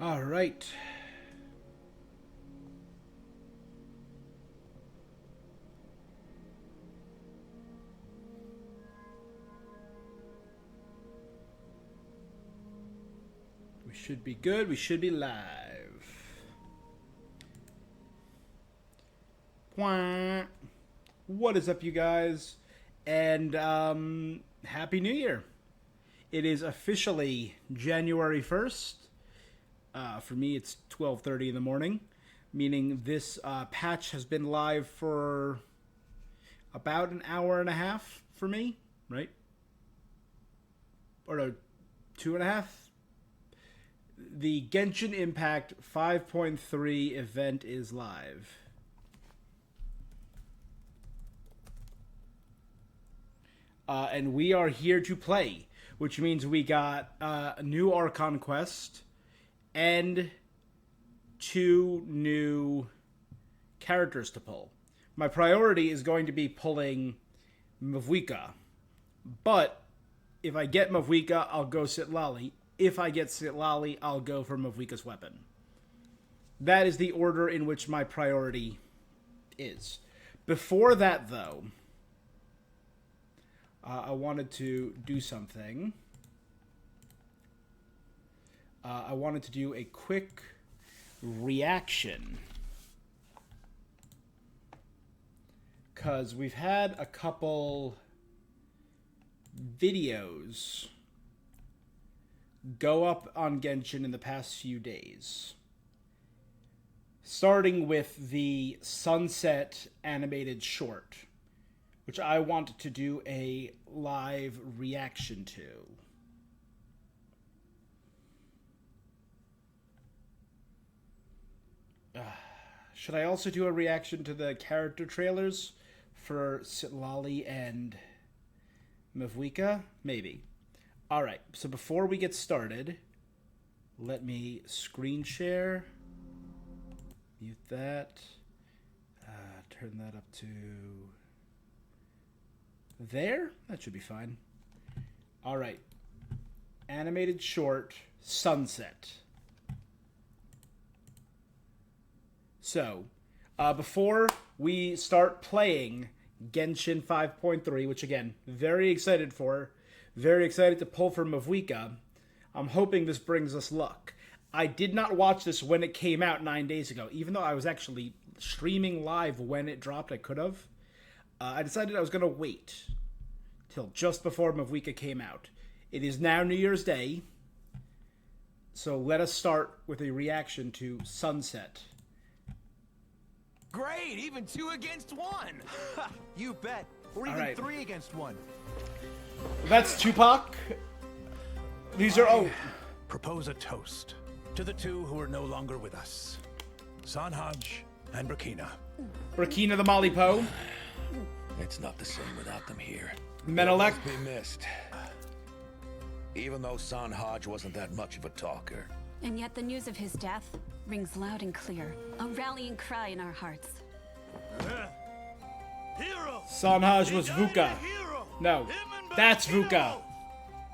All right. We should be good. We should be live. What is up, you guys? And Happy New Year. It is officially January 1st. For me, it's 12:30 in the morning, meaning this patch has been live for about an hour and a half for me, right? Or no, 2.5? The Genshin Impact 5.3 event is live. And we are here to play, which means we got a new Archon quest and 2 new characters to pull. My priority is going to be pulling Mauvika, but if I get Mauvika, I'll go Sitlali. If I get Sitlali, I'll go for Mauvika's weapon. That is the order in which my priority is. Before that, though, I wanted to do something. I wanted to do a quick reaction. Because we've had a couple videos go up on Genshin in the past few days. Starting with the Sunset animated short, which I want to do a live reaction to. Should I also do a reaction to the character trailers for Sitlali and Mauvika? Maybe. Alright, so before we get started, let me screen share. Mute that. Turn that up to there. That should be fine. Alright. Animated short, Sunset. So, before we start playing Genshin 5.3, which again, very excited for, very excited to pull for Mauvika, I'm hoping this brings us luck. I did not watch this when it came out 9 days ago, even though I was actually streaming live when it dropped. I could have. I decided I was going to wait till just before Mauvika came out. It is now New Year's Day, so let us start with a reaction to Sunset. Great, even 2 against 1. You bet. Or even 3 against 1. That's Tupac. These are propose a toast to the 2 who are no longer with us. Sanhaj and Burkina. Burkina the Malipo. It's not the same without them here. Menelek. Be missed. Even though Sanhaj wasn't that much of a talker. And yet the news of his death rings loud and clear, a rallying cry in our hearts. Hero! Sanhaj was Vuka. No, that's Vuka.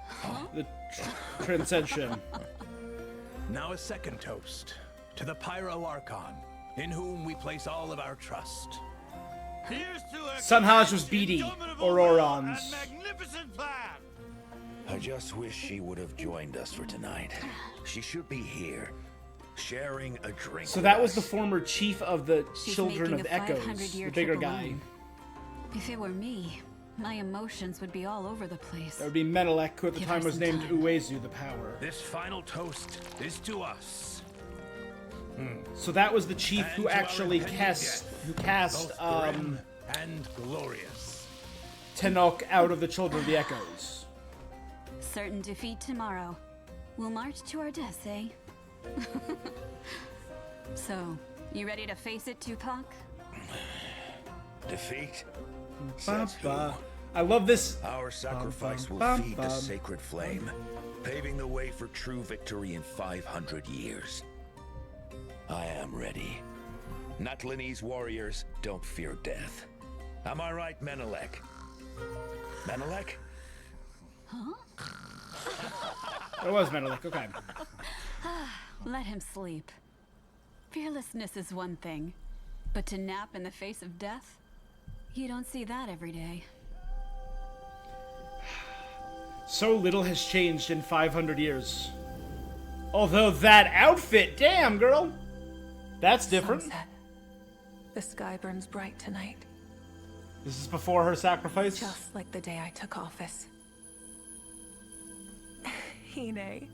Huh? The Transcension. Now a second toast to the Pyro Archon, in whom we place all of our trust. Sanhaj was BD, Auroron's. I just wish she would have joined us for tonight. She should be here, sharing a drink. So that was the us. former chief of the She's Children making of a Echoes, 500-year the bigger trip guy. alone. If it were me, my emotions would be all over the place. That would be Menelek, who at the Give time her was some named time. Uezu, the Power. This final toast is to us. So that was the chief And who to our actually impending cast death, both grim and glorious. Tenok out of the Children of the Echoes. Certain defeat tomorrow. We'll march to our deaths, eh? So, you ready to face it, Tupac? Defeat? Says who? Ba-ba. I love this. Our sacrifice will Bum, feed the bum. sacred flame, paving the way for true victory in 500 years. I am ready. Natlinese warriors don't fear death. Am I right, Menelek? Menelek? Huh? It was Menelek, okay. Let him sleep. Fearlessness is one thing, but to nap in the face of death? You don't see that every day. So little has changed in 500 years. Although that outfit, damn, girl. That's different. Sunset. The sky burns bright tonight, This is before her sacrifice. just like the day I took office. Hine,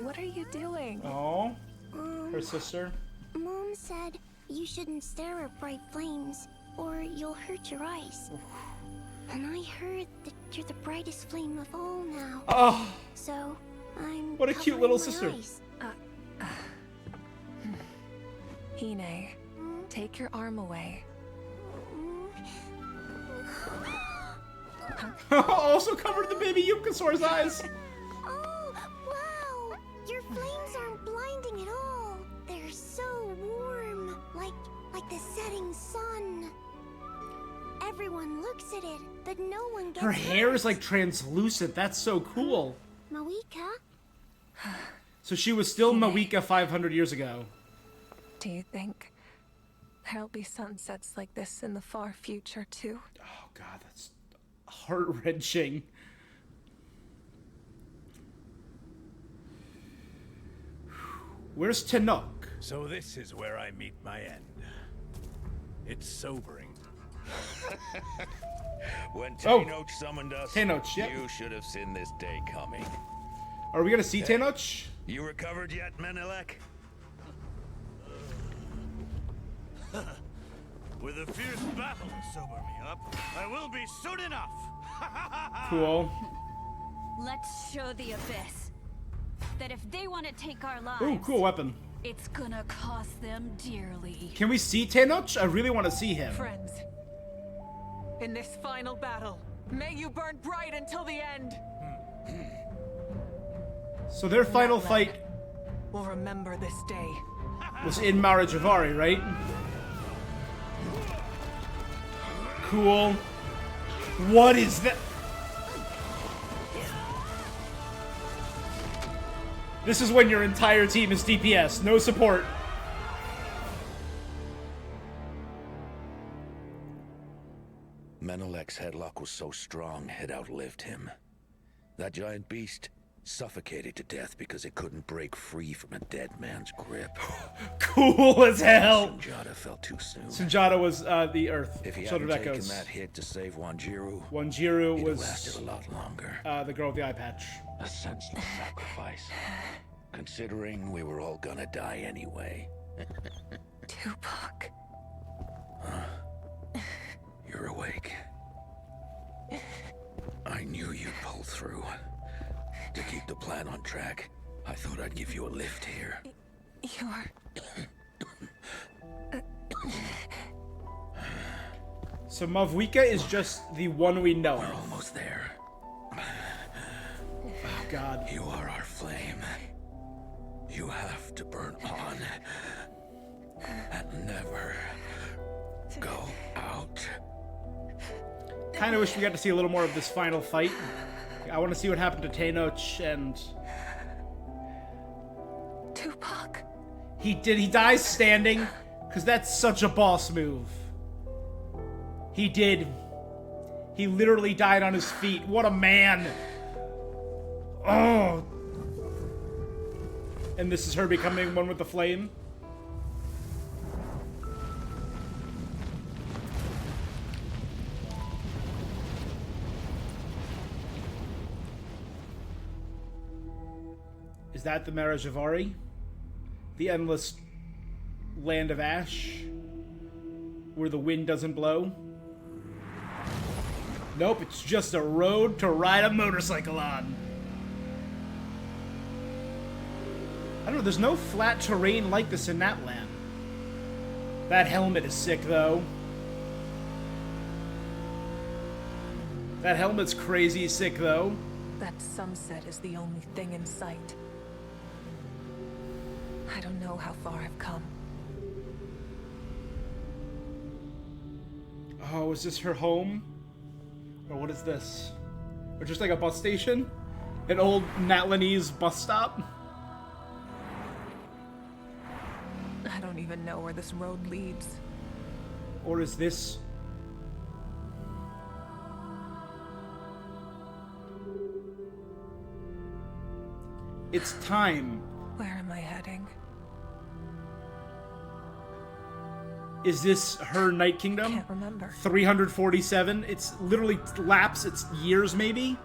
what are you doing? Oh, her sister. Mom said you shouldn't stare at bright flames, or you'll hurt your eyes. And I heard that you're the brightest flame of all now. Oh, So, I'm What a cute covering little my sister. eyes. Hine, take your arm away. also covered the baby Yukasaur's eyes. Oh, wow! Your flames aren't blinding at all. They're so warm, like the setting sun. Everyone looks at it, but no one gets Her hair hurt. is like translucent. That's so cool. Mauvika? So she was still Mauvika 500 years ago. Do you think there'll be sunsets like this in the far future, too? Oh god, that's heart-wrenching. Where's Tenoch? So this is where I meet my end. It's sobering. When Oh. Tenoch summoned us, Tenoch, yep. you should have seen this day coming. Are we gonna see Tenoch? You recovered yet, Menelek? With a fierce battle to sober me up, I will be soon enough. Cool. Let's show the Abyss that if they want to take our lives, Ooh, cool weapon. it's gonna cost them dearly. Can we see Tenoch? I really want to see him. Friends, in this final battle, may you burn bright until the end. So their final fight We'll remember this day. was in Mara Javari, right? Cool. What is that? This is when your entire team is DPS, no support. Menelek's headlock was so strong, it outlived him. That giant beast suffocated to death because it couldn't break free from a dead man's grip. Cool as hell. Sunjata fell too soon. Sunjata was the Earth. If he So hadn't did taken Echoes. that hit to save Wanjiru, Wanjiru he'd have lasted was a lot longer. the girl with the eye patch. A senseless sacrifice. Considering we were all gonna die anyway. Tupac. You're awake. I knew you'd pull through. To keep the plan on track, I thought I'd give you a lift here. You're... So Mauvika is just the one we know. We're almost there. Oh god. You are our flame. You have to burn on. And never go out. Kind of wish we got to see a little more of this final fight. I want to see what happened to Tenoch, and Tupac. he dies standing, because that's such a boss move. He did. He literally died on his feet. What a man. Oh. And this is her becoming one with the flame. Is that the Mara Javari? The endless land of ash? Where the wind doesn't blow? Nope, it's just a road to ride a motorcycle on. I don't know, there's no flat terrain like this in that land. That helmet is sick, though. That helmet's crazy sick, though. That sunset is the only thing in sight. I don't know how far I've come. Oh, is this her home? Or what is this? Or just like a bus station? An old Natlanese bus stop? even know where this road leads. Or is this... It's time. Where am I heading? Is this her Night Kingdom? Can't remember. 347? It's literally laps, it's years maybe?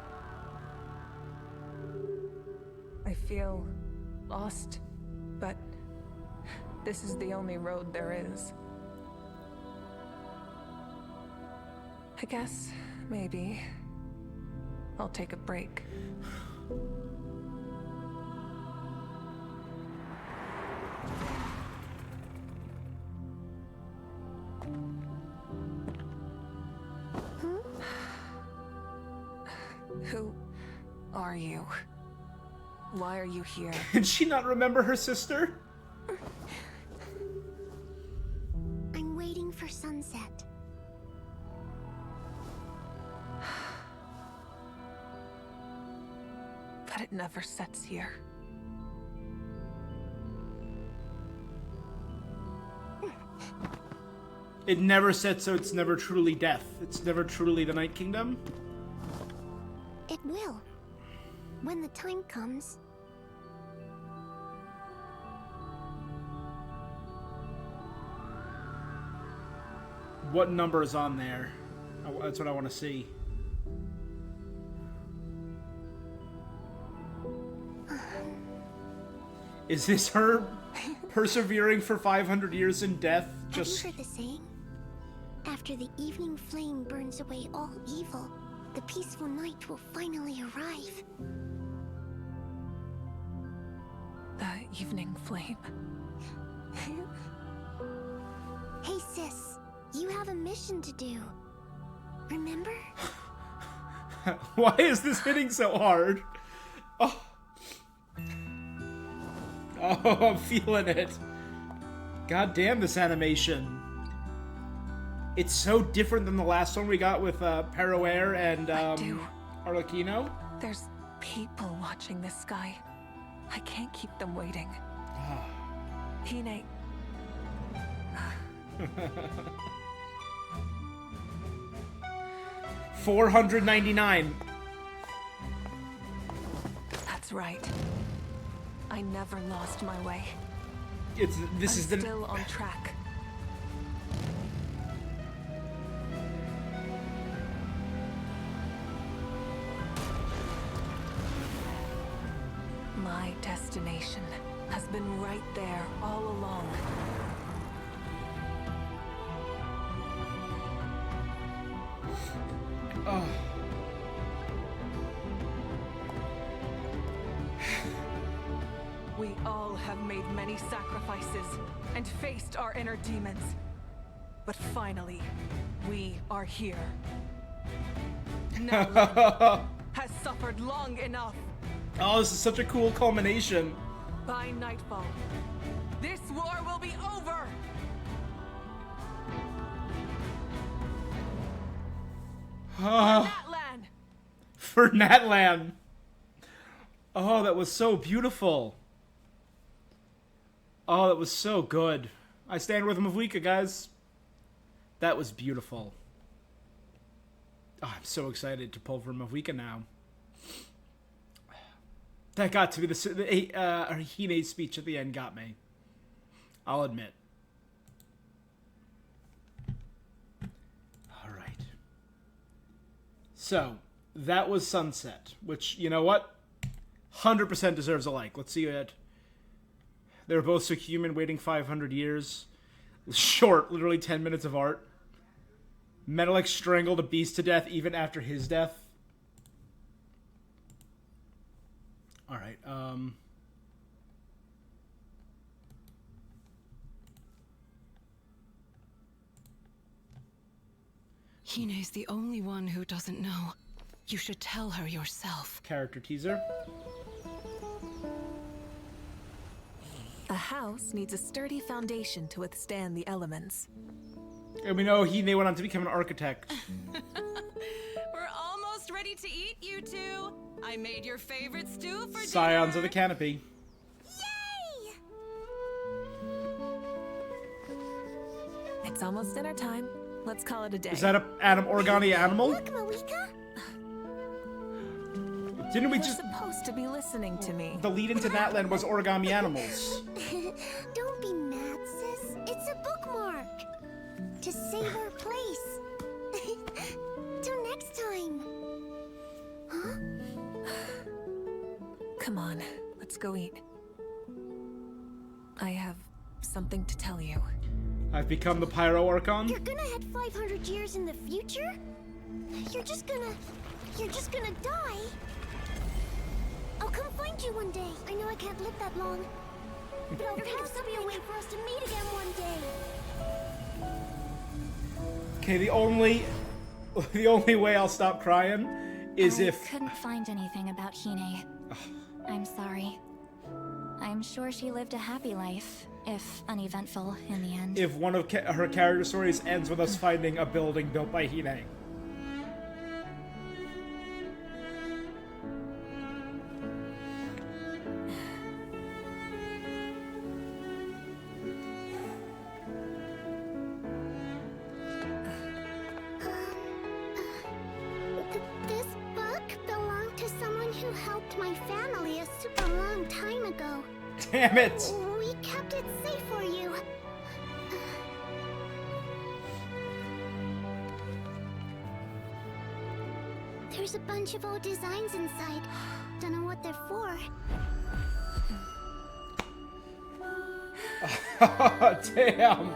I feel lost, but this is the only road there is. I guess, maybe, I'll take a break. Who are you? Why are you here? Did she not remember her sister? I'm waiting for sunset. But it never sets here. It never sets, so it's never truly death. It's never truly the Night Kingdom. It will. When the time comes. What number is on there? That's what I want to see. Is this her persevering for 500 years in death? Just... Have you heard the saying? After the evening flame burns away all evil, the peaceful night will finally arrive. The evening flame. Hey sis, you have a mission to do. Remember? Why is this hitting so hard? Oh. Oh, I'm feeling it. God damn this animation. It's so different than the last one we got with Parawear and Arlecchino. There's people watching this sky. I can't keep them waiting. Hine. $499. That's right. I never lost my way. This is the still on track. My destination has been right there all along. Oh. We all have made many sacrifices and faced our inner demons. But finally, we are here. Now has suffered long enough. Oh, this is such a cool culmination. By nightfall, this war will be over. Natlan! For Natlan. Oh, that was so beautiful. Oh, that was so good. I stand with Mauvika, guys. That was beautiful. Oh, I'm so excited to pull for Mauvika now. That got to be the Hine's speech at the end got me. I'll admit. All right. So, that was Sunset, which, you know what? 100% deserves a like. Let's see it. They were both so human, waiting 500 years. Short, literally 10 minutes of art. Menelik strangled a beast to death even after his death. Alright, Hine's the only one who doesn't know. You should tell her yourself. Character teaser. A house needs a sturdy foundation to withstand the elements. And we know Hine went on to become an architect. We're almost ready to eat, you two. I made your favorite stew for Scions dinner. of the Canopy. Yay! It's almost dinner time. Let's call it a day. Is that a origami animal? Look, Mauvika. Didn't we You're just... supposed to be listening to me. The lead into Natlan was origami animals. Don't be mad, sis. It's a bookmark. To save our place. Till next time. Huh? Come on, let's go eat. I have something to tell you. I've become the Pyro Archon. You're gonna head 500 years in the future? You're just gonna die? I'll come find you one day. I know I can't live that long. But I'll think of some way for us to meet again one day. Okay, the only way I'll stop crying is I if... couldn't find anything about Hine. I'm sorry. I'm sure she lived a happy life, if uneventful in the end. If one of her character stories ends with us finding a building built by Hine. This book belonged to someone who helped my family a super long time ago. Damn it! We kept it safe for you. There's a bunch of old designs inside. Don't know what they're for. Damn!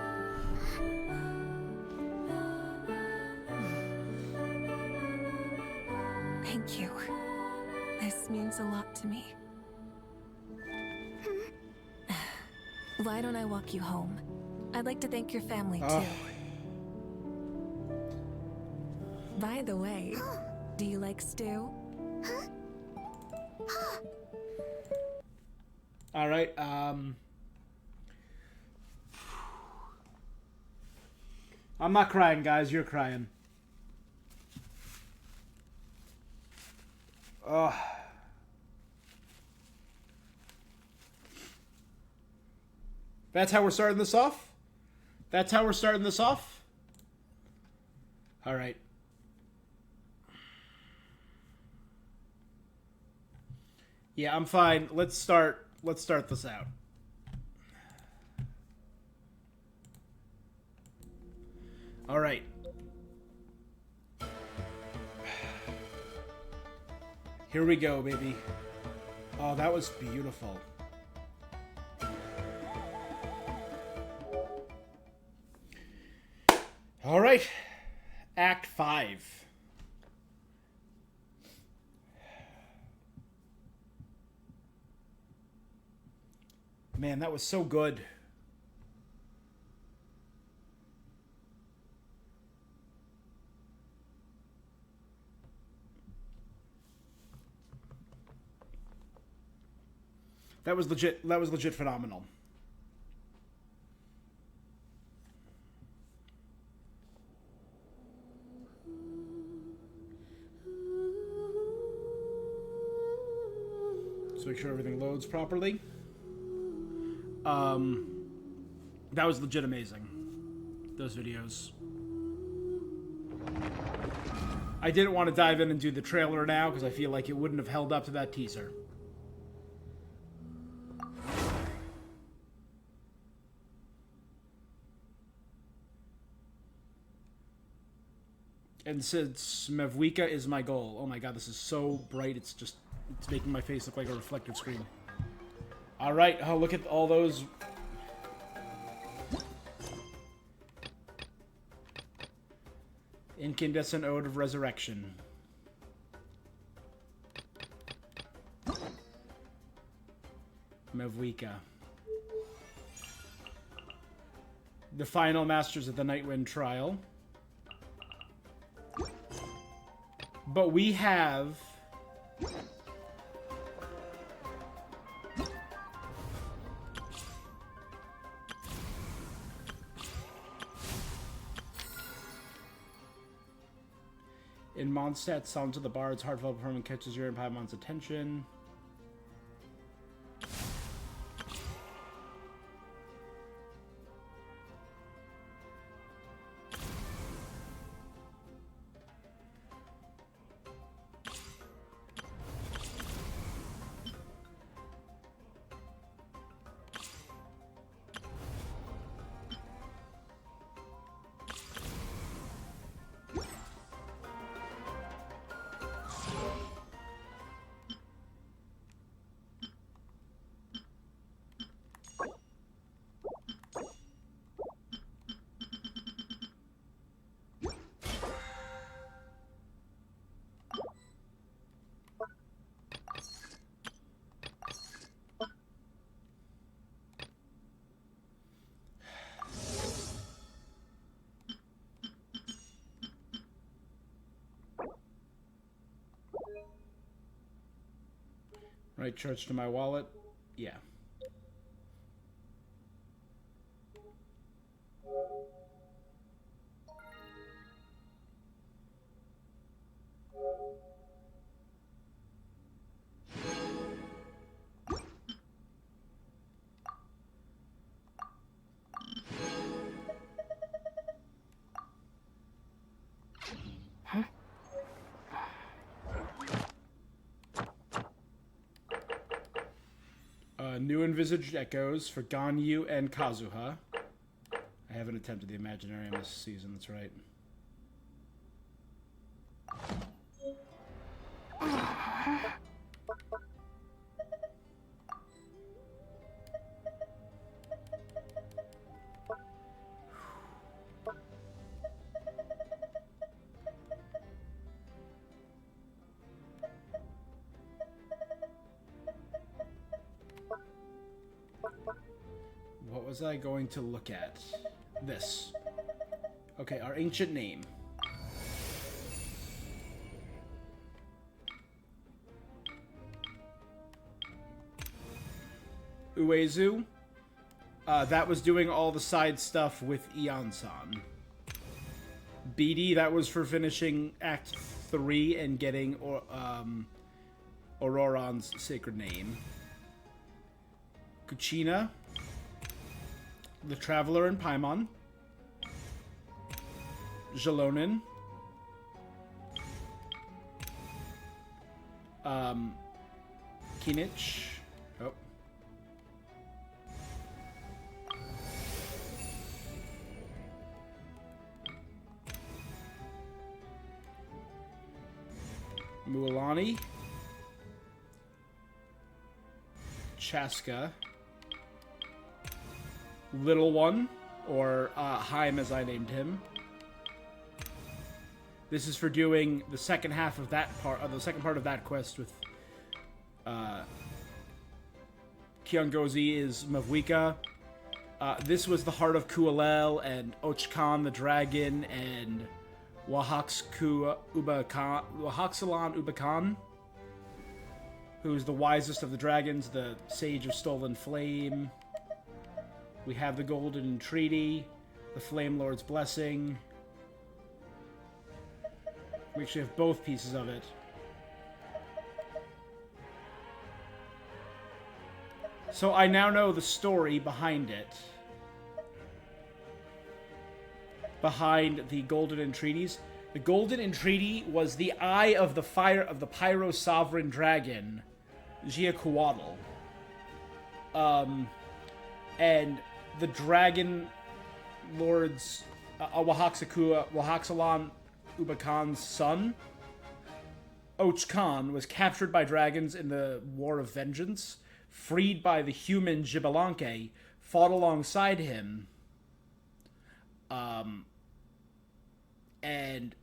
Thank you. This means a lot to me. Why don't I walk you home? I'd like to thank your family, too. By the way, do you like stew? Alright, I'm not crying, guys. You're crying. Ugh. That's how we're starting this off? That's how we're starting this off? Alright. Yeah, I'm fine. Let's start this out. Alright. Here we go, baby. Oh, that was beautiful. All right. Act 5. Man, that was so good. That was legit phenomenal. Let's make sure everything loads properly. That was legit amazing. Those videos. I didn't want to dive in and do the trailer now because I feel like it wouldn't have held up to that teaser. And since Mauvika is my goal. Oh my god, this is so bright. It's making my face look like a reflective screen. Alright, oh, look at all those. Incandescent Ode of Resurrection. Mauvika. The final Masters of the Nightwind Trial. But we have... In Mondstadt, Song to the Bard's heartfelt performance catches your and Paimon's attention. Right, charge to my wallet. Yeah. New envisaged echoes for Ganyu and Kazuha. I haven't attempted the Imaginarium this season, that's right. What was I going to look at? This. Okay, our ancient name. Uezu. That was doing all the side stuff with Ion-san. BD, that was for finishing Act 3 and getting Auroron's sacred name. Kuchina. The Traveler and Paimon. Jalonin. Kinich. Oh. Mualani. Chaska. Little One, or Haim as I named him. This is for doing the second half of that part, the second part of that quest with Kiongozi is Mauvika. This was the Heart of Kualel and Ochkan the Dragon and Wahaxalan Ubakan, who's the wisest of the dragons, the Sage of Stolen Flame. We have the Golden Entreaty, the Flame Lord's Blessing. We actually have both pieces of it. So I now know the story behind it. Behind the Golden Entreaties. The Golden Entreaty was the eye of the fire of the Pyro Sovereign Dragon, Giacoatl. And the Dragon Lord's Wahaxalan Ubakan's son, Ochkan, was captured by dragons in the War of Vengeance, freed by the human Xbalanque, fought alongside him, and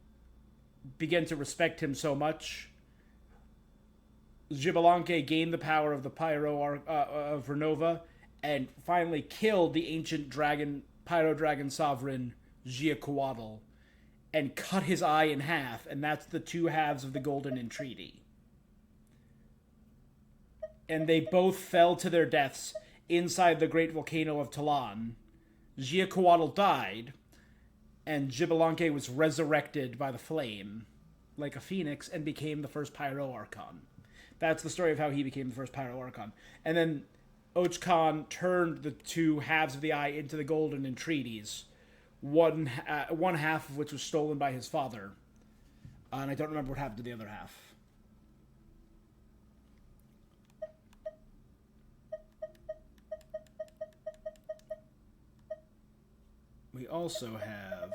began to respect him so much. Xbalanque gained the power of the Pyro of Renova, and finally killed the ancient dragon, Pyro Dragon Sovereign, Giacoatl, and cut his eye in half, and that's the two halves of the Golden Entreaty. And they both fell to their deaths inside the great volcano of Talan. Giacoatl died, and Xbalanque was resurrected by the flame, like a phoenix, and became the first Pyro Archon. That's the story of how he became the first Pyro Archon. And then Ochkan turned the two halves of the eye into the Golden Entreaties, one half of which was stolen by his father. And I don't remember what happened to the other half. We also have...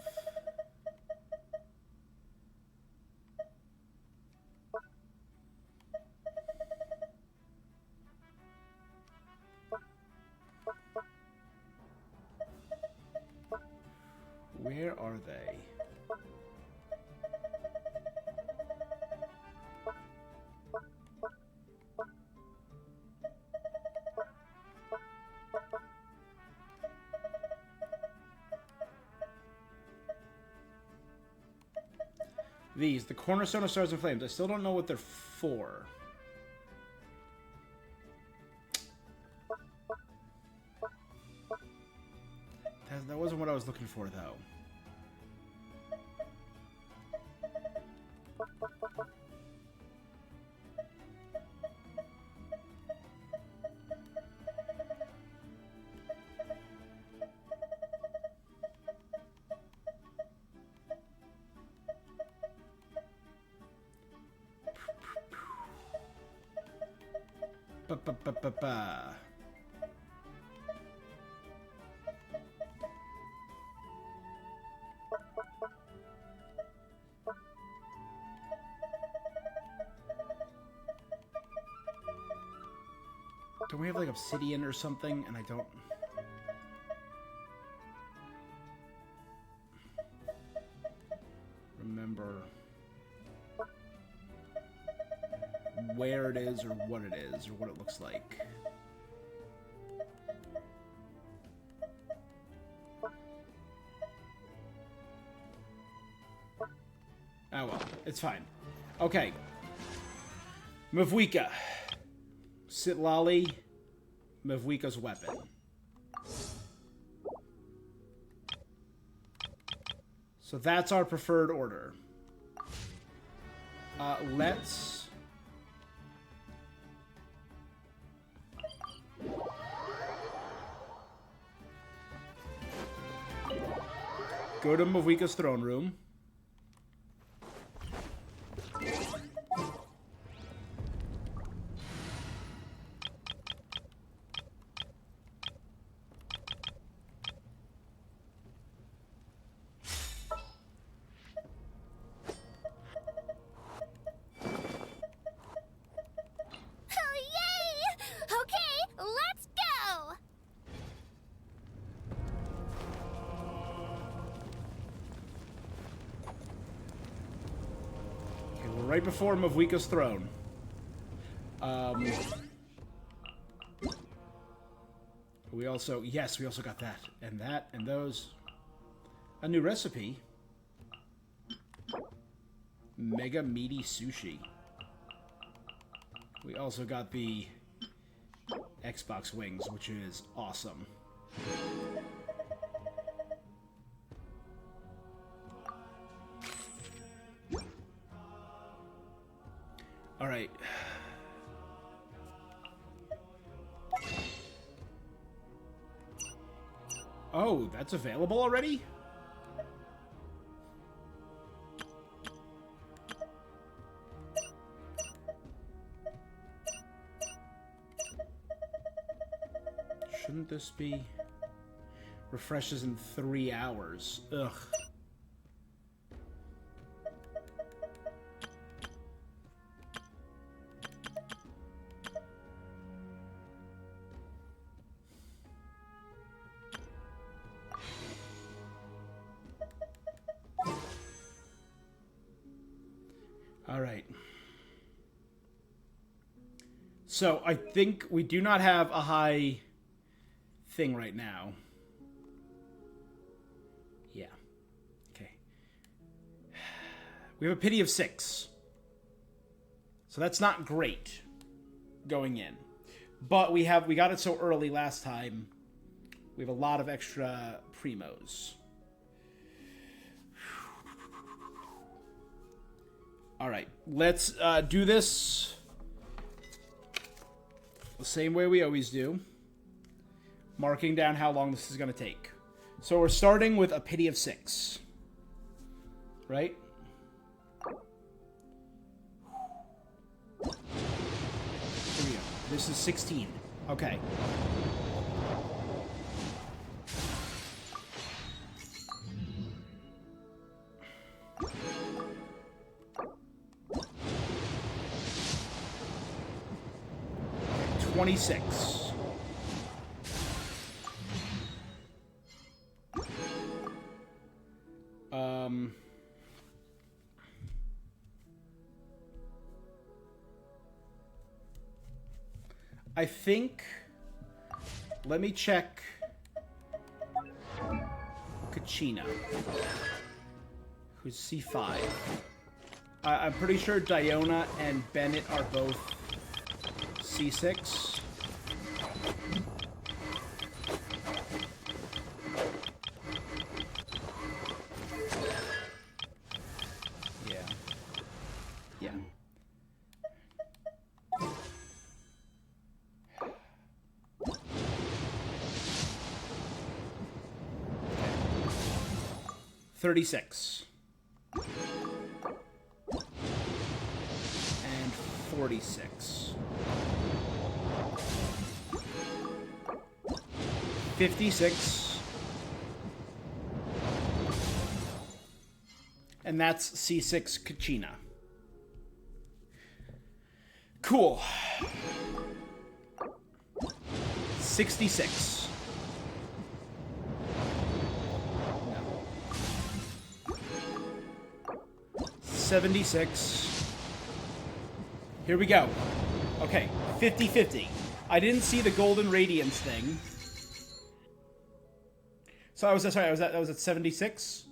Where are they? These, the Cornerstone of Stars and Flames. I still don't know what they're for. That wasn't what I was looking for, though. Ba-ba-ba-ba-ba. Don't we have, like, obsidian or something? And I don't... remember where it is or what it is or what it looks like. Oh well, it's fine. Okay. Mauvika. Sitlali, Mauvika's weapon. So that's our preferred order. Let's... go to Mauvika's throne room. Right before Mauvika's throne. We also... yes, we also got that. And that, and those. A new recipe. Mega meaty sushi. We also got the Xbox wings, which is awesome. All right. Oh, that's available already? Shouldn't this be... refreshes in 3 hours? Ugh. All right. So I think we do not have a high thing right now. Yeah. Okay. We have a pity of 6. So that's not great going in. But we got it so early last time. We have a lot of extra primos. All right, let's do this the same way we always do, marking down how long this is going to take. So we're starting with a pity of 6, right? Here we go. This is 16. Okay. $26. I think... let me check... Kachina, who's C5. I'm pretty sure Diona and Bennett are both C6. 36. And 46. 56. And that's C6 Kachina. Cool. 66. No. 76. Here we go. Okay, 50-50. I didn't see the Golden Radiance thing. So I was at 76.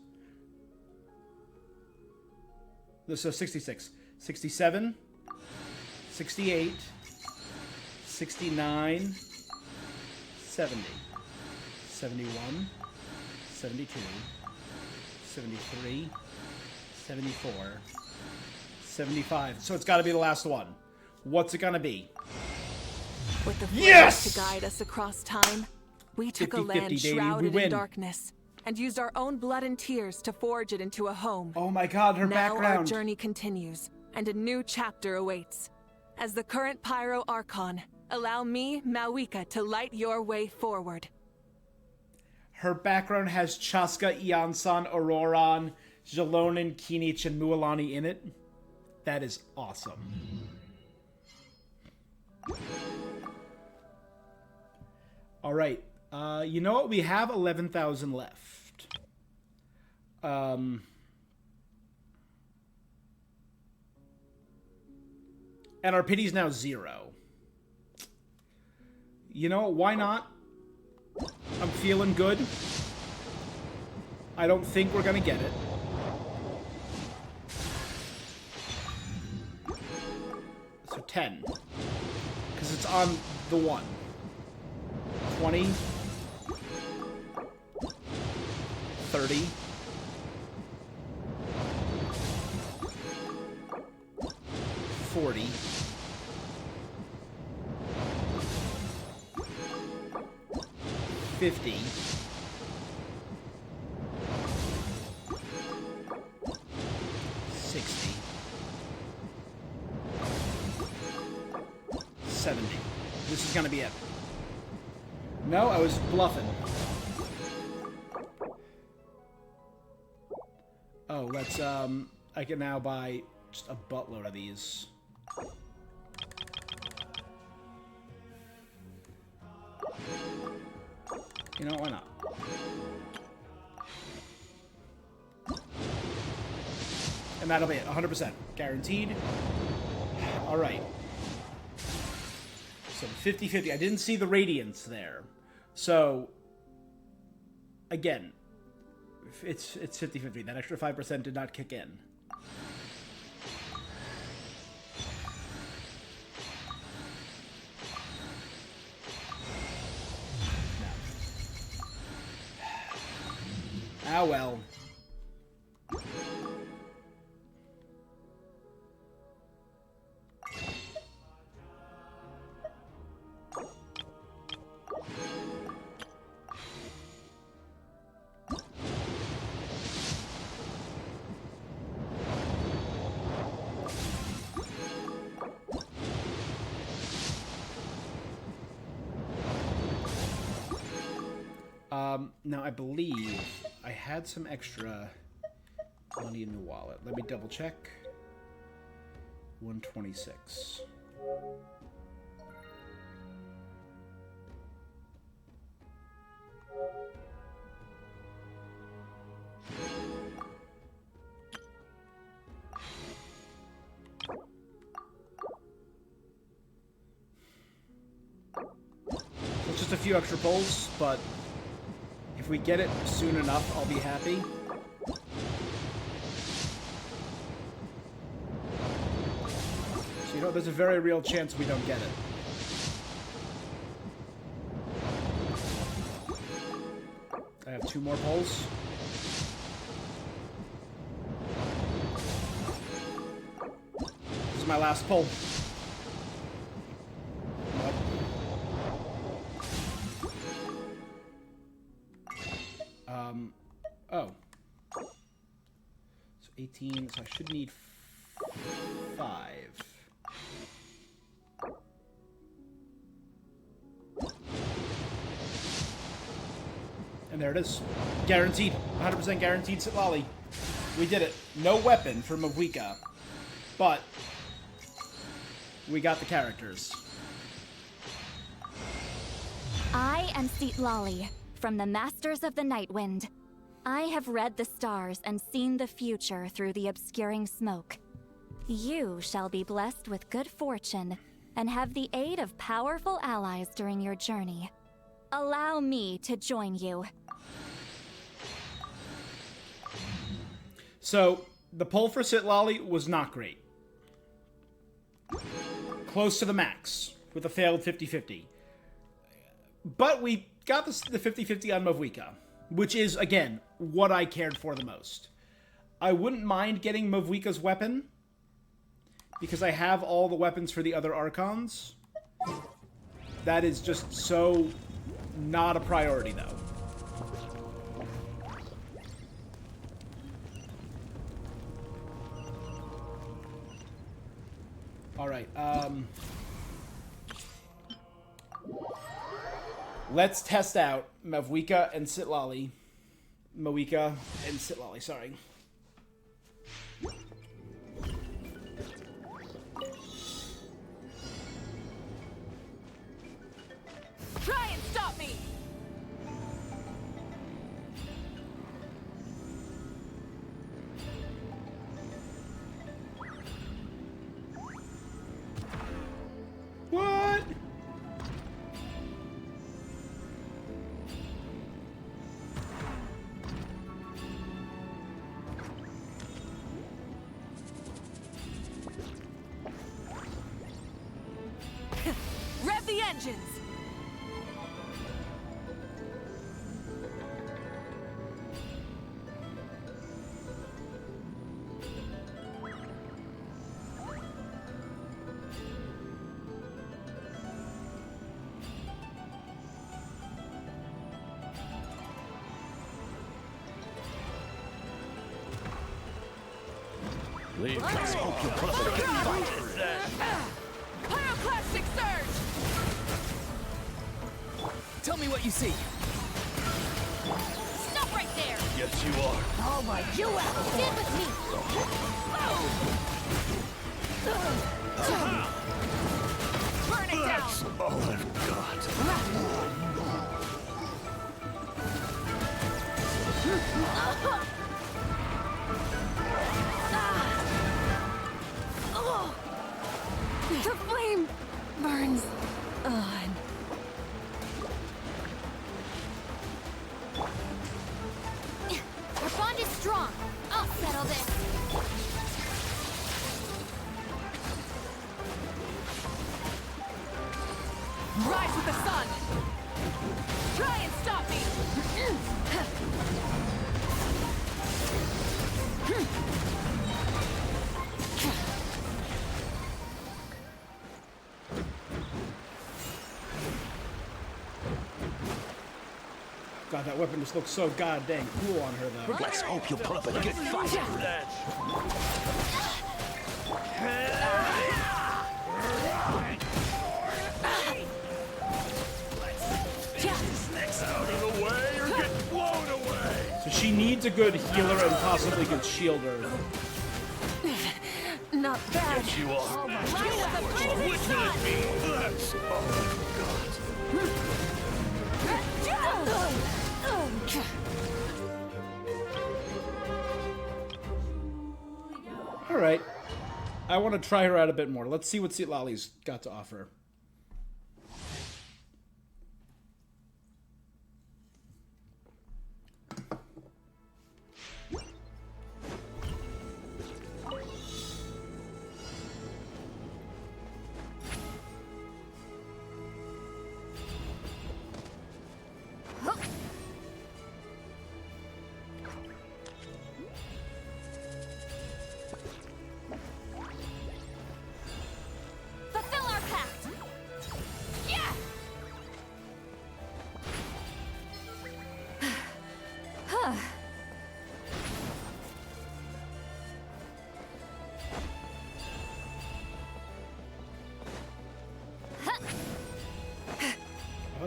So 66. 67. 68. 69. 70. 71. 72. 73. 74. 75. So it's got to be the last one. What's it gonna be? With the flames Yes! to guide us across time, we took a 50-50, land Davey, we shrouded win. in darkness and used our own blood and tears to forge it into a home. Oh my god, her Now our background. journey continues, and a new chapter awaits. As the current Pyro Archon, allow me, Mauvika, to light your way forward. Her background has Chaska, Iansan, Auroran, Jalonin, Kinich, and Mualani in it. That is awesome. Alright. You know what? We have 11,000 left. And our pity's now 0. You know what? Why not? I'm feeling good. I don't think we're gonna get it. So 10. Because it's on the 1. 20. 30. 40. 50. 60. 70. This is gonna be it. No, I was bluffing. Oh, let's, I can now buy just a buttload of these. You know, why not? And that'll be it, 100%. Guaranteed. Alright. So 50-50. I didn't see the radiance there. So, again, it's 50-50. That extra 5% did not kick in. Ah, well. Now I believe I had some extra money in the wallet. Let me double check. 126. So it's just a few extra pulls, but if we get it soon enough, I'll be happy. So, you know, there's a very real chance we don't get it. I have 2 more pulls. This is my last pull. Nope. Oh. 18, so I should need 5. And there it is. Guaranteed. 100% guaranteed Sitlali. We did it. No weapon for Mauvika. But we got the characters. I am Sitlali, from the Masters of the Nightwind. I have read the stars and seen the future through the obscuring smoke. You shall be blessed with good fortune and have the aid of powerful allies during your journey. Allow me to join you. So, the pull for Sitlali was not great. Close to the max, with a failed 50-50. But we got the 50-50 on Mauvika, which is, again, what I cared for the most. I wouldn't mind getting Mauvika's weapon, because I have all the weapons for the other Archons. That is just so not a priority, though. Alright, let's test out Mauvika and Sitlali. Mauvika and Sitlali, sorry. Try and stop me! What? Rev the engines! Let's hope you put up a good fight. Pyroclastic surge! Tell me what you see. Stop right there! Yes, you are. Oh my, you out! Stand with me! Burn it down! That's all I've got. The flame burns on. Our bond is strong. I'll settle this. Rise with the sun! Try and stop me! God, that weapon just looks so goddamn cool on her, though. Let's hope you put up a good fight. Out of the way or get blown away! So she needs a good healer and possibly good shielder. Not bad. Yes, you are. Rise with the blazing sun! That's all I've got. Alright. I want to try her out a bit more. Let's see what Sitlali's got to offer. Fulfill our pact!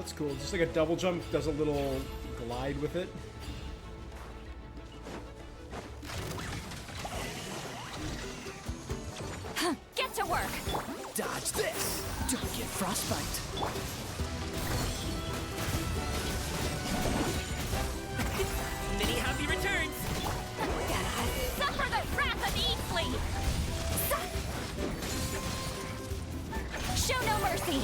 That's cool. Just like a double jump, does a little glide with it. Get to work! Dodge this! Don't get frostbite. Many happy returns! Suffer the wrath of Eastly! Show no mercy!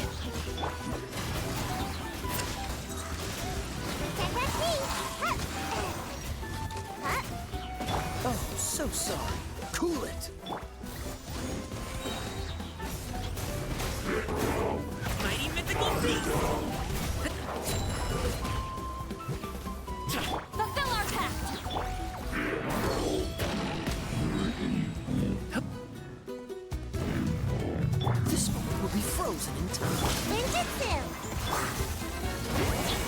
Oh, so sorry. Cool it. Mighty mythical beast! Fulfill our pact! This moment will be frozen in time. Ninjutsu!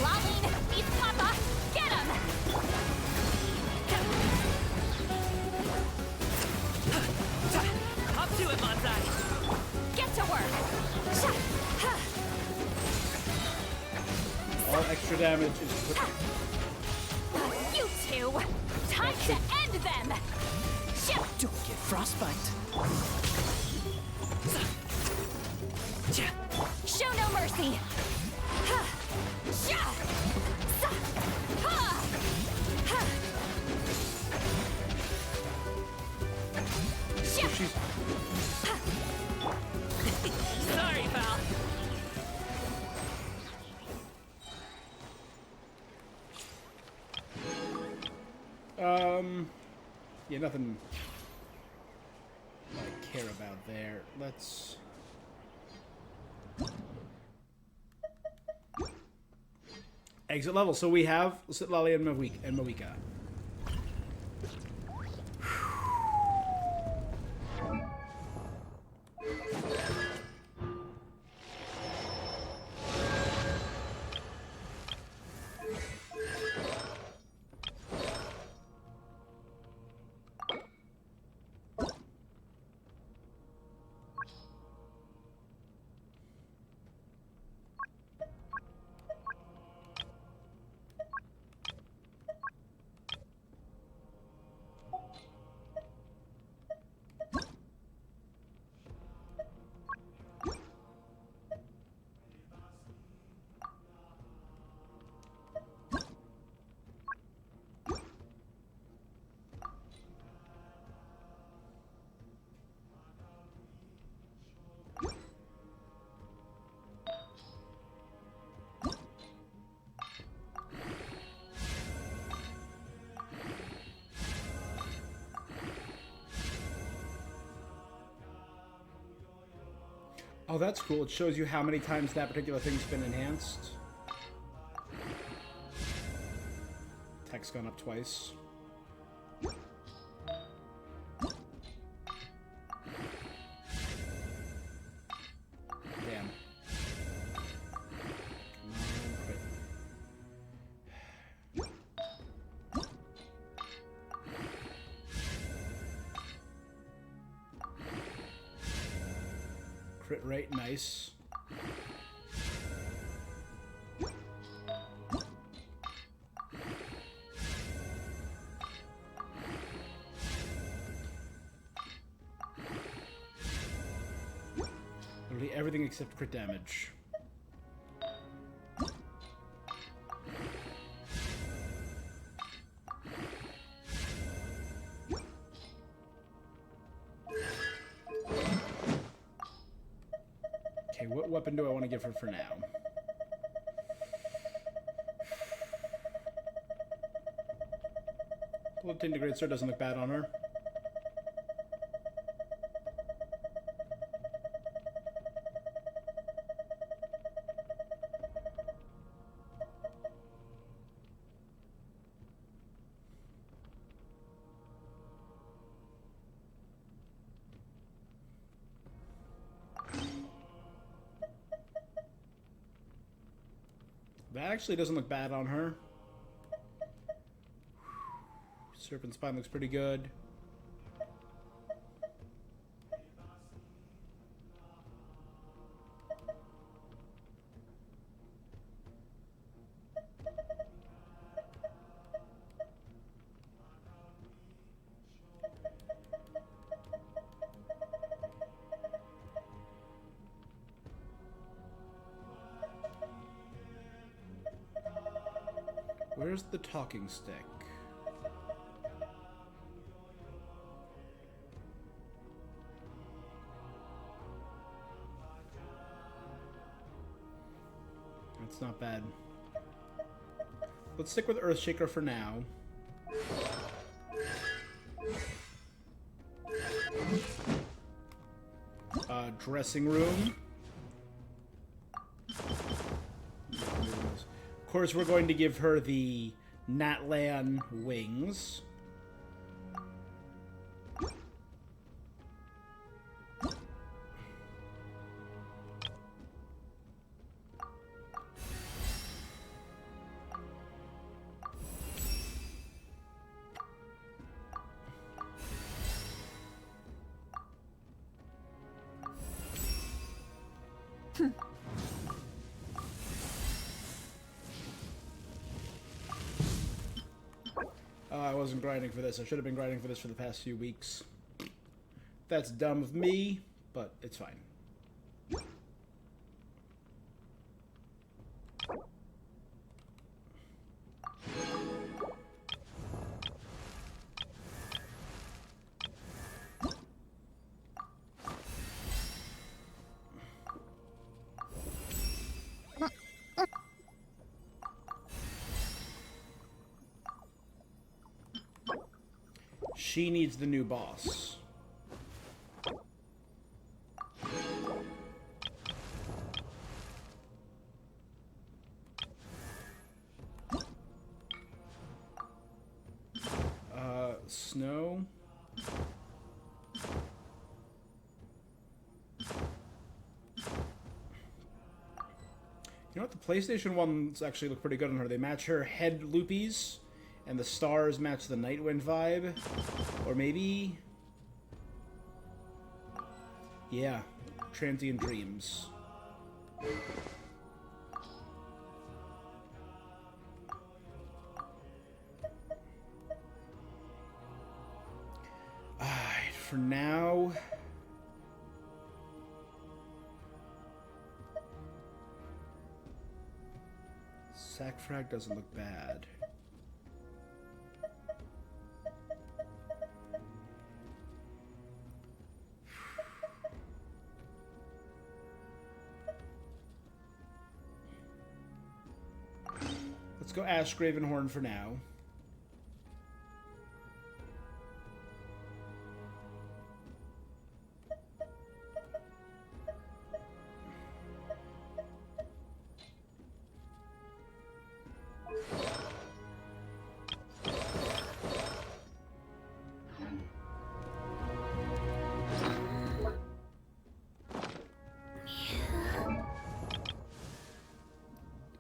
Laline, Beast Papa, get him! Up to it, Bonsai! Get to work! All extra damage is put. You two! Time to end them! Don't get frostbite. Show no mercy! She's Sorry, pal. yeah, nothing I care about there. Let's exit level. So we have Citlali and Mauvika. Oh, that's cool. It shows you how many times that particular thing's been enhanced. Text gone up twice. Damn. Crit rate, nice. Literally everything except crit damage. Okay, what weapon do I want to give her for now? Bullet integrated sword doesn't look bad on her. That actually doesn't look bad on her. Serpent spine looks pretty good. Where's the talking stick? That's not bad. Let's stick with Earthshaker for now. Dressing room. Of course, we're going to give her the Natlan wings. I wasn't grinding for this. I should have been grinding for this for the past few weeks. That's dumb of me, but it's fine. She needs the new boss. Snow. You know what? The PlayStation ones actually look pretty good on her. They match her head loopies. And the stars match the Nightwind vibe. Or maybe... yeah. Transient Dreams. Alright, for now... Sackfrag doesn't look bad. Let's go Ash Gravenhorn for now.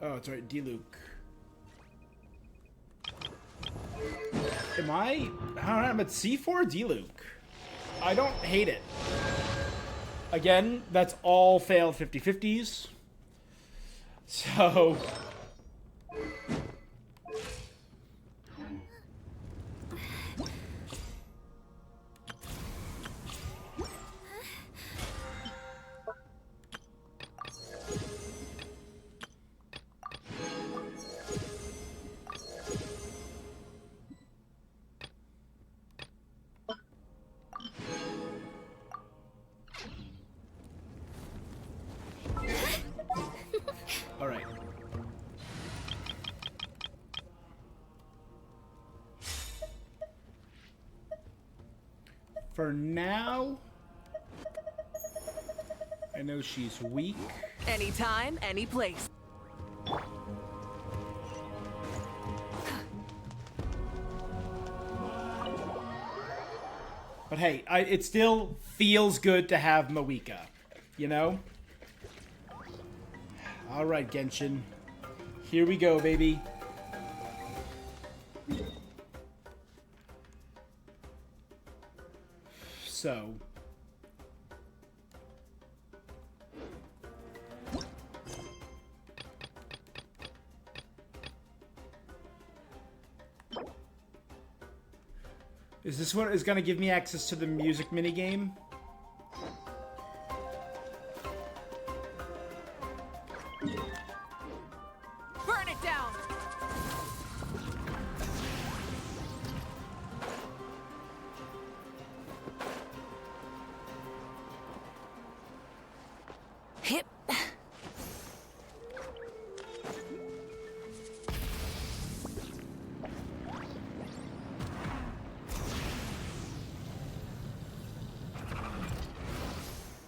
Oh, it's right, D-Luke. Am I don't know, I'm at C4 D-Luke. I don't hate it. Again, that's all failed 50-50s. So... Alright. For now, I know she's weak. Anytime, any place. But hey, it still feels good to have Mauvika, you know? Alright, Genshin. Here we go, baby. So... is this what is going to give me access to the music minigame? Burn it down! Hip.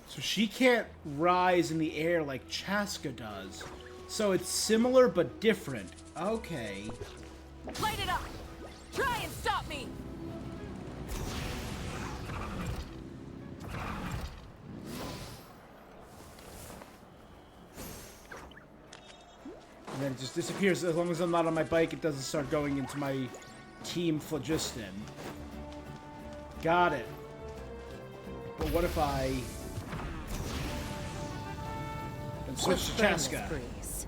So she can't rise in the air like Chaska does. So it's similar but different. Okay. Light it up! Try and stop me! And then it just disappears. As long as I'm not on my bike, it doesn't start going into my team phlogiston. Got it. But what if I... and switch to Chaska? Breeze.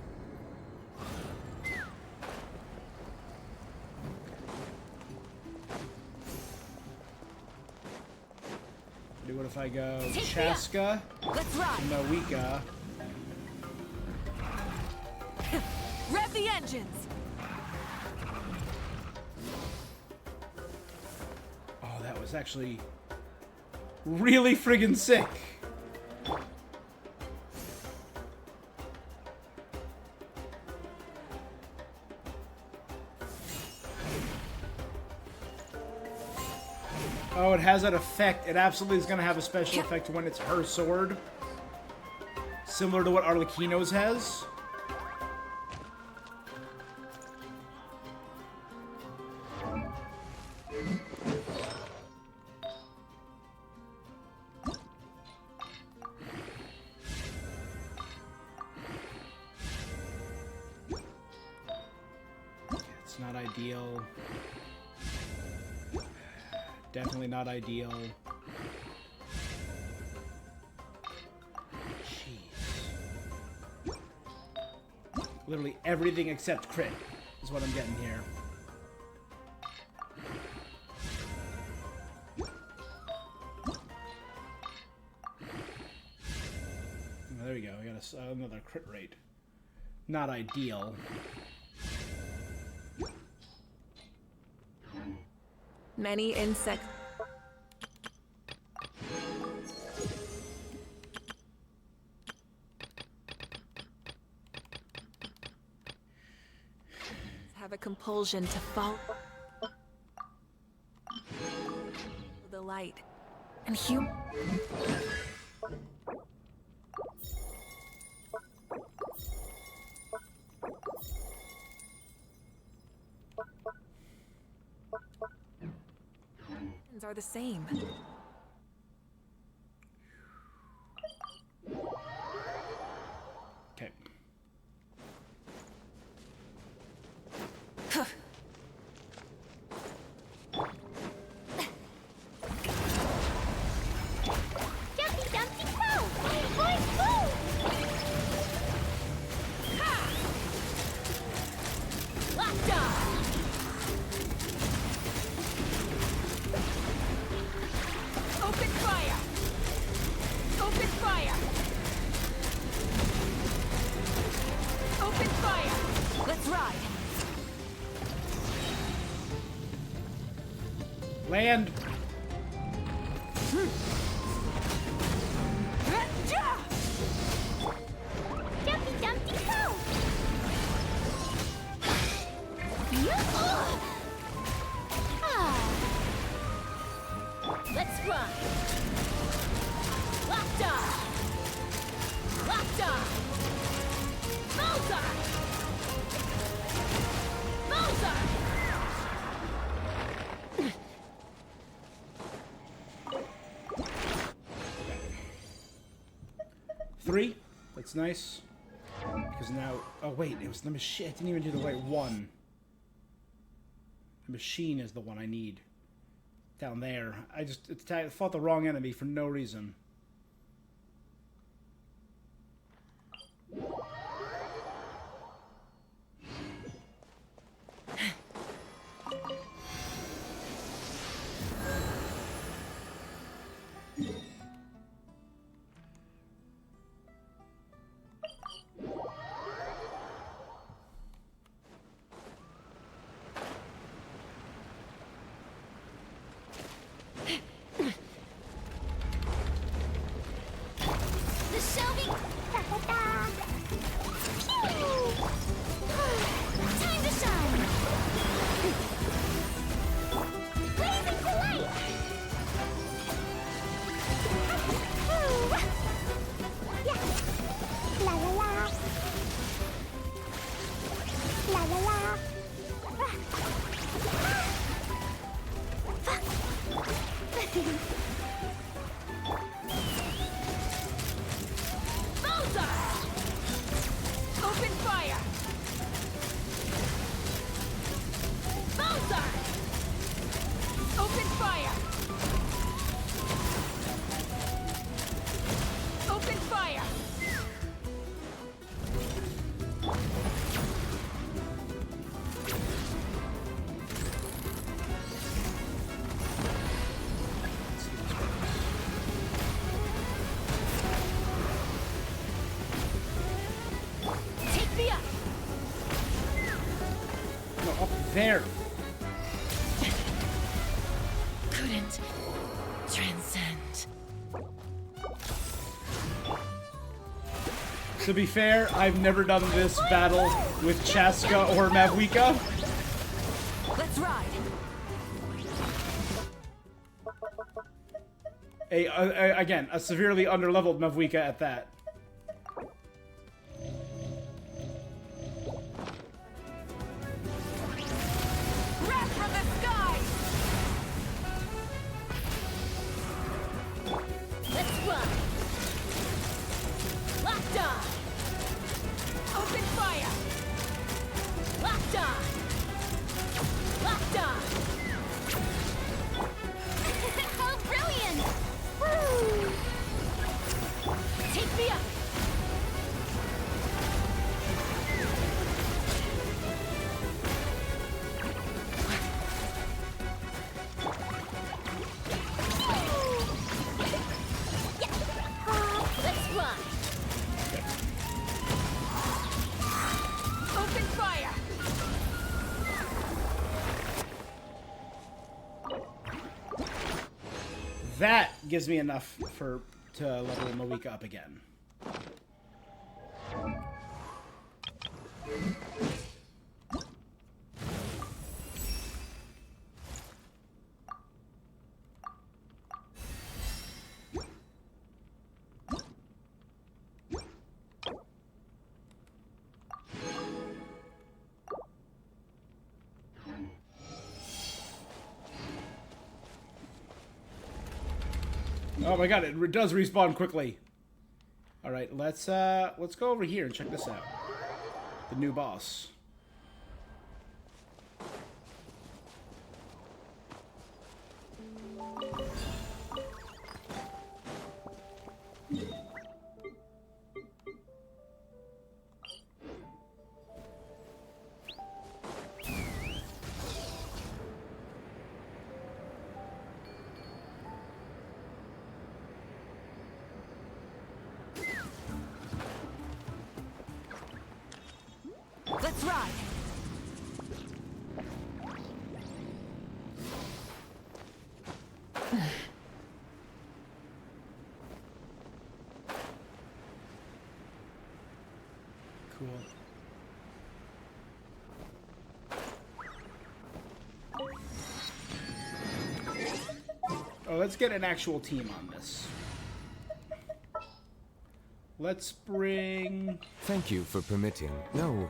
What if I go Chaska, Let's ride! Mauvika, Rev the engines! oh, that was actually really friggin' sick. Oh, it has that effect. It absolutely is going to have a special effect when it's her sword. Similar to what Arlecchino's has. It's not ideal. Definitely not ideal. Jeez. Literally everything except crit is what I'm getting here. Oh, there we go. I got another crit rate. Not ideal. Many insects. Have a compulsion to follow the light. And are the same. Okay. Dumpty Dumpty Go! Boy, go! Locked on! Open fire! Open fire! Open fire! Let's ride! Land. Dumpty Dumpty Go! Let's ride! Locked on! Locked on! Bullseye! Bullseye! 3. That's nice. Because now... oh, wait. It was the machine. I didn't even do the right one. The machine is the one I need. Down there. I fought the wrong enemy for no reason. Ta-da! Pew! Time to shine! Blazing to light! Yeah! La la la! La la la! Bullseye! Open fire! Bullseye! Open fire! Open fire! Take me up! No, up there. Couldn't transcend. To be fair, I've never done this battle with Chaska or Mauvika. Let's ride! Again, a severely underleveled Mauvika at that. Wrath from the sky! Let's run! Locked on! Open fire! Locked on! Locked on! How brilliant! Woo! Take me up! Let's run! Open fire! That gives me enough to level Mauvika up again. Oh my god, it does respawn quickly. All right, let's go over here and check this out. The new boss. Let's ride! Cool. Oh, let's get an actual team on this. Let's bring... Thank you for permitting, no,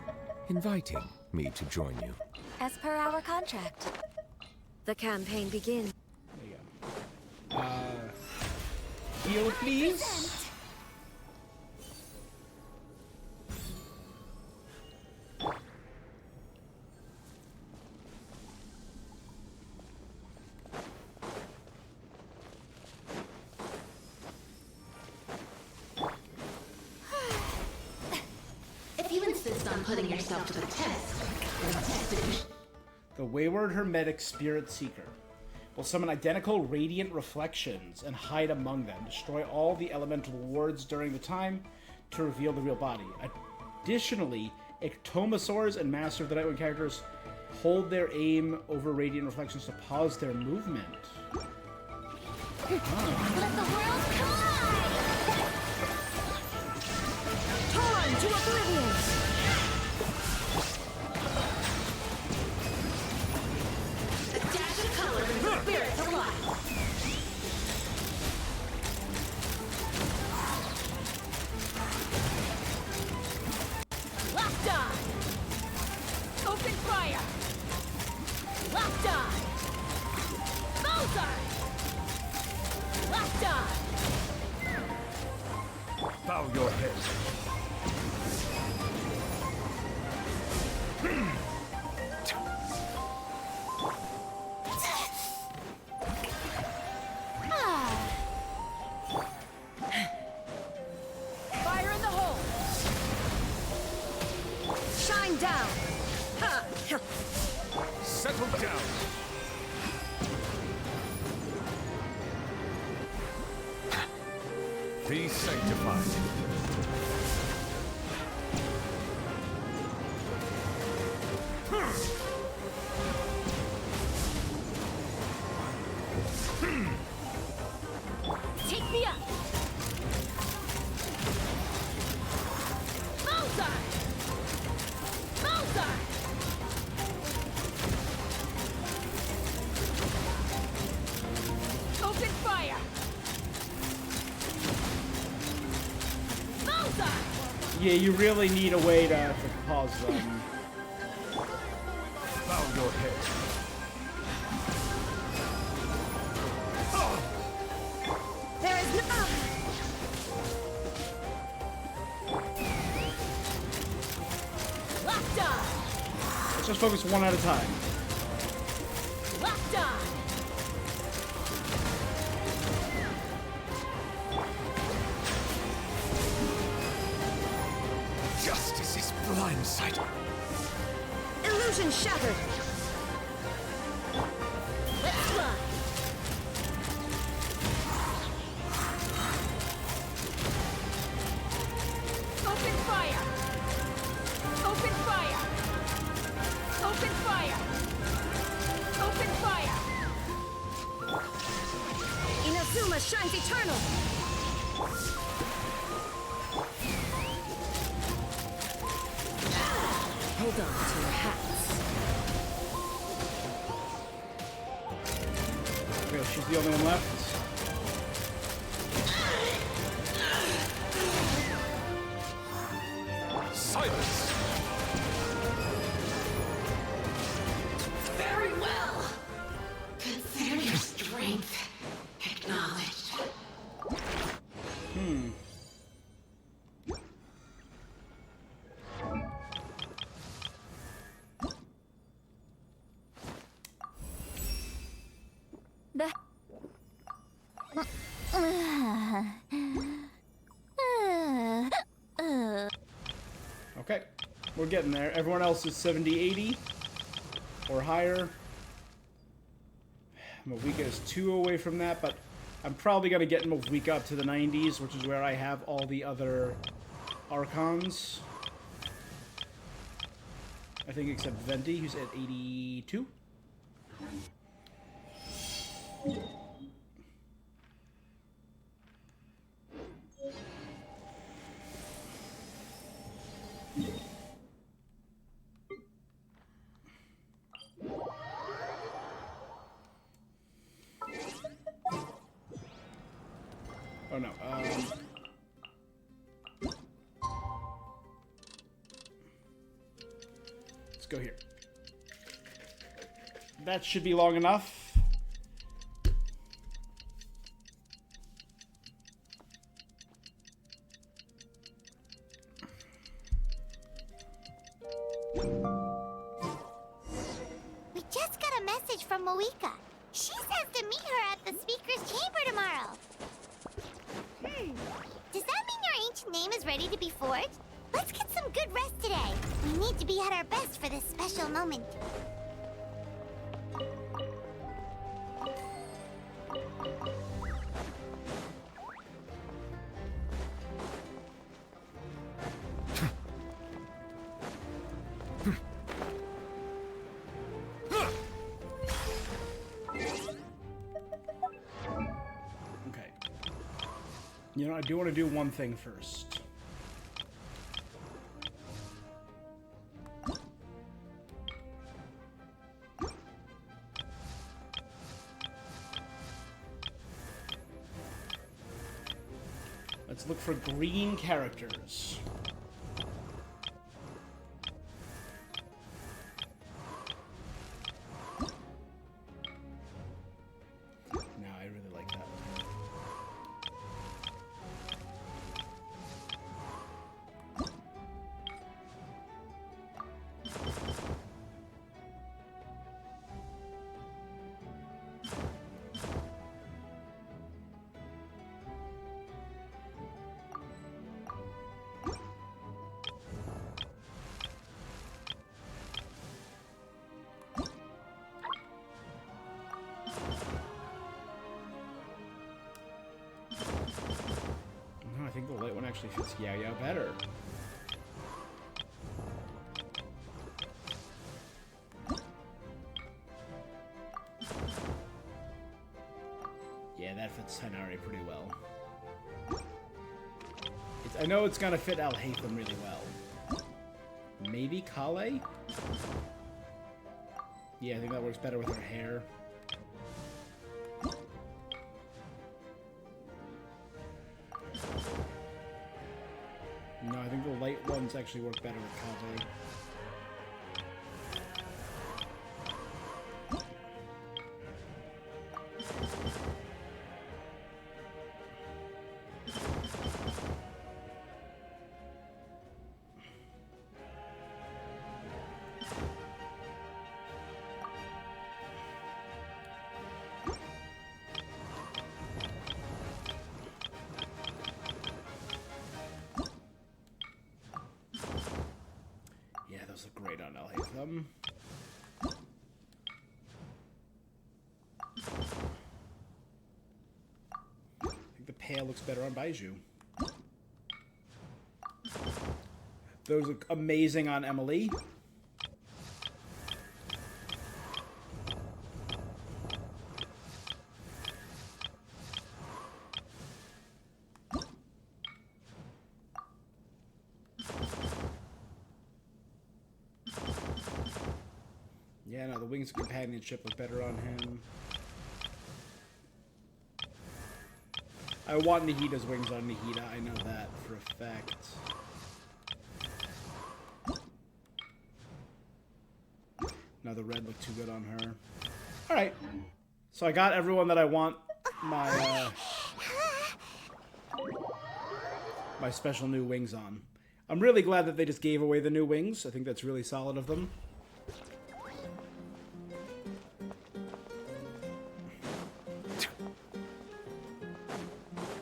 inviting me to join you. As per our contract. The campaign begins. There you go. Heal, please. If you insist on putting yourself to the test, then test it. The Wayward Hermetic Spirit Seeker will summon identical radiant reflections and hide among them. Destroy all the elemental wards during the time to reveal the real body. Additionally, Ectomosaurs and Master of the Nightwind characters hold their aim over radiant reflections to pause their movement. Let the world collide! Fire in the hole! Shine down! Ha! Settle down. Be sanctified. Take me up! Bullseye! Bullseye! Open fire! Bullseye! Yeah, you really need a way to pause them. Bow your head. There is no... Locked on! Let's just focus one at a time. Locked on! Justice is blindsided. Illusion shattered! Let's fly! Open fire! Open fire! Open fire! Open fire! Inazuma shines eternal! Hold on to your hats. Okay, she's the only one left. Silence. Very well. Consider your strength acknowledged. The... Okay, we're getting there. Everyone else is 70, 80 or higher. Mauvika is 2 away from that, but I'm probably going to get Mauvika up to the 90s, which is where I have all the other Archons. I think except Venti, who's at 82. Oh no, let's go here. That should be long enough. We just got a message from Mauvika. She says to meet her at the speaker's chamber tomorrow. Does that mean your ancient name is ready to be forged? Let's get some good rest today. We need to be at our best for this special moment. Okay. You know, I do want to do one thing first. Let's look for green characters. No, I really like that one. actually fits Yao Yao better. Yeah, that fits Tainari pretty well. I know it's gonna fit Al-Haytham really well. Maybe Kale? Yeah, I think that works better with her hair. No, I think the light ones actually work better with Kale. Yeah, those look great on Al-Haytham. I think the pale looks better on Baiju. Those look amazing on Emily. Yeah, no, the Wings of Companionship look better on him. I want Nahita's wings on Nahita, I know that for a fact. No, the red looked too good on her. Alright. So I got everyone that I want my, my special new wings on. I'm really glad that they just gave away the new wings. I think that's really solid of them.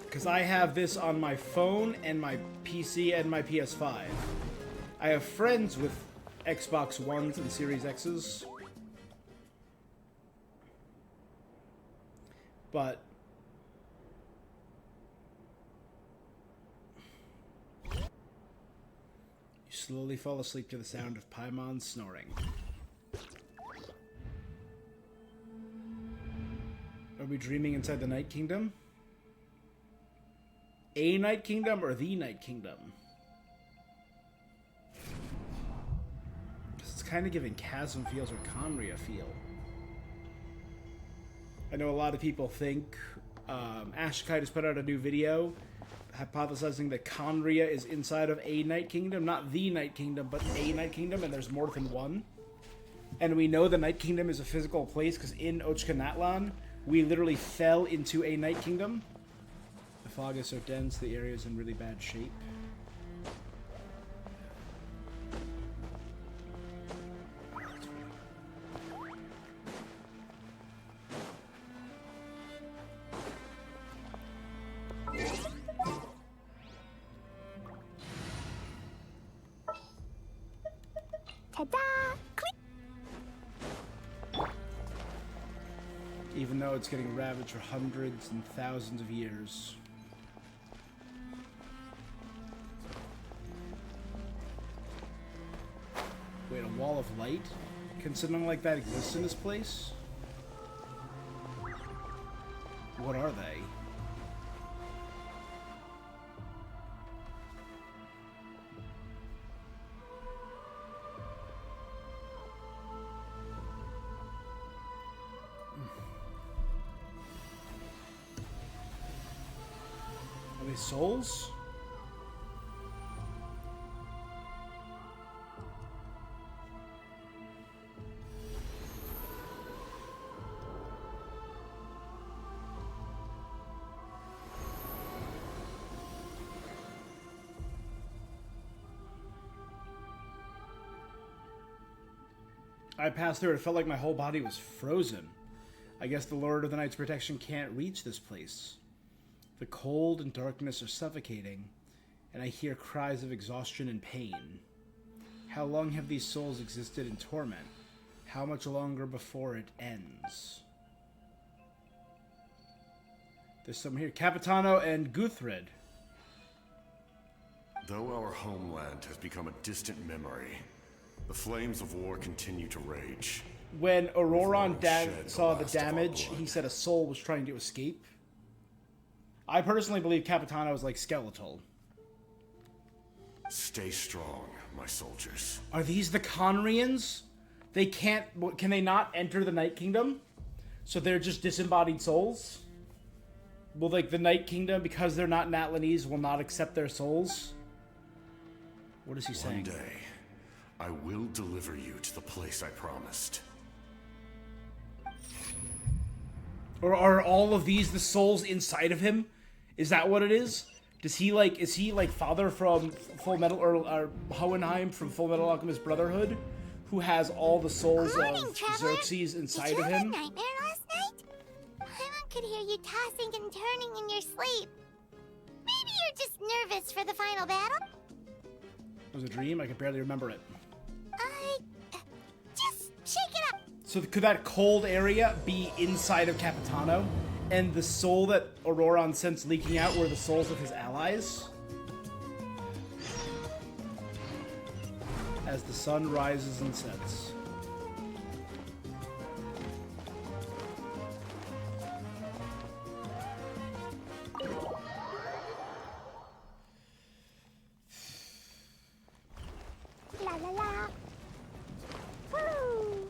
Because I have this on my phone and my PC and my PS5. I have friends with Xbox Ones and Series X's. But you slowly fall asleep to the sound of Paimon snoring. Are we dreaming inside the Night Kingdom? A Night Kingdom or the Night Kingdom? Because it's kind of giving Chasm feels or Conria feel. I know a lot of people think Ashkai just put out a new video hypothesizing that Conria is inside of a Night Kingdom. Not the Night Kingdom, but a Night Kingdom, and there's more than one. And we know the Night Kingdom is a physical place because in Ochkanatlan, we literally fell into a Night Kingdom. The fog is so dense, the area is in really bad shape. Ta-da! Even though it's getting ravaged for hundreds and thousands of years. Wait, a wall of light? Can something like that exist in this place? What are they? Are they souls? I passed through it. It felt like my whole body was frozen. I guess the Lord of the Night's protection can't reach this place. The cold and darkness are suffocating, and I hear cries of exhaustion and pain. How long have these souls existed in torment? How much longer before it ends? There's someone here. Capitano and Guthred. Though our homeland has become a distant memory, the flames of war continue to rage. When Auroron shed saw the the last of our damage, blood. he said a soul was trying to escape. I personally believe Capitano is like skeletal. Stay strong, my soldiers. Are these the Conrians? They can't... Can they not enter the Night Kingdom? So they're just disembodied souls? Will, like, the Night Kingdom, because they're not Natlanese, will not accept their souls? What is he saying? One day, I will deliver you to the place I promised. Or are all of these the souls inside of him? Is that what it is? Does he like, is he like Father from Full Metal, or Hohenheim from Full Metal Alchemist Brotherhood, who has all the souls of Xerxes inside of him? Did you have a nightmare last night? Paimon could hear you tossing and turning in your sleep. Maybe you're just nervous for the final battle? It was a dream? I can barely remember it. Just shake it up. So could that cold area be inside of Capitano? And the soul that Auroron sensed leaking out were the souls of his allies? As the sun rises and sets. La la la. Woo!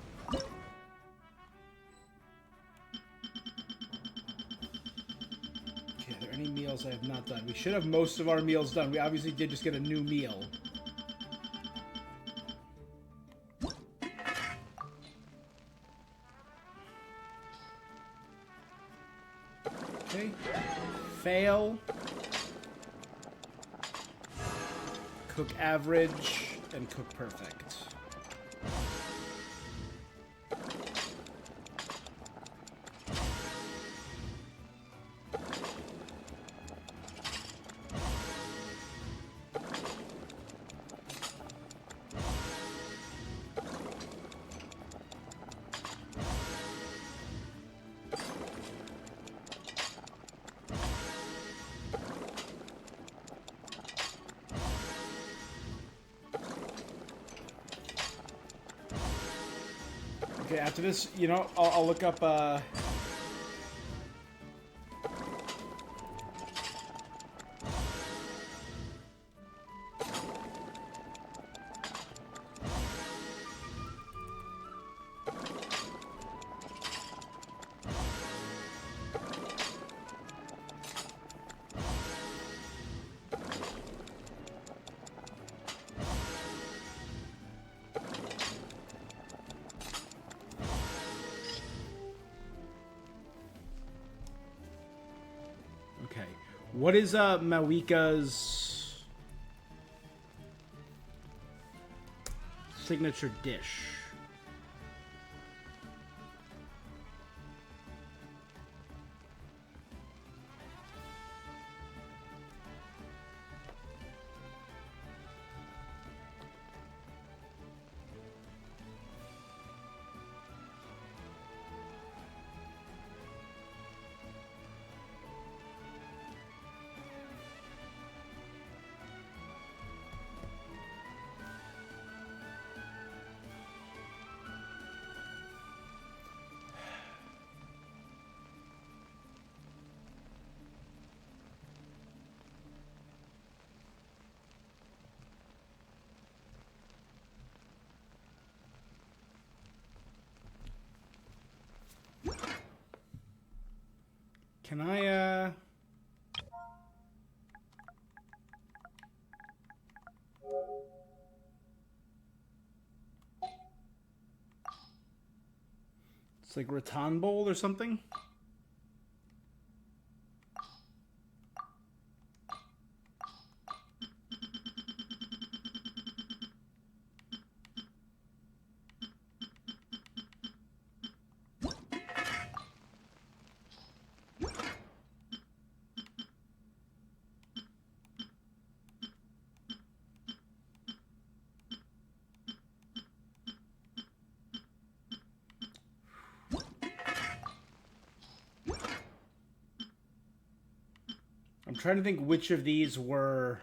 Okay, are there any meals I have not done? We should have most of our meals done. We obviously did just get a new meal. Okay. Fail. Cook average. And cook perfect. Okay, after this, you know, I'll look up, okay. What is, Mauvika's signature dish? Can I, it's like Rattan Bowl or something? I'm trying to think which of these were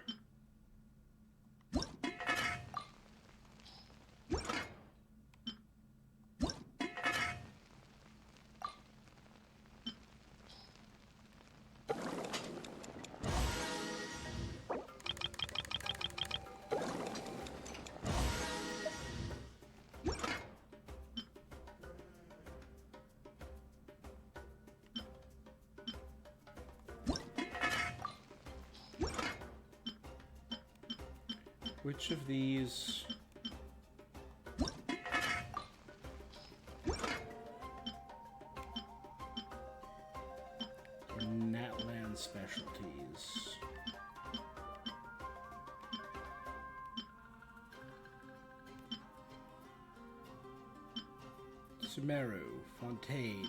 Which of these... Natland specialties. Sumeru, Fontaine.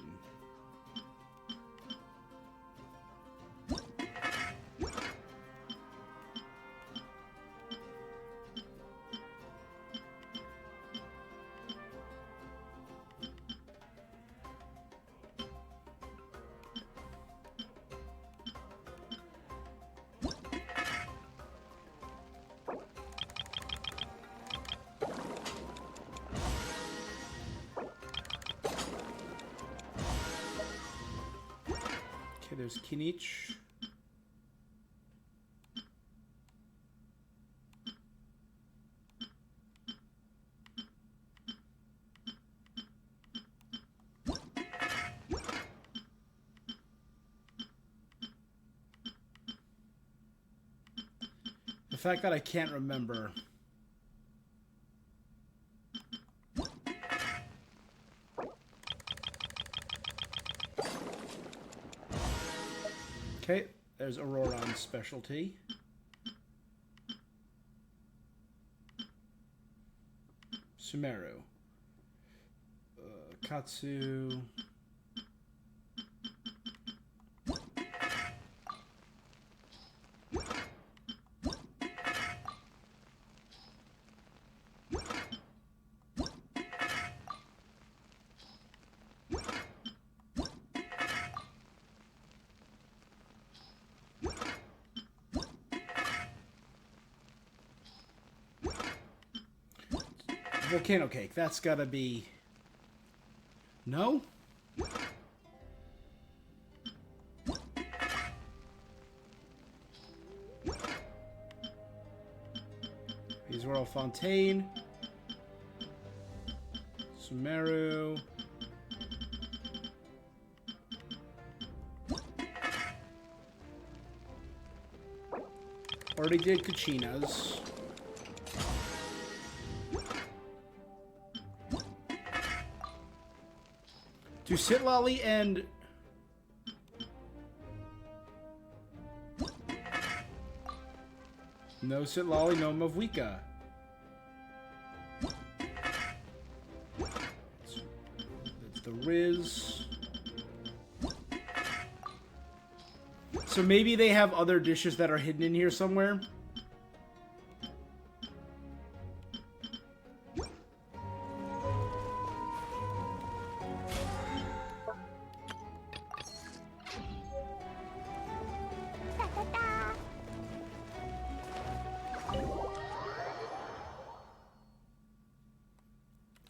Okay, there's Kinich. The fact that I can't remember. Okay, there's Auroron's specialty. Sumeru. Katsu. Volcano cake. That's gotta be... No? These were all Fontaine. Sumeru. Already did Kachina's. Do Sitlali and... No Sitlali, no Mauvika. That's the Riz. So maybe they have other dishes that are hidden in here somewhere.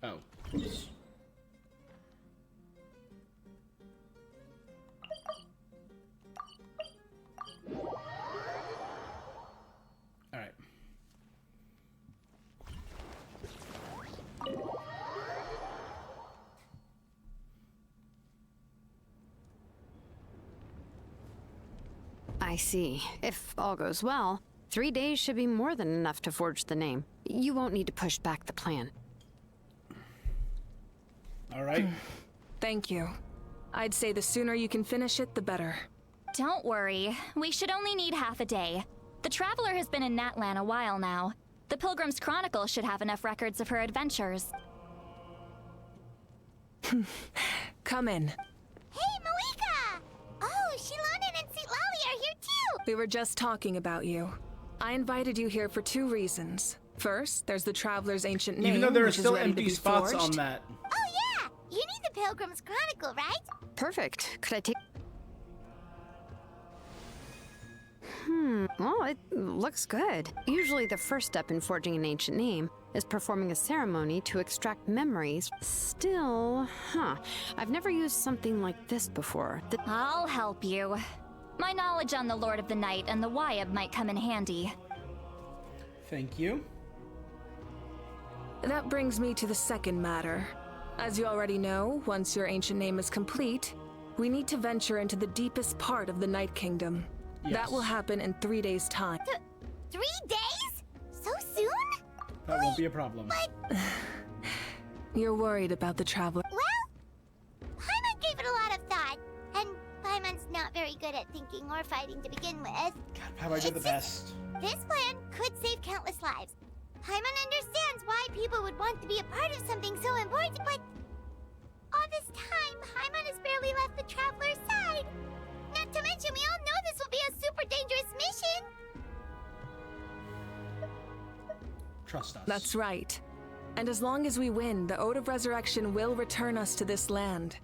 Oh, oops. All right. I see. If all goes well, 3 days should be more than enough to forge the name. You won't need to push back the plan. All right. Thank you. I'd say the sooner you can finish it, the better. Don't worry. We should only need half a day. The Traveler has been in Natlan a while now. The Pilgrim's Chronicle should have enough records of her adventures. Come in. Hey, Mauvika! Oh, Shilanin and Sitlali are here too! We were just talking about you. I invited you here for 2 reasons. First, there's the Traveler's ancient name, Even though there are which is still ready to empty be spots forged. on that. Oh yeah! You need the Pilgrim's Chronicle, right? Perfect. Could I take... Well, it looks good. Usually the first step in forging an ancient name is performing a ceremony to extract memories. Still, I've never used something like this before. I'll help you. My knowledge on the Lord of the Night and the Wyab might come in handy. Thank you. That brings me to the second matter. As you already know, once your ancient name is complete, we need to venture into the deepest part of the Night Kingdom. Yes. That will happen in 3 days' time. 3 days? So soon? That won't be a problem. You're worried about the traveler. Well, Paimon gave it a lot of thought, and Paimon's not very good at thinking or fighting to begin with. God, Paimon did the best. This plan could save countless lives. Paimon understands why people would want to be a part of something so important, but all this time, Paimon has barely left the Traveler's side. Not to mention, we all know this will be a super dangerous mission. Trust us. That's right. And as long as we win, the Ode of Resurrection will return us to this land.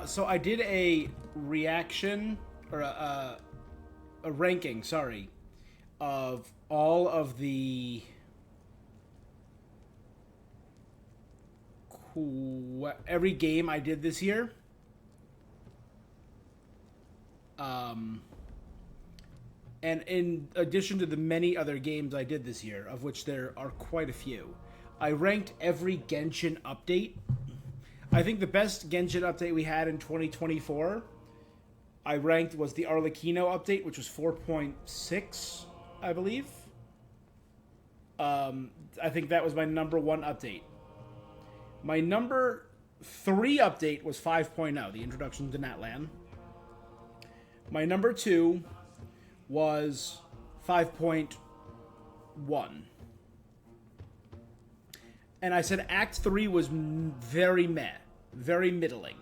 So I did a reaction, or a ranking, sorry, of all of the every game I did this year. And in addition to the many other games I did this year, of which there are quite a few, I ranked every Genshin update. I think the best Genshin update we had in 2024, I ranked, was the Arlecchino update, which was 4.6, I believe. I think that was my number 1 update. My number 3 update was 5.0, the introduction to Natlan. My number 2 was 5.1. And I said Act 3 was very meh, very middling.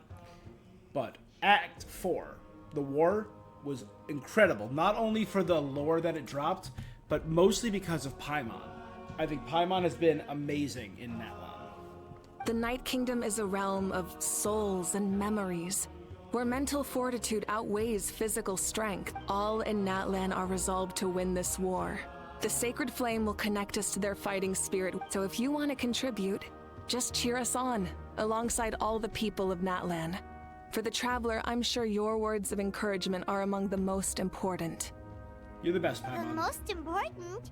But Act 4, the war, was incredible. Not only for the lore that it dropped, but mostly because of Paimon. I think Paimon has been amazing in Natlan. The Night Kingdom is a realm of souls and memories, where mental fortitude outweighs physical strength. All in Natlan are resolved to win this war. The Sacred Flame will connect us to their fighting spirit, so if you want to contribute, just cheer us on, alongside all the people of Natlan. For the Traveler, I'm sure your words of encouragement are among the most important. You're the best, Paimon. The most important?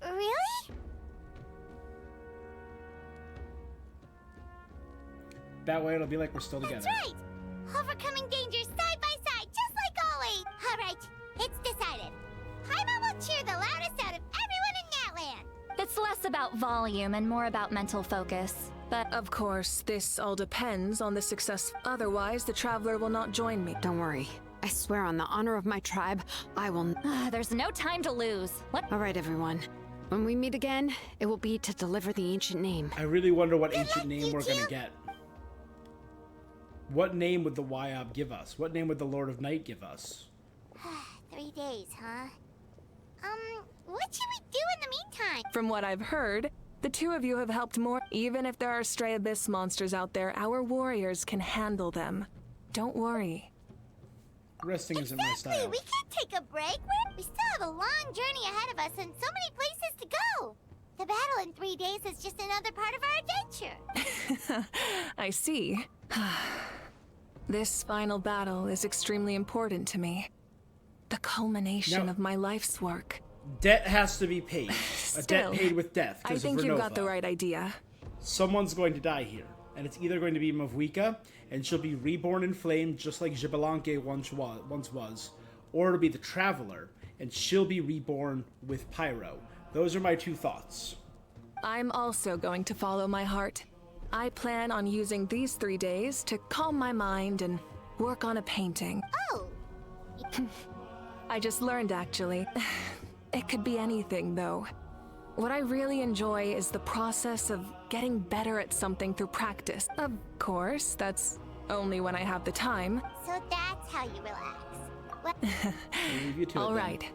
Really? That way it'll be like we're still together. That's right! Overcoming dangers side by side, just like always! Alright, it's decided. Paimon will cheer the loudest out of everyone in Natlan! It's less about volume and more about mental focus, but... Of course, this all depends on the success. Otherwise, the Traveler will not join me. Don't worry. I swear on the honor of my tribe, I will... There's no time to lose. What? All right, everyone. When we meet again, it will be to deliver the ancient name. I really wonder what ancient name we're gonna get. What name would the YOB give us? What name would the Lord of Night give us? 3 days, huh? What should we do in the meantime? From what I've heard, the two of you have helped more. Even if there are stray abyss monsters out there, our warriors can handle them. Don't worry. Resting isn't my style. We can't take a break. We still have a long journey ahead of us and so many places to go. The battle in 3 days is just another part of our adventure. I see. This final battle is extremely important to me. The culmination of my life's work. Debt has to be paid. A debt paid with death. I think you've got the right idea. Someone's going to die here, and it's either going to be Mauvika, and she'll be reborn in flame just like Xbalanque once was, or it'll be the Traveler, and she'll be reborn with Pyro. Those are my 2 thoughts. I'm also going to follow my heart. I plan on using these 3 days to calm my mind and work on a painting. Oh! I just learned, actually. It could be anything, though. What I really enjoy is the process of getting better at something through practice. Of course, that's only when I have the time. So that's how you relax. Well, all right.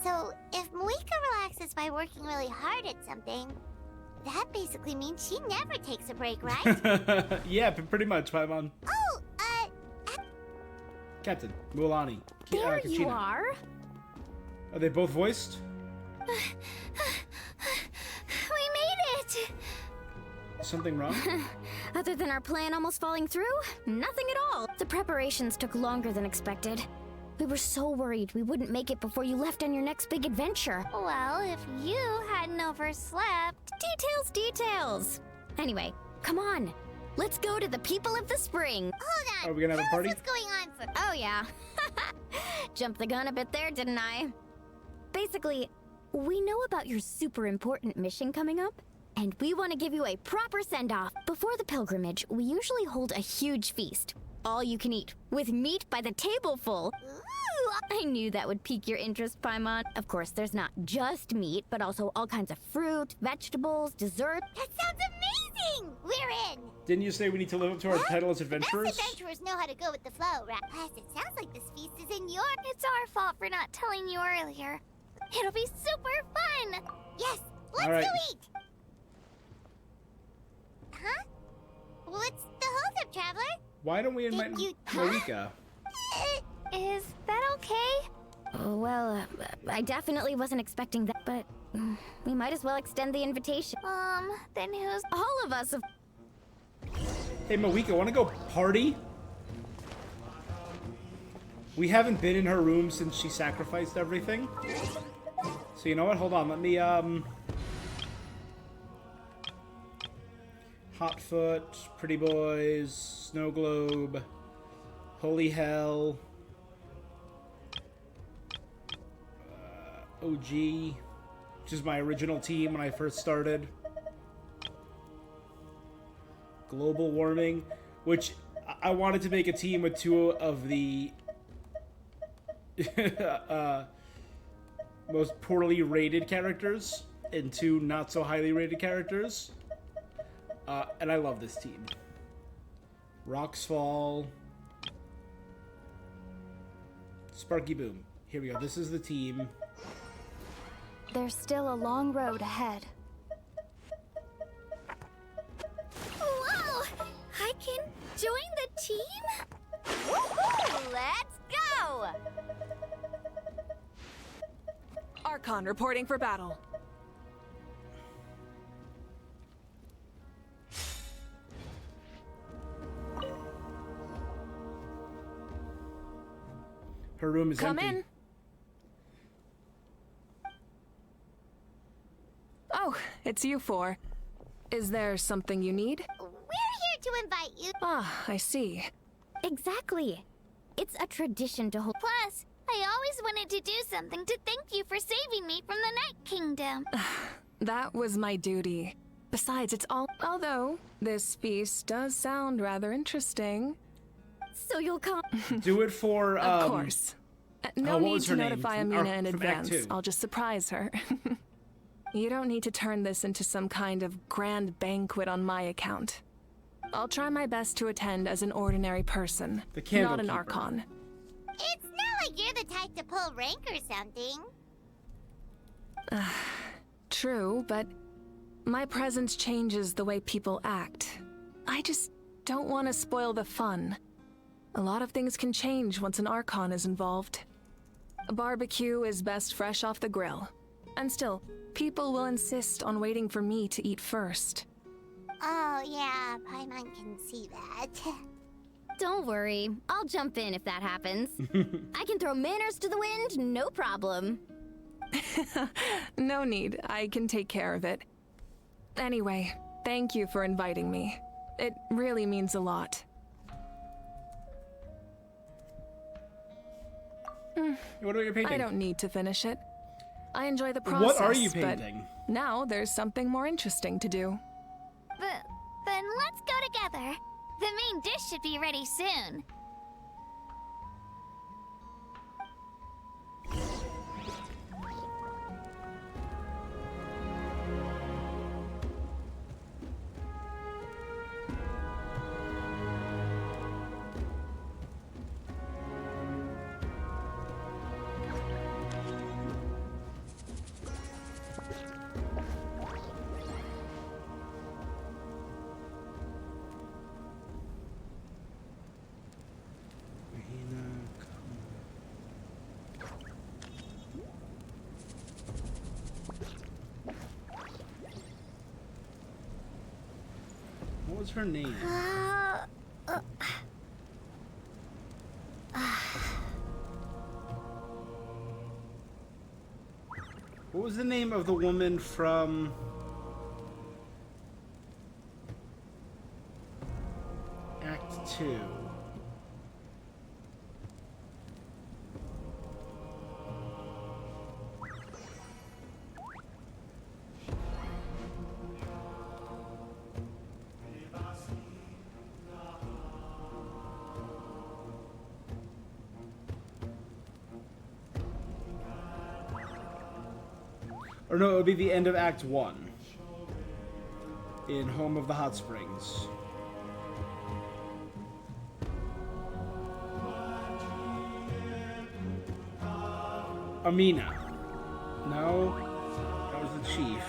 So, if Mauvika relaxes by working really hard at something, that basically means she never takes a break, right? Yeah, pretty much, Paimon. Oh, Captain, Mualani. There Kachina. you are. Are they both voiced? We made it! Something wrong? Other than our plan almost falling through, nothing at all. The preparations took longer than expected. We were so worried we wouldn't make it before you left on your next big adventure. Well, if you hadn't overslept... Details! Anyway, come on. Let's go to the people of the spring. Hold on. Are we gonna have a party? What's going on for... Oh, yeah. Jumped the gun a bit there, didn't I? Basically, we know about your super important mission coming up, and we want to give you a proper send-off. Before the pilgrimage, we usually hold a huge feast. All you can eat, with meat by the tableful. Ooh, I knew that would pique your interest, Paimon. Of course, there's not just meat, but also all kinds of fruit, vegetables, dessert. That sounds amazing! We're in! Didn't you say we need to live up to our title as The adventurers? best adventurers know how to go with the flow, right? Plus, it sounds like this feast is in your... It's our fault for not telling you earlier. It'll be super fun! Yes, let's All right. go eat! Huh? What's the holdup, Traveler? Why don't we invite Mauvika? Is that okay? Well, I definitely wasn't expecting that, but we might as well extend the invitation. Then who's... All of us. Hey, Mauvika, want to go party? We haven't been in her room since she sacrificed everything. So you know what? Hold on. Let me, Hotfoot, Pretty Boys, Snow Globe, Holy Hell, OG, which is my original team when I first started. Global Warming, which I wanted to make a team with two of the most poorly rated characters and two not so highly rated characters. And I love this team. Rocks Fall. Sparky Boom. Here we go. This is the team. There's still a long road ahead. Whoa! I can join the team? Woohoo! Let's go! Archon reporting for battle. Her room is Come empty. in. Oh, it's you four. Is there something you need? We're here to invite you. Ah, I see. Exactly. It's a tradition to hold... Plus, I always wanted to do something to thank you for saving me from the Night Kingdom. That was my duty. Besides, it's all... Although, this feast does sound rather interesting. So you'll come... Do it for, Of course. No what need was to her name? notify From- Amina or in from Act advance. 2. I'll just surprise her. You don't need to turn this into some kind of grand banquet on my account. I'll try my best to attend as an ordinary person, The Candle not an Keeper. Archon. It's not like you're the type to pull rank or something. True, but my presence changes the way people act. I just don't want to spoil the fun. A lot of things can change once an Archon is involved. A barbecue is best fresh off the grill. And still, people will insist on waiting for me to eat first. Oh, yeah, Paimon can see that. Don't worry. I'll jump in if that happens. I can throw manners to the wind, no problem. No need. I can take care of it. Anyway, thank you for inviting me. It really means a lot. What about your painting? I don't need to finish it. I enjoy the What process. are you but painting? now there's something more interesting to do. Then let's go together. The main dish should be ready soon. What was her name? What was the name of the woman from Act 2? Or no, it would be the end of Act 1. In Home of the Hot Springs. Amina. No, that was the chief.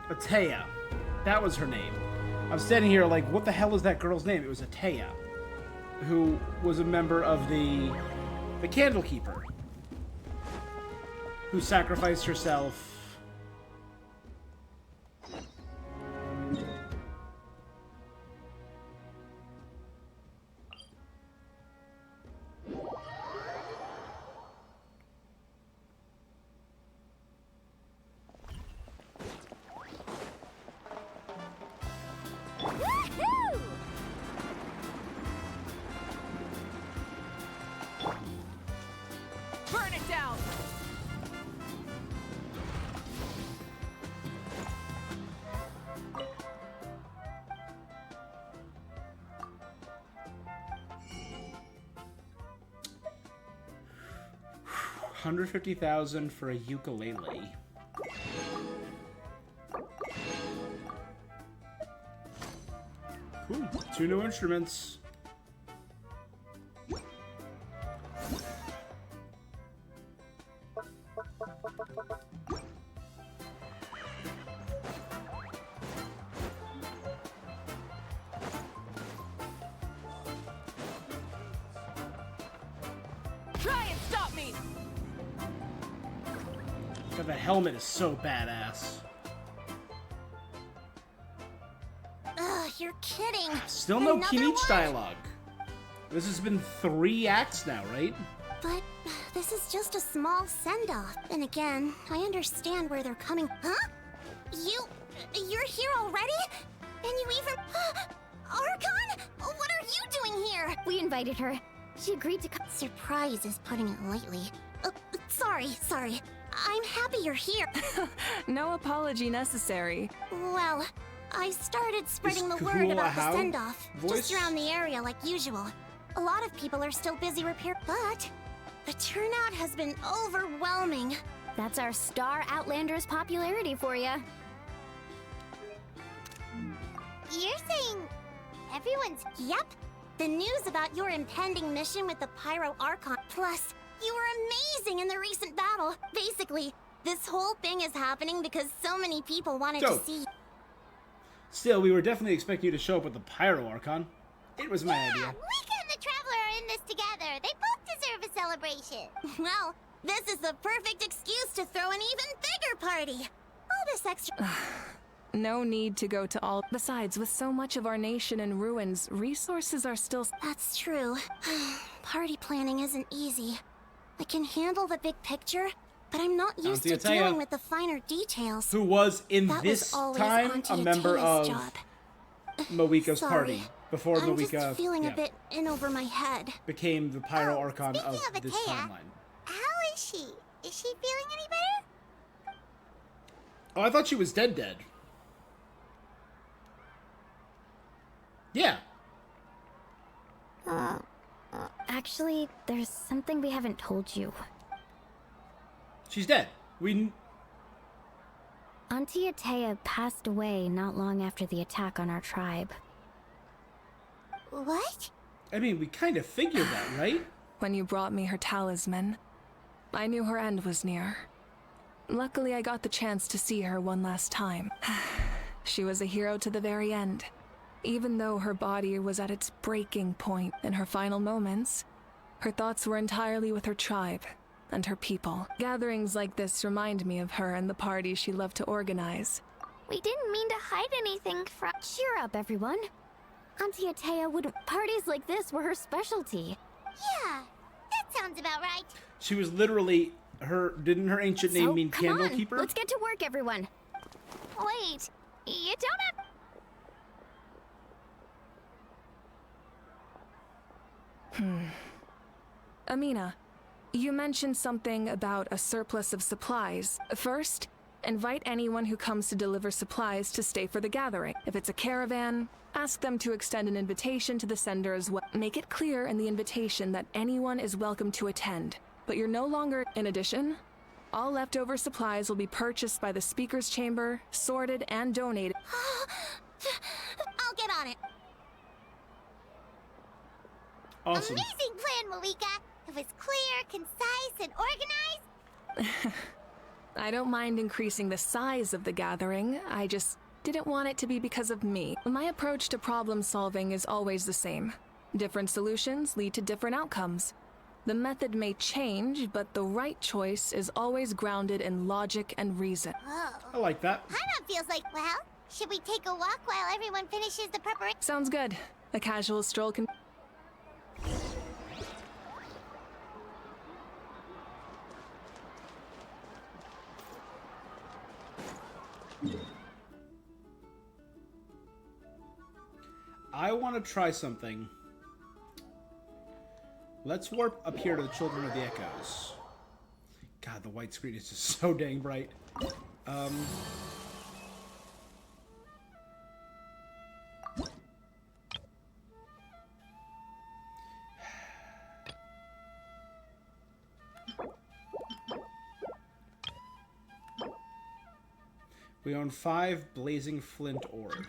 Atea. That was her name. I'm standing here like, what the hell is that girl's name? It was Atea, who was a member of the Candlekeeper, who sacrificed herself. Burn it down! $150,000 for a ukulele. Cool. 2 new instruments. Try and stop me! God, that helmet is so badass. Ugh, you're kidding. Still no Another Kinich one? dialogue. This has been 3 acts now, right? But this is just a small send-off. And again, I understand where they're coming. Huh? You're here already? And you even... Archon? What are you doing here? We invited her. She agreed to come. Surprise is putting it lightly. Sorry. I'm happy you're here. No apology necessary. Well, I started spreading the word Kahul about the Ahau send-off. voice? Just around the area like usual. A lot of people are still busy but the turnout has been overwhelming. That's our Star Outlander's popularity for you. You're saying everyone's... Yep. The news about your impending mission with the Pyro Archon. Plus, you were amazing in the recent battle. Basically, this whole thing is happening because so many people wanted Dope. to see. Still, we were definitely expecting you to show up with the Pyro Archon. It was my idea. Wika and the Traveler are in this together. They both deserve a celebration. Well, this is the perfect excuse to throw an even bigger party. All this extra... No need to go to all. Besides, with so much of our nation in ruins, resources are still. That's true. Party planning isn't easy. I can handle the big picture, but I'm not used to Auntie Atea, dealing with the finer details. who was in That this was always time Auntie a member Atea's of job. Mawika's Sorry. party before I'm Mawika just feeling yeah, a bit in over my head. became the Pyro Archon of speaking of this Atea, timeline. How is she? Is she feeling any better? Oh, I thought she was dead. Yeah. Actually, there's something we haven't told you. She's dead. Auntie Atea passed away not long after the attack on our tribe. What? I mean, we kind of figured that, right? When you brought me her talisman, I knew her end was near. Luckily, I got the chance to see her one last time. She was a hero to the very end. Even though her body was at its breaking point in her final moments, her thoughts were entirely with her tribe and her people. Gatherings like this remind me of her and the parties she loved to organize. We didn't mean to hide anything from. Cheer up, everyone. Auntie Atea wouldn't. Parties like this were her specialty. Yeah, that sounds about right. She was literally didn't her ancient name mean come candle on, keeper? let's get to work, everyone. Wait, you don't have... Amina, you mentioned something about a surplus of supplies. First, invite anyone who comes to deliver supplies to stay for the gathering. If it's a caravan, ask them to extend an invitation to the sender as well. Make it clear in the invitation that anyone is welcome to attend, but you're no longer... In addition, all leftover supplies will be purchased by the speaker's chamber, sorted, and donated. I'll get on it. Awesome. Amazing plan, Mauvika. It was clear, concise, and organized. I don't mind increasing the size of the gathering, I just didn't want it to be because of me. My approach to problem solving is always the same. Different solutions lead to different outcomes. The method may change, but the right choice is always grounded in logic and reason. Whoa. I like that. Paimon feels like, well, should we take a walk while everyone finishes the preparation? Sounds good. A casual stroll can... I want to try something. Let's warp up here to the Children of the Echoes. God, the white screen is just so dang bright. We own 5 blazing flint ore.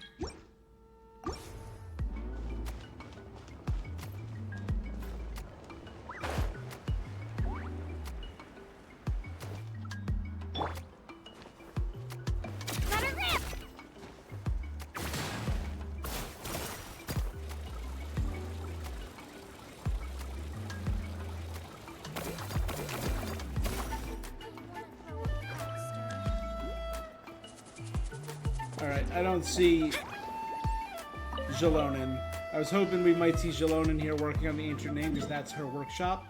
Alright, I don't see Jalonin. I was hoping we might see Jalonin here working on the ancient name because that's her workshop.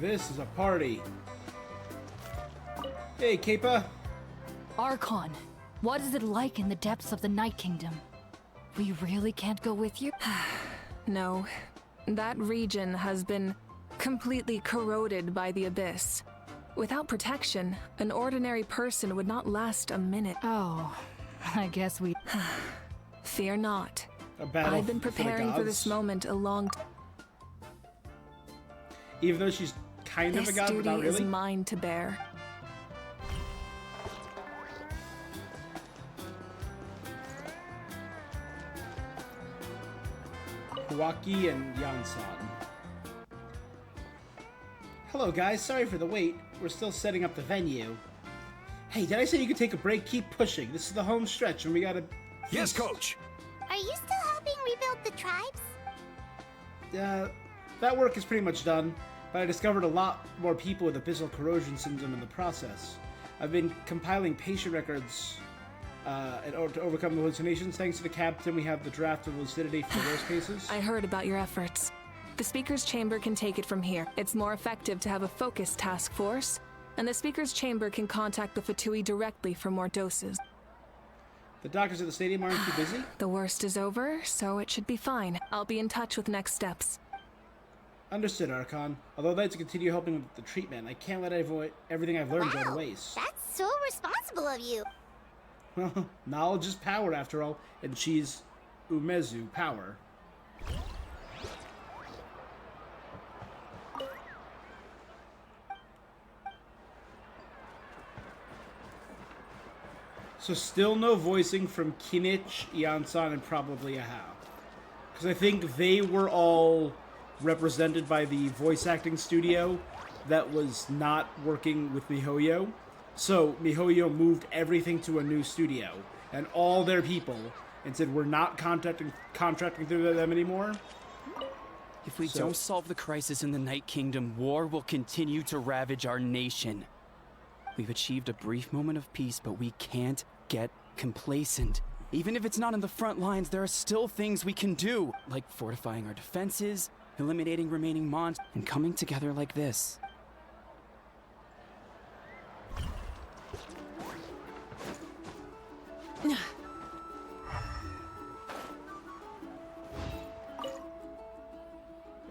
This is a party. Hey, Kepa. Archon, what is it like in the depths of the Night Kingdom? We really can't go with you? No. That region has been completely corroded by the Abyss. Without protection, an ordinary person would not last a minute. Oh, I guess we... Fear not. A battle I've been preparing for this moment a long time. Even though she's kind of a god, but not really. This duty is mine to bear. Huaki and Yansan. Hello guys, sorry for the wait. We're still setting up the venue. Hey, did I say you could take a break? Keep pushing. This is the home stretch and we gotta... Yes, coach! Are you still helping rebuild the tribes? That work is pretty much done, but I discovered a lot more people with abyssal corrosion syndrome in the process. I've been compiling patient records in order to overcome the hallucinations. Thanks to the captain, we have the draft of lucidity for the worst cases. I heard about your efforts. The Speaker's Chamber can take it from here. It's more effective to have a focused task force, and the Speaker's Chamber can contact the Fatui directly for more doses. The doctors at the stadium aren't too busy? The worst is over, so it should be fine. I'll be in touch with next steps. Understood, Archon. Although I'd like to continue helping with the treatment, I can't let everything I've learned go to waste. That's so responsible of you. Well, knowledge is power after all, and she's Umezu power. So still no voicing from Kinich, Iansan, and probably Ahau. Because I think they were all represented by the voice acting studio that was not working with MiHoYo. So MiHoYo moved everything to a new studio and all their people and said, we're not contracting through them anymore. If we don't solve the crisis in the Night Kingdom, war will continue to ravage our nation. We've achieved a brief moment of peace, but we can't get complacent. Even if it's not in the front lines, there are still things we can do, like fortifying our defenses, eliminating remaining mons, and coming together like this.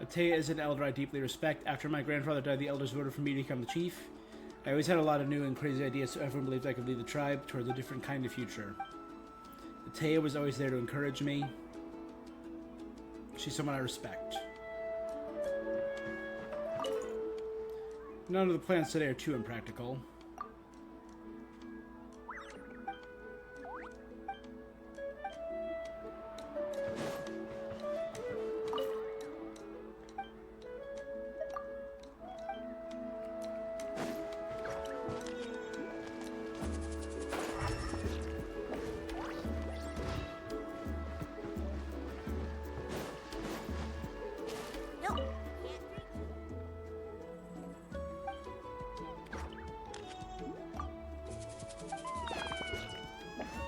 Atea is an elder I deeply respect. After my grandfather died, the elders voted for me to become the chief. I always had a lot of new and crazy ideas, so everyone believed I could lead the tribe towards a different kind of future. Atea was always there to encourage me. She's someone I respect. None of the plans today are too impractical.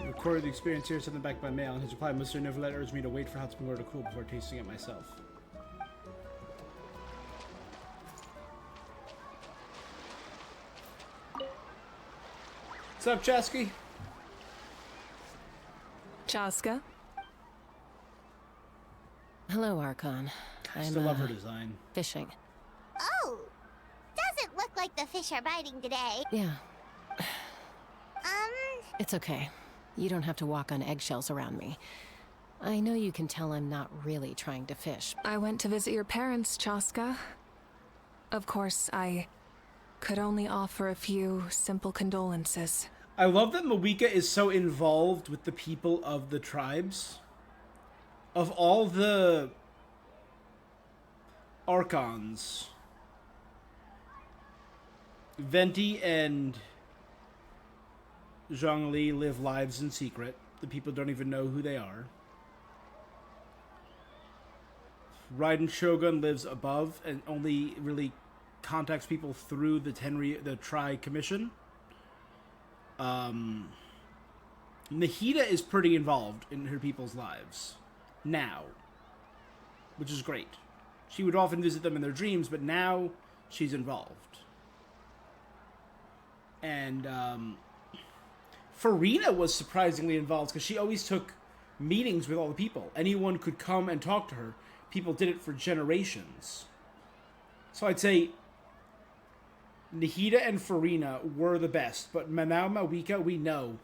Recorded the experience here, sent them back by mail, and his reply, Mr. Neverlet urged me to wait for how it's been to cool before tasting it myself. What's up, Chasky? Chaska? Hello, Archon. I still love her design. Fishing. Oh! Doesn't look like the fish are biting today. Yeah. It's okay. You don't have to walk on eggshells around me. I know you can tell I'm not really trying to fish. I went to visit your parents, Chaska. Of course, I could only offer a few simple condolences. I love that Mauvika is so involved with the people of the tribes. Of all the Archons, Venti and Zhongli live lives in secret. The people don't even know who they are. Raiden Shogun lives above and only really contacts people through the Tri Commission. Nahida is pretty involved in her people's lives now, which is great. She would often visit them in their dreams, but now she's involved. And Farina was surprisingly involved because she always took meetings with all the people. Anyone could come and talk to her. People did it for generations. So I'd say Nahida and Farina were the best, but now Mauvika, we know,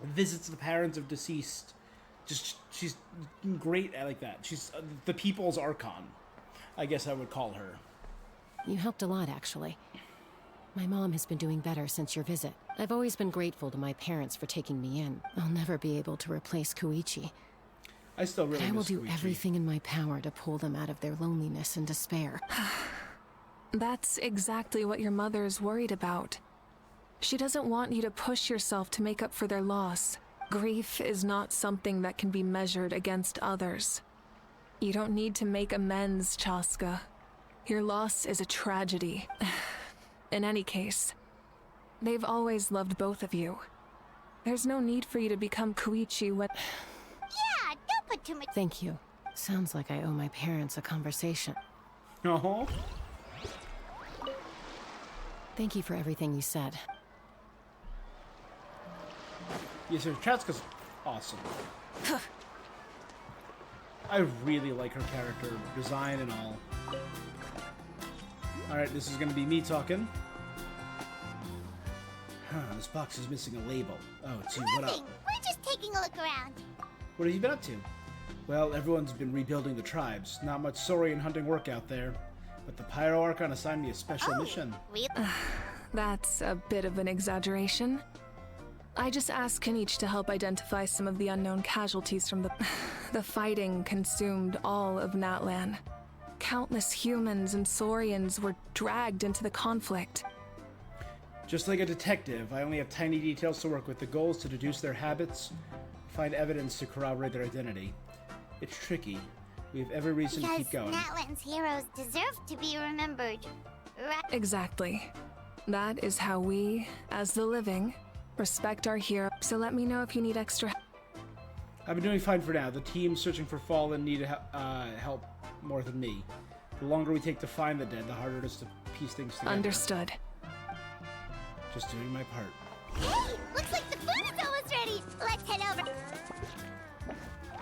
visits the parents of deceased. Just, she's great at like that. She's the people's Archon, I guess I would call her. You helped a lot, actually. My mom has been doing better since your visit. I've always been grateful to my parents for taking me in. I'll never be able to replace Koichi. I still really but I will do Koichi. everything in my power to pull them out of their loneliness and despair. That's exactly what your mother's worried about. She doesn't want you to push yourself to make up for their loss. Grief is not something that can be measured against others. You don't need to make amends, Chaska. Your loss is a tragedy. In any case, they've always loved both of you. There's no need for you to become Koichi when... Yeah, don't put too much... Thank you. Sounds like I owe my parents a conversation. Uh-huh. Thank you for everything you said. Yes, sir. Chatska's awesome. I really like her character design and all. Alright, this is going to be me talking. This box is missing a label. Oh, it's you. What up? Nothing. We're just taking a look around. What have you been up to? Well, everyone's been rebuilding the tribes. Not much saurian hunting work out there. But the Pyro Archon assigned me a special mission. Really? That's a bit of an exaggeration. I just asked Kanich to help identify some of the unknown casualties from the... The fighting consumed all of Natlan. Countless humans and Saurians were dragged into the conflict. Just like a detective, I only have tiny details to work with. The goal is to deduce their habits, find evidence to corroborate their identity. It's tricky. We have every reason to keep going. Natlan's heroes deserve to be remembered. Exactly. That is how we, as the living, respect our hero. So let me know if you need extra... I've been doing fine for now. The team searching for Fallen need help more than me. The longer we take to find the dead, the harder it is to piece things together. Understood. Just doing my part. Hey! Looks like the food is almost ready! Let's head over.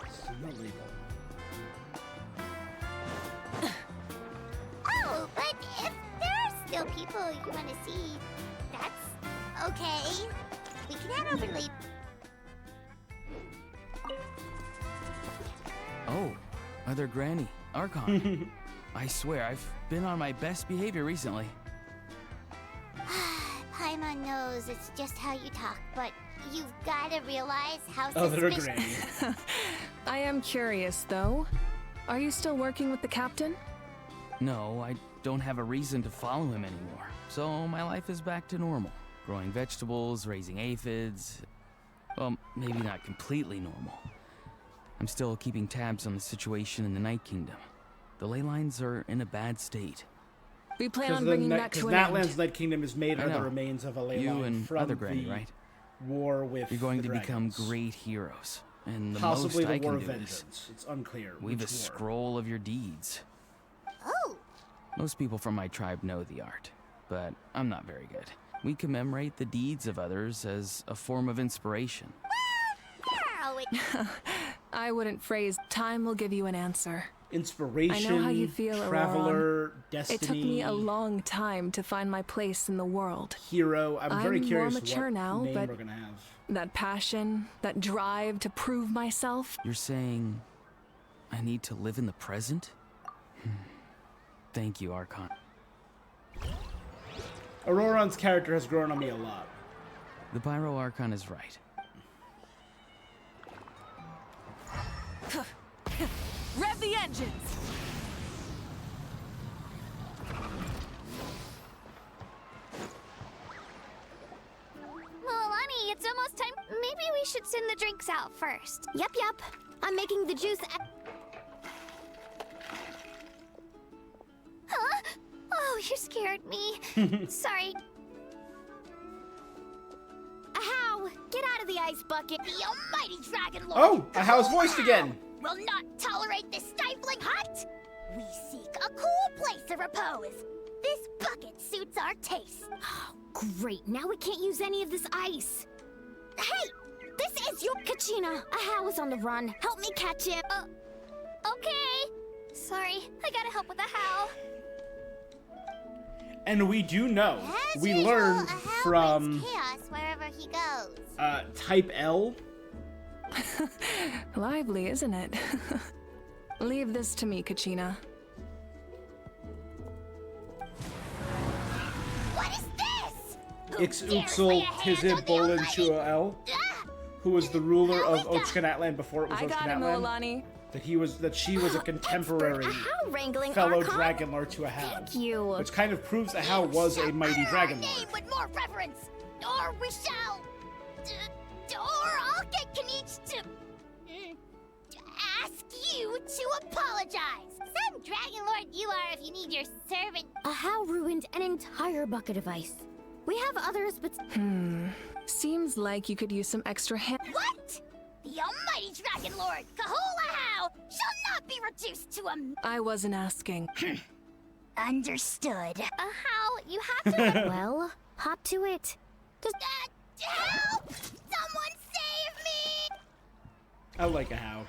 It's illegal. Oh, but if there are still people you want to see, that's okay. We can head over later. Oh, Mother Granny, Archon. I swear, I've been on my best behavior recently. Paimon knows it's just how you talk, but you've got to realize how Other suspicious... Granny. I am curious, though. Are you still working with the captain? No, I don't have a reason to follow him anymore. So my life is back to normal. Growing vegetables, raising aphids. Well, maybe not completely normal. I'm still keeping tabs on the situation in the Night Kingdom. The ley lines are in a bad state. We plan on bringing that to an Natlan's end. Night Kingdom is made out of the remains of a ley You line and from Other Granny, the right? war with You're going the to become dragons. great heroes. And the Possibly most I the War can of do is Vengeance. It's unclear. weave a which war. scroll of your deeds. Oh! Most people from my tribe know the art, but I'm not very good. We commemorate the deeds of others as a form of inspiration. I wouldn't phrase. Time will give you an answer. Inspiration, I know how you feel, traveler, Auroron. destiny. It took me a long time to find my place in the world. Hero. I'm very curious more mature what now, name but we're gonna have. that passion, that drive to prove myself. You're saying I need to live in the present? Thank you, Archon. Auroron's character has grown on me a lot. The Pyro Archon is right. Rev the engines! Milani, it's almost time. Maybe we should send the drinks out first. Yup. I'm making the juice. Huh? Oh, you scared me. Sorry. Ahow! Get out of the ice bucket. The almighty Dragon Lord. Oh, Ahow's voiced again. Will not tolerate this stifling hut. We seek a cool place of repose. This bucket suits our taste. Oh, great. Now we can't use any of this ice. Hey, this is your Kachina. Ahau is on the run. Help me catch him. Okay. Sorry, I gotta help with Ahau. And we do know, As we usual, learned Ahau from brings chaos wherever he goes. Type L. Lively, isn't it? Leave this to me, Kachina. What is this? Ix Who dares lay Uxal a hand Tizib on the Bolin almighty- Chuel, who was the ruler of Ochkanatlan before it was I got him, Ochkanatlan. Milani. That she was a contemporary Ahau wrangling fellow Archon. Dragon Lord to Ahau. Thank you. Which kind of proves Ahau was a mighty Dragon Lord. Name with more reverence, or we shall, or I'll get Kanich to ask you to apologize. Some Dragon Lord you are if you need your servant. Ahau ruined an entire bucket of ice. We have others, but... Seems like you could use some extra hand. What? The almighty Dragon Lord, Kahul shall not be reduced to a... I wasn't asking. Understood. Ahau, you have to... Well, hop to it. Help! Someone save me! I like Ahau.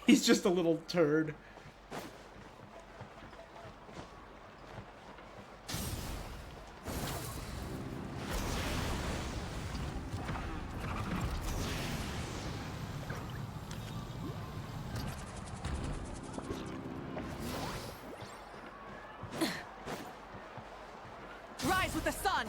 He's just a little turd. Rise with the sun!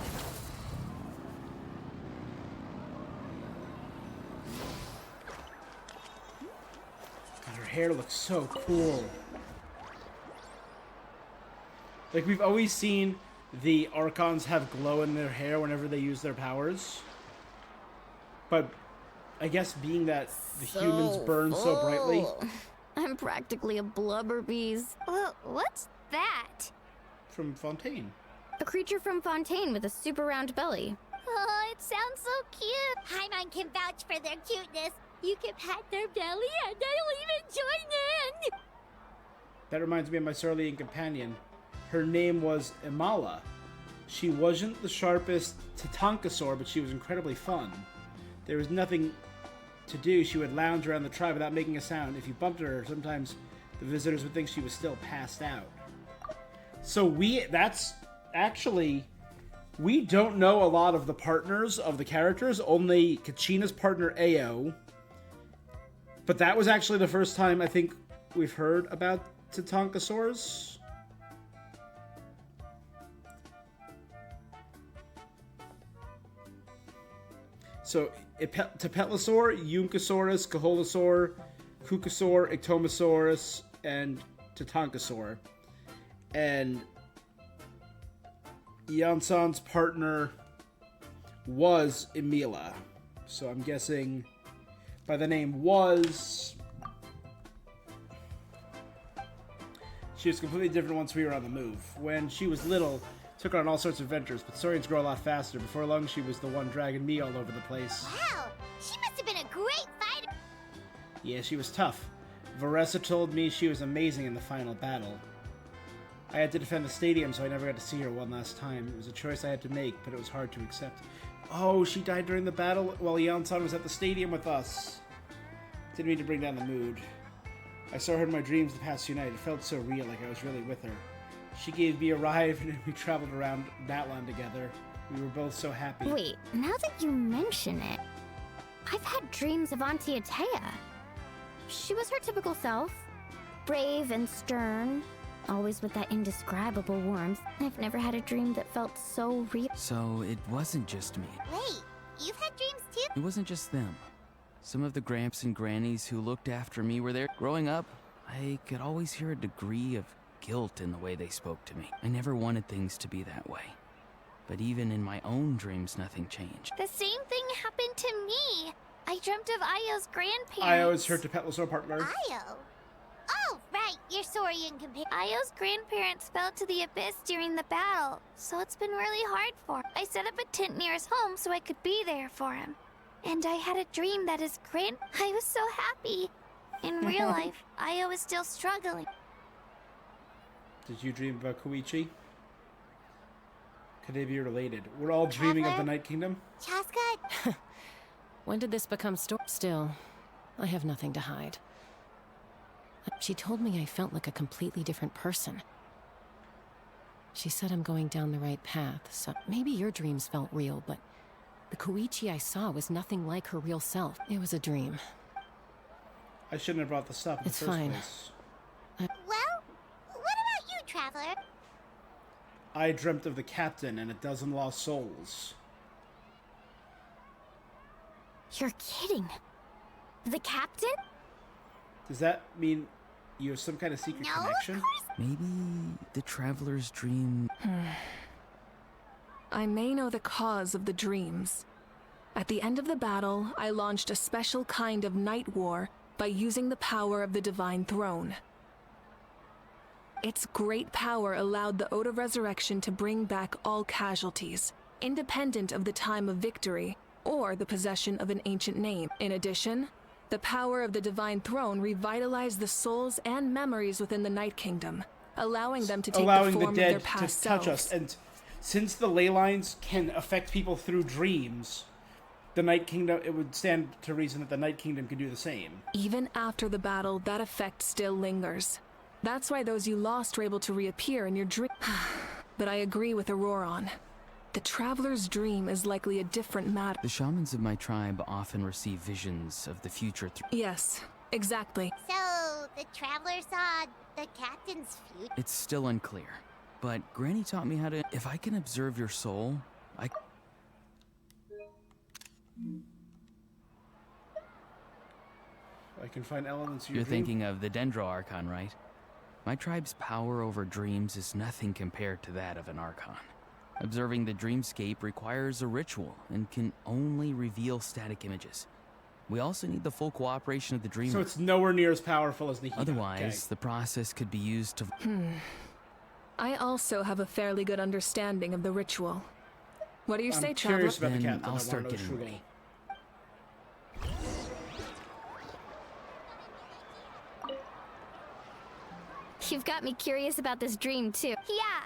hair looks so cool. Like, we've always seen the Archons have glow in their hair whenever they use their powers. But I guess being that the humans burn so brightly... I'm practically a blubber bees. What's that? From Fontaine. A creature from Fontaine with a super round belly. Oh, it sounds so cute. Paimon can vouch for their cuteness. You can pat their belly and I'll even join in. That reminds me of my Cerulean companion. Her name was Imala. She wasn't the sharpest Tatankasaur, but she was incredibly fun. There was nothing to do. She would lounge around the tribe without making a sound. If you bumped her, sometimes the visitors would think she was still passed out. So that's actually, we don't know a lot of the partners of the characters, only Kachina's partner Ao. But that was actually the first time I think we've heard about Tatankasaurs. So, Tapetlosaur, Yunkasaurus, Kaholosaur, Kukasaur, Ictomosaurus, and Tatankasaur. And Yansan's partner was Emila. So I'm guessing by the name was... She was completely different once we were on the move. When she was little, took her on all sorts of adventures, but Saurians grow a lot faster. Before long, she was the one dragging me all over the place. Wow, she must have been a great fighter. Yeah, she was tough. Varessa told me she was amazing in the final battle. I had to defend the stadium, so I never got to see her one last time. It was a choice I had to make, but it was hard to accept. Oh, she died during the battle while Yansan was at the stadium with us. Didn't mean to bring down the mood. I saw her in my dreams the past few nights. It felt so real, like I was really with her. She gave me a ride, and we traveled around Natlan together. We were both so happy. Wait, now that you mention it, I've had dreams of Auntie Atea. She was her typical self. Brave and stern. Always with that indescribable warmth. I've never had a dream that felt so real. So it wasn't just me. Wait, you've had dreams too? It wasn't just them. Some of the Gramps and Grannies who looked after me were there. Growing up, I could always hear a degree of guilt in the way they spoke to me. I never wanted things to be that way. But even in my own dreams, nothing changed. The same thing happened to me. I dreamt of Io's grandparents. Io is her Tapetlosaur partner. Io? Oh, right, your Saurian companion. Io's grandparents fell to the abyss during the battle, so it's been really hard for him. I set up a tent near his home so I could be there for him. And I had a dream that I was so happy. In real life, Io is still struggling. Did you dream about Koichi? Could they be related? We're all dreaming of the Night Kingdom? Chaska? When did this become Still, I have nothing to hide. She told me I felt like a completely different person. She said I'm going down the right path, so maybe your dreams felt real, but the Koichi I saw was nothing like her real self. It was a dream. I shouldn't have brought this up in the first place. Well, what about you, Traveler? I dreamt of the captain and a dozen lost souls. You're kidding. The captain? Does that mean you have some kind of secret connection? Maybe the Traveler's dream... I may know the cause of the dreams. At the end of the battle, I launched a special kind of night war by using the power of the Divine Throne. Its great power allowed the Ode of Resurrection to bring back all casualties, independent of the time of victory or the possession of an ancient name. In addition, the power of the Divine Throne revitalized the souls and memories within the Night Kingdom, allowing them to take the form of their past selves. Touch us. And since the ley lines can affect people through dreams, the Night Kingdom, it would stand to reason that the Night Kingdom could do the same. Even after the battle, that effect still lingers. That's why those you lost were able to reappear in your dream. But I agree with Auroron. The Traveler's dream is likely a different matter. The shamans of my tribe often receive visions of the future. Yes, exactly. So, the Traveler saw the captain's future? It's still unclear. But Granny taught me how to... If I can observe your soul, can find elements of You're your dream. thinking of the Dendro Archon, right? My tribe's power over dreams is nothing compared to that of an Archon. Observing the dreamscape requires a ritual and can only reveal static images. We also need the full cooperation of the dreamer. So it's nowhere near as powerful as the Otherwise, the process could be used to... I also have a fairly good understanding of the ritual. What do you say, I'm Traveler? curious about the Then captain. I'll I start wanna know getting true ready. You've got me curious about this dream, too. Yeah!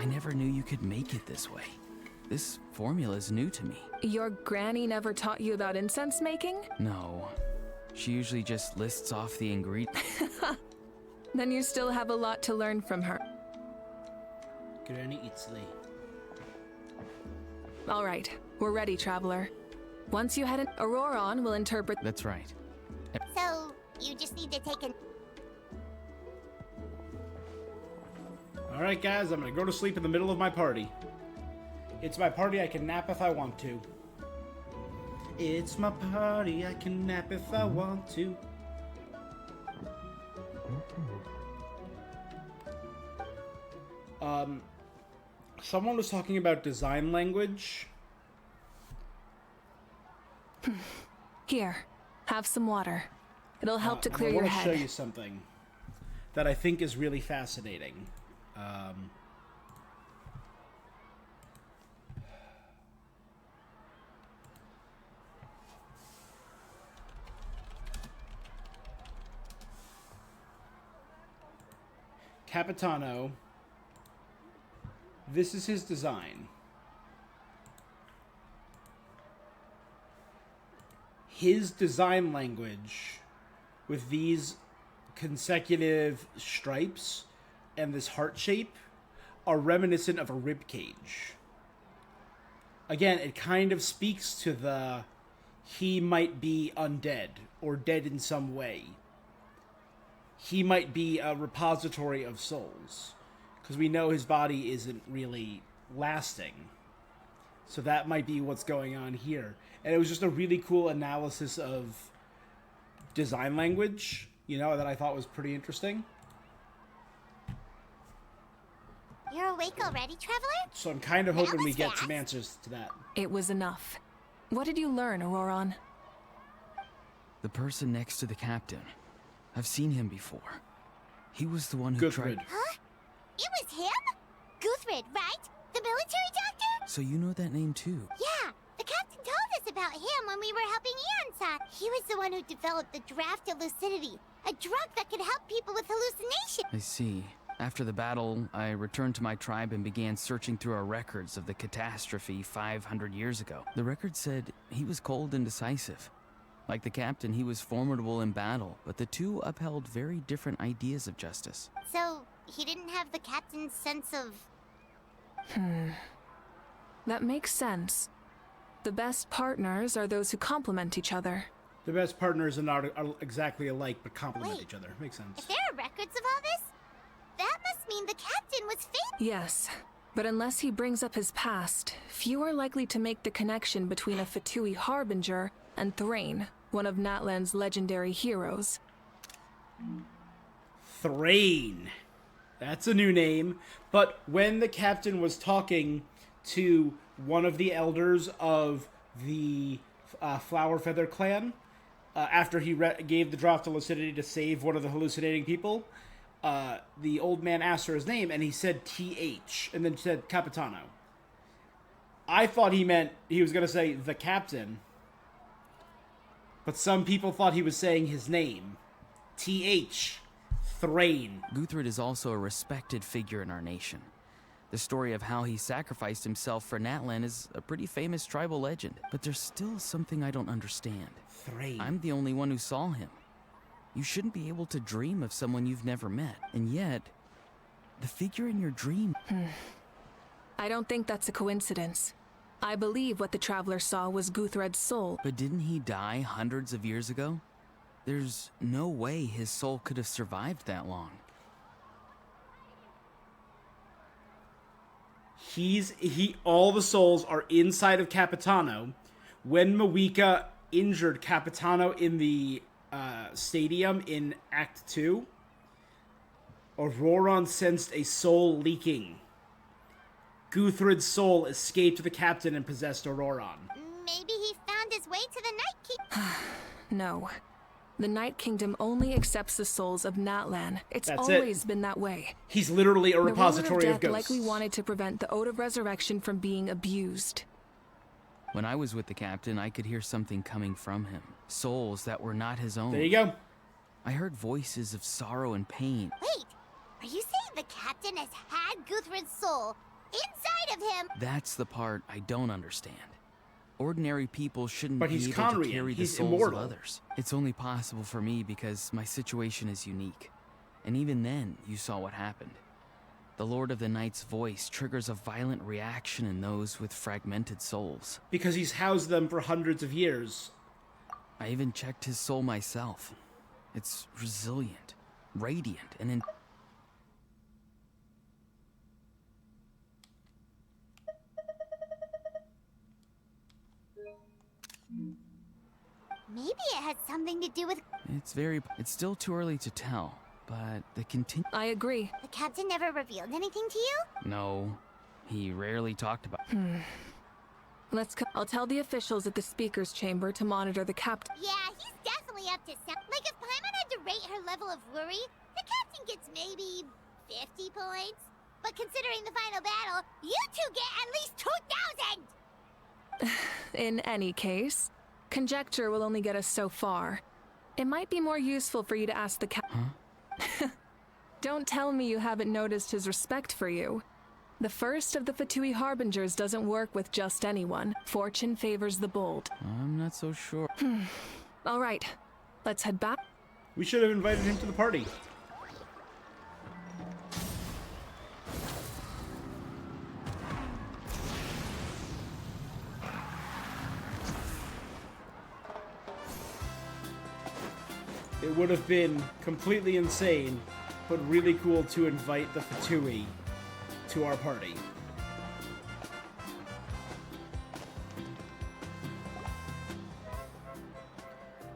I never knew you could make it this way. This formula is new to me. Your granny never taught you about incense making? No. She usually just lists off the ingredients. Then you still have a lot to learn from her. Granny Italy. All right, we're ready, Traveler. Once you head in, Auroron will interpret... That's right. So, you just need to take an... Alright guys, I'm gonna go to sleep in the middle of my party. It's my party, I can nap if I want to. It's my party, I can nap if I want to. Someone was talking about design language. Here, have some water. It'll help to clear I your want to show head. you something that I think is really fascinating. Capitano. This is his design. His design language with these consecutive stripes and this heart shape are reminiscent of a rib cage. Again, it kind of speaks to the he might be undead or dead in some way. He might be a repository of souls, because we know his body isn't really lasting. So that might be what's going on here. And it was just a really cool analysis of design language, you know, that I thought was pretty interesting. You're awake already, Traveler? So I'm kind of hoping we get some answers to that. It was enough. What did you learn, Auroron? The person next to the captain. I've seen him before. He was the one who tried... Huh? It was him? Guthrid, right? The military doctor? So you know that name too? Yeah, the captain told us about him when we were helping Eonsa. He was the one who developed the draft of lucidity, a drug that could help people with hallucination. I see. After the battle, I returned to my tribe and began searching through our records of the catastrophe 500 years ago. The record said he was cold and decisive. Like the captain, he was formidable in battle, but the two upheld very different ideas of justice. So, he didn't have the captain's sense of... That makes sense. The best partners are those who complement each other. The best partners are not exactly alike, but complement each other. Makes sense. If there are records of all this, that must mean the captain was fake. Yes, but unless he brings up his past, few are likely to make the connection between a Fatui harbinger and Thrain, one of Natlan's legendary heroes. Thrain. That's a new name. But when the captain was talking to one of the elders of the Flower Feather clan, after he gave the drop to lucidity to save one of the hallucinating people, the old man asked for his name, and he said TH, and then said Capitano. I thought he meant he was going to say the captain, but some people thought he was saying his name. TH. Thrain. Guthrid is also a respected figure in our nation. The story of how he sacrificed himself for Natlan is a pretty famous tribal legend, but there's still something I don't understand. Thrain. I'm the only one who saw him. You shouldn't be able to dream of someone you've never met. And yet, the figure in your dream... I don't think that's a coincidence. I believe what the Traveler saw was Guthred's soul. But didn't he die hundreds of years ago? There's no way his soul could have survived that long. All the souls are inside of Capitano. When Mauvika injured Capitano in the stadium in Act 2, Auroron sensed a soul leaking. Guthred's soul escaped the captain and possessed Auroron. Maybe he found his way to the Night Kingdom. No. The Night Kingdom only accepts the souls of Natlan. It's That's always been that way. He's literally a repository the ruler of of death ghosts. likely wanted to prevent the Ode of Resurrection from being abused. When I was with the captain, I could hear something coming from him. Souls that were not his own. There you go. I heard voices of sorrow and pain. Wait, are you saying the captain has had Guthred's soul inside of him? That's the part I don't understand. Ordinary people shouldn't But be he's able Conrian. to carry the He's souls immortal. of others. It's only possible for me because my situation is unique. And even then, you saw what happened. The Lord of the Night's voice triggers a violent reaction in those with fragmented souls. Because he's housed them for hundreds of years. I even checked his soul myself. It's resilient, radiant, and Maybe it has something to do with... It's still too early to tell, but I agree. The captain never revealed anything to you? No, he rarely talked about... I'll tell the officials at the speaker's chamber to monitor the captain. Yeah, he's definitely up to something. Like, if Paimon had to rate her level of worry, the captain gets maybe 50 points. But considering the final battle, you two get at least 2,000! In any case, conjecture will only get us so far. It might be more useful for you to ask the captain. Don't tell me you haven't noticed his respect for you. The first of the Fatui Harbingers doesn't work with just anyone. Fortune favors the bold. I'm not so sure. All right, let's head back. We should have invited him to the party. It would have been completely insane, but really cool to invite the Fatui to our party.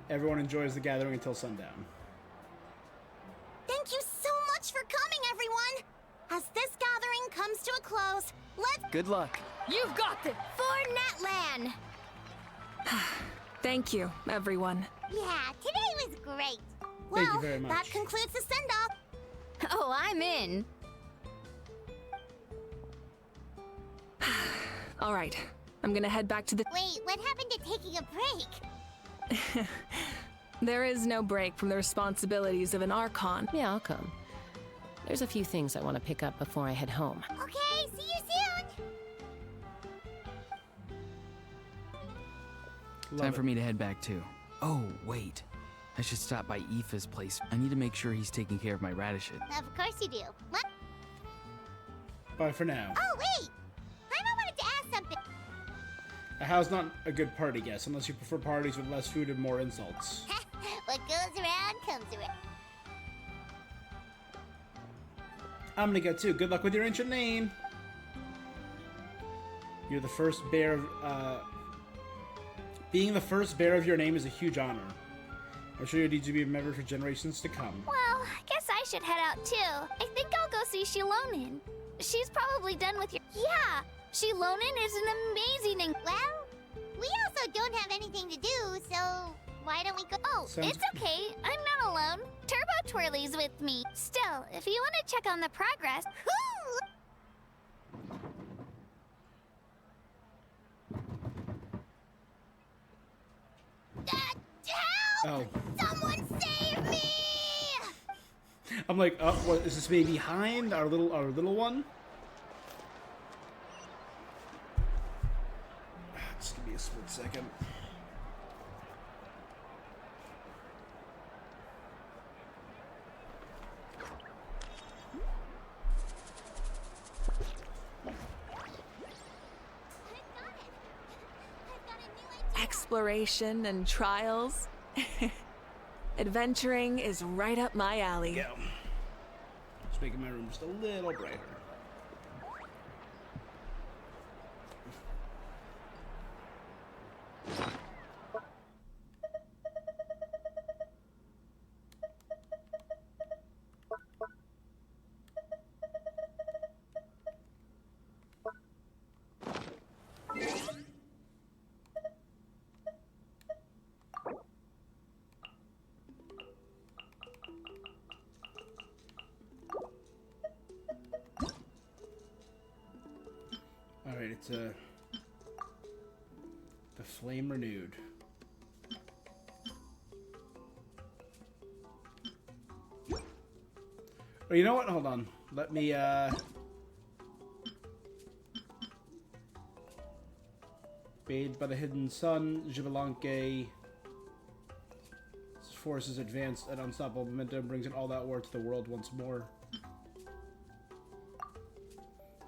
Everyone enjoys the gathering until sundown. Thank you so much for coming, everyone! As this gathering comes to a close, let's... Good luck. You've got this! For Natlan! Thank you, everyone. Yeah, today was great. Thank Well, you very much. that concludes the send-off. Oh, I'm in. All right, I'm gonna head back to the... Wait, what happened to taking a break? There is no break from the responsibilities of an Archon. Yeah, I'll come. There's a few things I want to pick up before I head home. Okay, see you soon! Time for me to head back too. Oh, wait. I should stop by Aoife's place. I need to make sure he's taking care of my radishes. Of course you do. What? Bye for now. Oh, wait! I wanted to ask something. A how's not a good party guest, unless you prefer parties with less food and more insults. What goes around comes around. I'm gonna go too. Good luck with your ancient name. You're the first bear of, being the first bear of your name is a huge honor. I'm sure you'll need to be remembered for generations to come. Well, I guess I should head out too. I think I'll go see Shilonin. She's probably done with your... Yeah, Shilonin is an amazing... Well, we also don't have anything to do, so why don't we go... Oh, it's okay. I'm not alone. Turbo Twirly's with me. Still, if you want to check on the progress... Oh. Someone save me! I'm like, oh, what is this maybe behind our little one? Just give me a split second. exploration and trials. Adventuring is right up my alley. Yeah. Just making my room just a little brighter. Alright, it's the flame renewed. Oh, you know what? Hold on. Let me, Bathed by the hidden sun, Jibalanque. Forces advanced at unstoppable momentum, brings an all-out war to the world once more.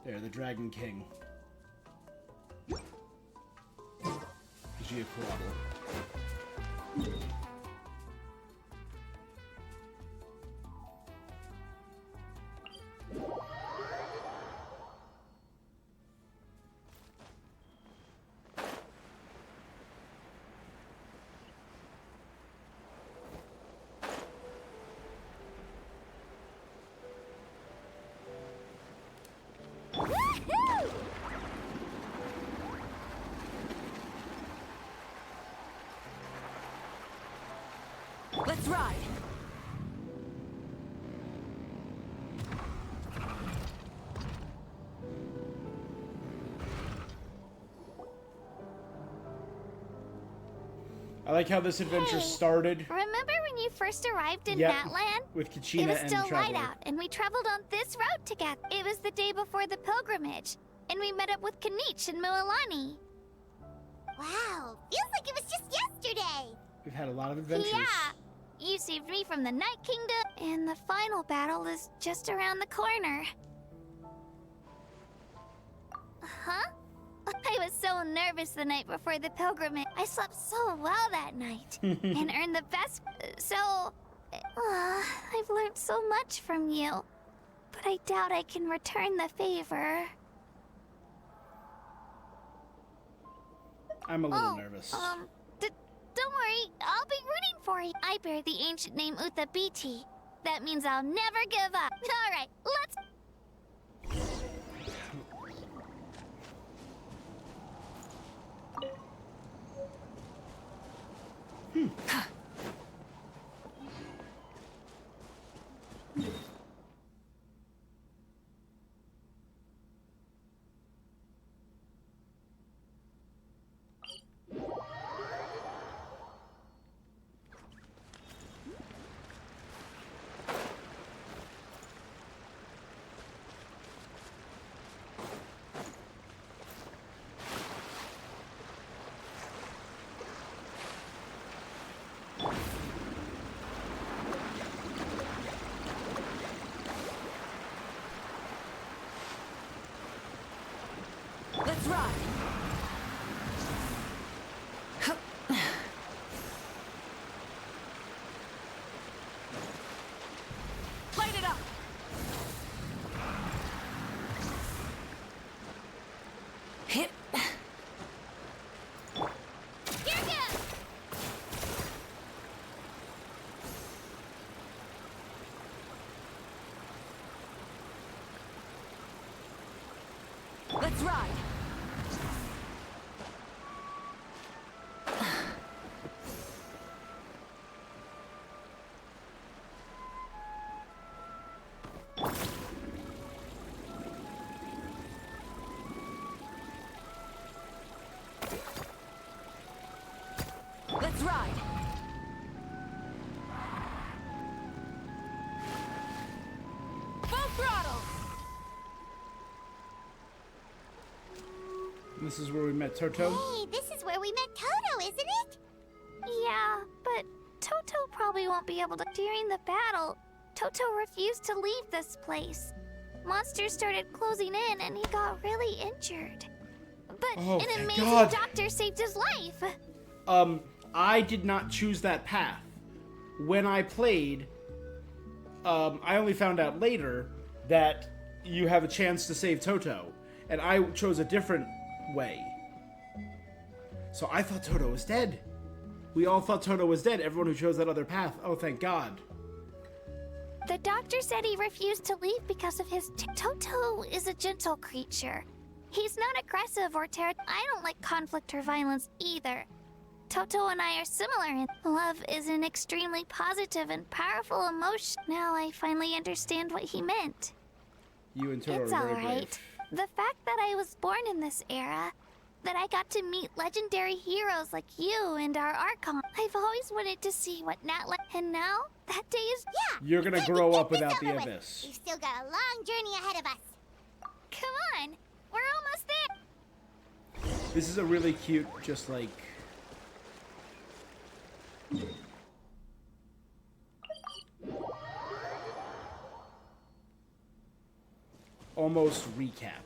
There, the Dragon King. Giaquaddle. Let's ride! I like how this adventure started. Remember when you first arrived in Yep, Natlan? with Kachina It was and still light Traveler. out, and we traveled on this road together. It was the day before the pilgrimage, and we met up with Kanich and Moalani. Wow, feels like it was just yesterday. We've had a lot of adventures. Yeah, you saved me from the Night Kingdom, and the final battle is just around the corner. Huh? I was so nervous the night before the pilgrimage. I slept so well that night and earned the best. So, I've learned so much from you, but I doubt I can return the favor. I'm a little nervous. Don't worry, I'll be rooting for you. I bear the ancient name Uthabiti. That means I'll never give up. All right, let's. Let's ride! Light it up! Hit! Let's ride! Let's ride! Full throttle! This is where we met Toto. Hey, this is where we met Toto, isn't it? Yeah, but Toto probably won't be able to. During the battle, Toto refused to leave this place. Monsters started closing in and he got really injured. But Oh, an thank amazing God. doctor saved his life. I did not choose that path. When I played, I only found out later that you have a chance to save Toto, and I chose a different way. So I thought Toto was dead. We all thought Toto was dead, everyone who chose that other path. Oh, thank God. The doctor said he refused to leave because of his... Toto is a gentle creature. He's not aggressive or territorial. I don't like conflict or violence either. Toto and I are similar in love is an extremely positive and powerful emotion. Now I finally understand what he meant. You and Toto It's are very alright. The fact that I was born in this era, that I got to meet legendary heroes like you and our Archon. I've always wanted to see what Natlan, and now that day is... Yeah! You're gonna grow up without the Abyss. We've still got a long journey ahead of us. Come on, we're almost there. This is a really cute, just like... almost recap.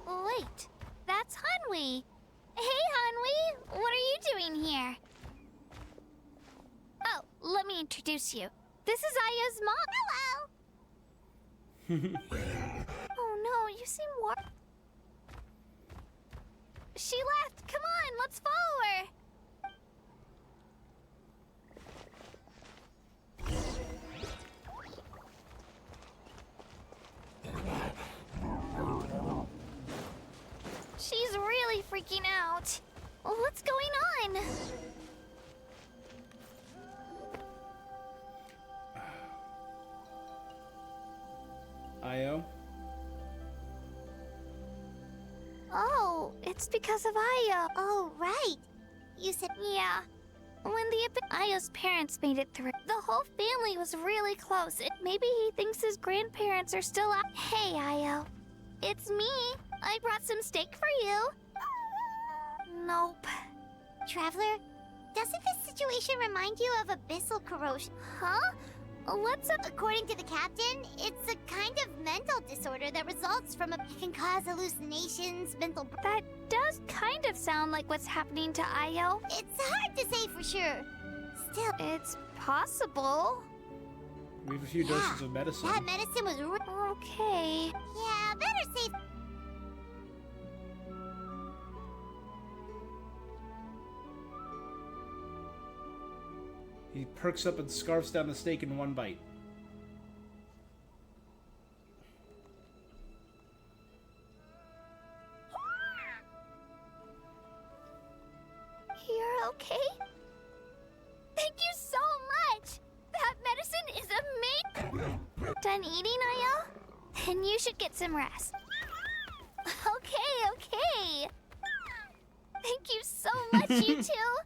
Wait, that's Hanwi. Hey, Hanwi, what are you doing here? Oh, let me introduce you. This is Aya's mom. Hello. Oh no, you seem war. She left. Come on, let's follow her. She's really freaking out. What's going on? Io? Oh, it's because of Io. Oh, right. You said... Yeah. When Io's parents made it through, the whole family was really close. Maybe he thinks his grandparents are still out. Hey, Io. It's me. I brought some steak for you. Nope. Traveler, doesn't this situation remind you of abyssal corrosion? Huh? What's up? According to the captain, it's a kind of mental disorder that results from it can cause hallucinations, mental... That does kind of sound like what's happening to Io. It's hard to say for sure. Still, it's possible. We have a few doses of medicine. That medicine was... Okay. Yeah, better safe... He perks up and scarfs down the steak in one bite. You're okay? Thank you so much! That medicine is amazing! Done eating, Io? Then you should get some rest. Okay. Thank you so much, you two.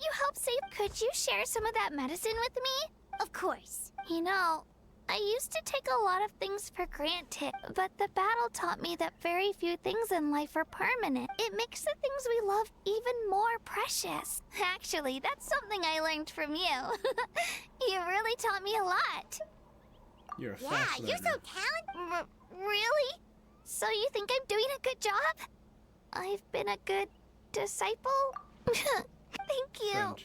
You helped save... Could you share some of that medicine with me? Of course. You know, I used to take a lot of things for granted, but the battle taught me that very few things in life are permanent. It makes the things we love even more precious. Actually, that's something I learned from you. You really taught me a lot. You're a fast learner. You're so talented. Really? So you think I'm doing a good job? I've been a good disciple? Thank you. French.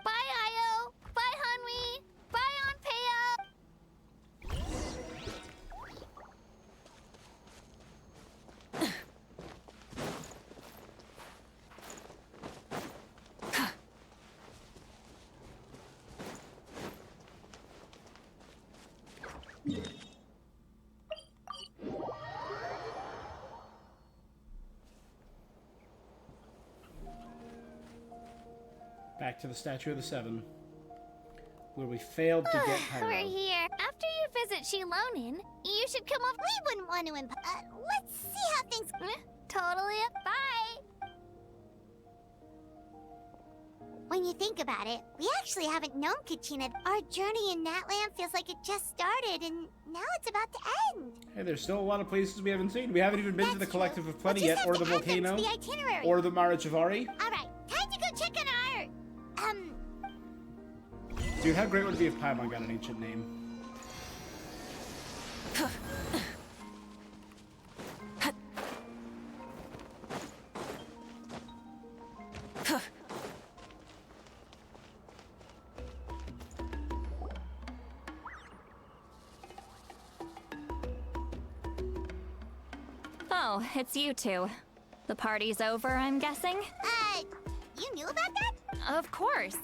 Bye, Io. Bye, Hanwi. Bye, Anpeo. Back to the Statue of the Seven, where we failed to get Pyro. We're here. After you visit Shilonin, you should come over. We wouldn't want to let's see how things... Totally. Bye. When you think about it, we actually haven't known Kachina. Our journey in Natland feels like it just started, and now it's about to end. Hey, there's still a lot of places we haven't seen. We haven't even been to the Collective of Plenty yet, or the volcano, The itinerary. or the Mara Javari. All right, time to go check on our Dude, how great would it be if Paimon got an ancient name? Oh, it's you two. The party's over, I'm guessing? You knew about that? Of course.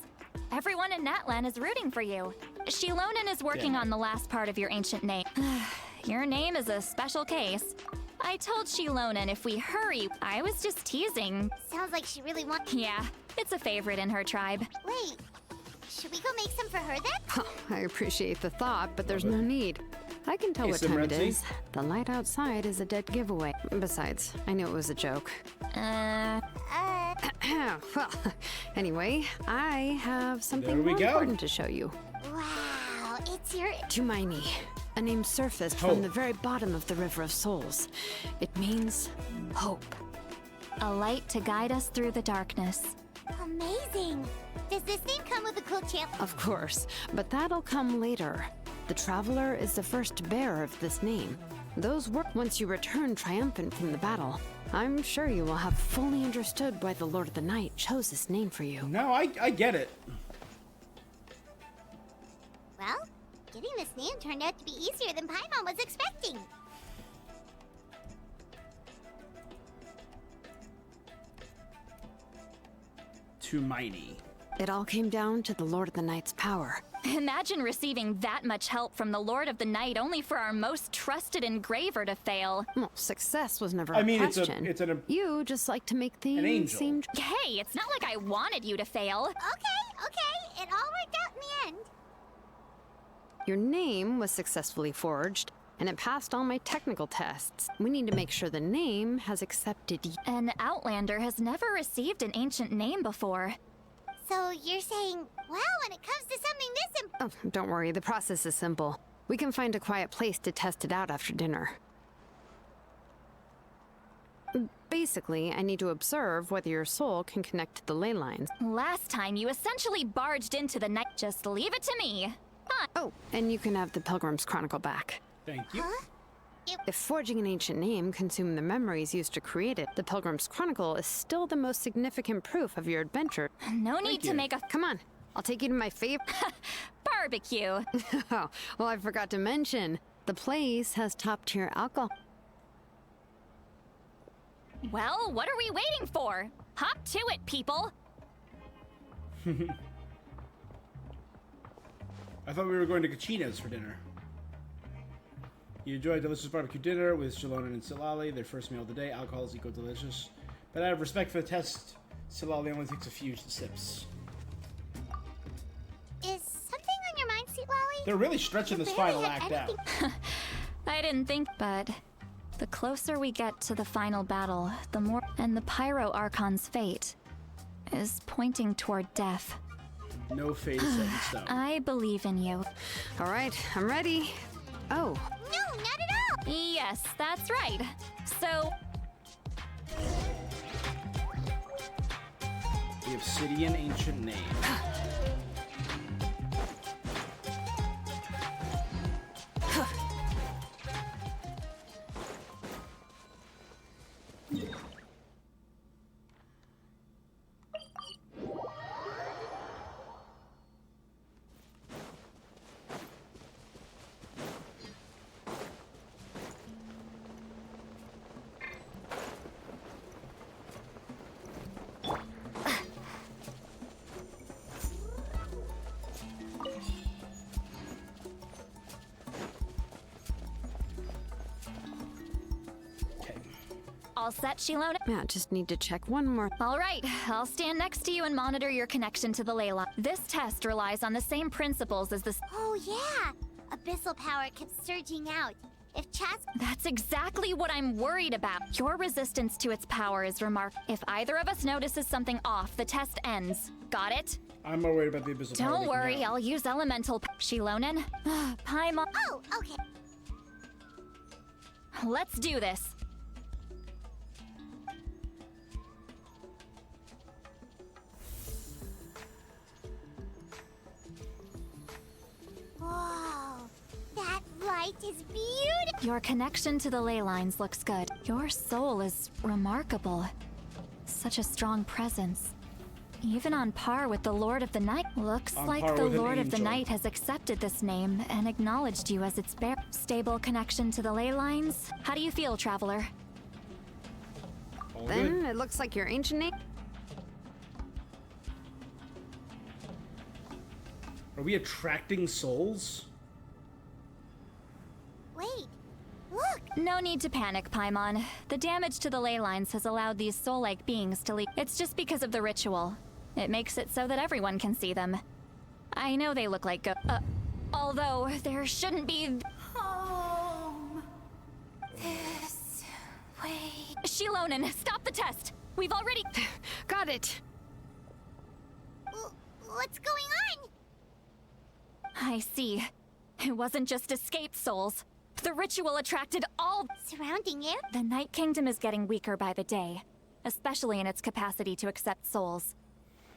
Everyone in Natlan is rooting for you. Shilonen is working on the last part of your ancient name. Your name is a special case. I told Shilonen if we hurry, I was just teasing. Sounds like she really wants. Yeah, it's a favorite in her tribe. Wait, should we go make some for her then? I appreciate the thought, but there's no need. I can tell what time it is. The light outside is a dead giveaway. Besides, I knew it was a joke. Well, anyway, I have something more important to show you. Wow, it's your... Tumaini, a name surfaced from the very bottom of the River of Souls. It means hope. A light to guide us through the darkness. Amazing! Does this name come with a cool champ? Of course, but that'll come later. The Traveler is the first bearer of this name. Those work once you return triumphant from the battle. I'm sure you will have fully understood why the Lord of the Night chose this name for you. No, I get it. Well, getting this name turned out to be easier than Paimon was expecting. Tumaini. It all came down to the Lord of the Night's power. Imagine receiving that much help from the Lord of the Night only for our most trusted engraver to fail. Well, success was never I a mean, question. You just like to make things seem... Hey, it's not like I wanted you to fail. Okay, it all worked out in the end. Your name was successfully forged, and it passed all my technical tests. We need to make sure the name has accepted you. An Outlander has never received an ancient name before. So you're saying, well, when it comes to something this important... Oh, don't worry, the process is simple. We can find a quiet place to test it out after dinner. Basically, I need to observe whether your soul can connect to the ley lines. Last time, you essentially barged into the night. Just leave it to me. Oh, and you can have the Pilgrim's Chronicle back. Thank you. If forging an ancient name consumed the memories used to create it, the Pilgrim's Chronicle is still the most significant proof of your adventure. No need to make a... Come on, I'll take you to my favorite... barbecue. Oh, well, I forgot to mention, the place has top-tier alcohol. Well, what are we waiting for? Hop to it, people. I thought we were going to Kachina's for dinner. You enjoy a delicious barbecue dinner with Shilonen and Silali, their first meal of the day. Alcohol is equal delicious. But out of respect for the test, Silali only takes a few sips. Is something on your mind, Sweet Lolly? They're really stretching this final act out. I didn't think, but the closer we get to the final battle, the more... And the Pyro Archon's fate is pointing toward death. No fate is set in stone. I believe in you. All right, I'm ready. Oh. No, not at all! Yes, that's right. So... The Obsidian Ancient Name. All set, Shilonen? Yeah, just need to check one more. All right, I'll stand next to you and monitor your connection to the ley line. This test relies on the same principles as this. Oh, yeah! Abyssal power kept surging out. If Chas... That's exactly what I'm worried about. Your resistance to its power is remarkable. If either of us notices something off, the test ends. Got it? I'm more worried about the Abyssal power. Don't worry, I'll use elemental... Shilonen? Paimon... Oh, okay. Let's do this. is beautiful. Your connection to the ley lines looks good. Your soul is remarkable. Such a strong presence. Even on par with the Lord of the Night. Looks like the Lord of the Night has accepted this name and acknowledged you as its bearer. Stable connection to the ley lines. How do you feel, Traveler? Then it looks like your ancient name. Are we attracting souls? Wait, look! No need to panic, Paimon. The damage to the ley lines has allowed these soul-like beings to leave. It's just because of the ritual. It makes it so that everyone can see them. I know they look like although there shouldn't be... Home. This way. Shilonen, stop the test! We've already... Got it! What's going on? I see. It wasn't just escaped souls. The ritual attracted all... Surrounding you? The Night Kingdom is getting weaker by the day, especially in its capacity to accept souls.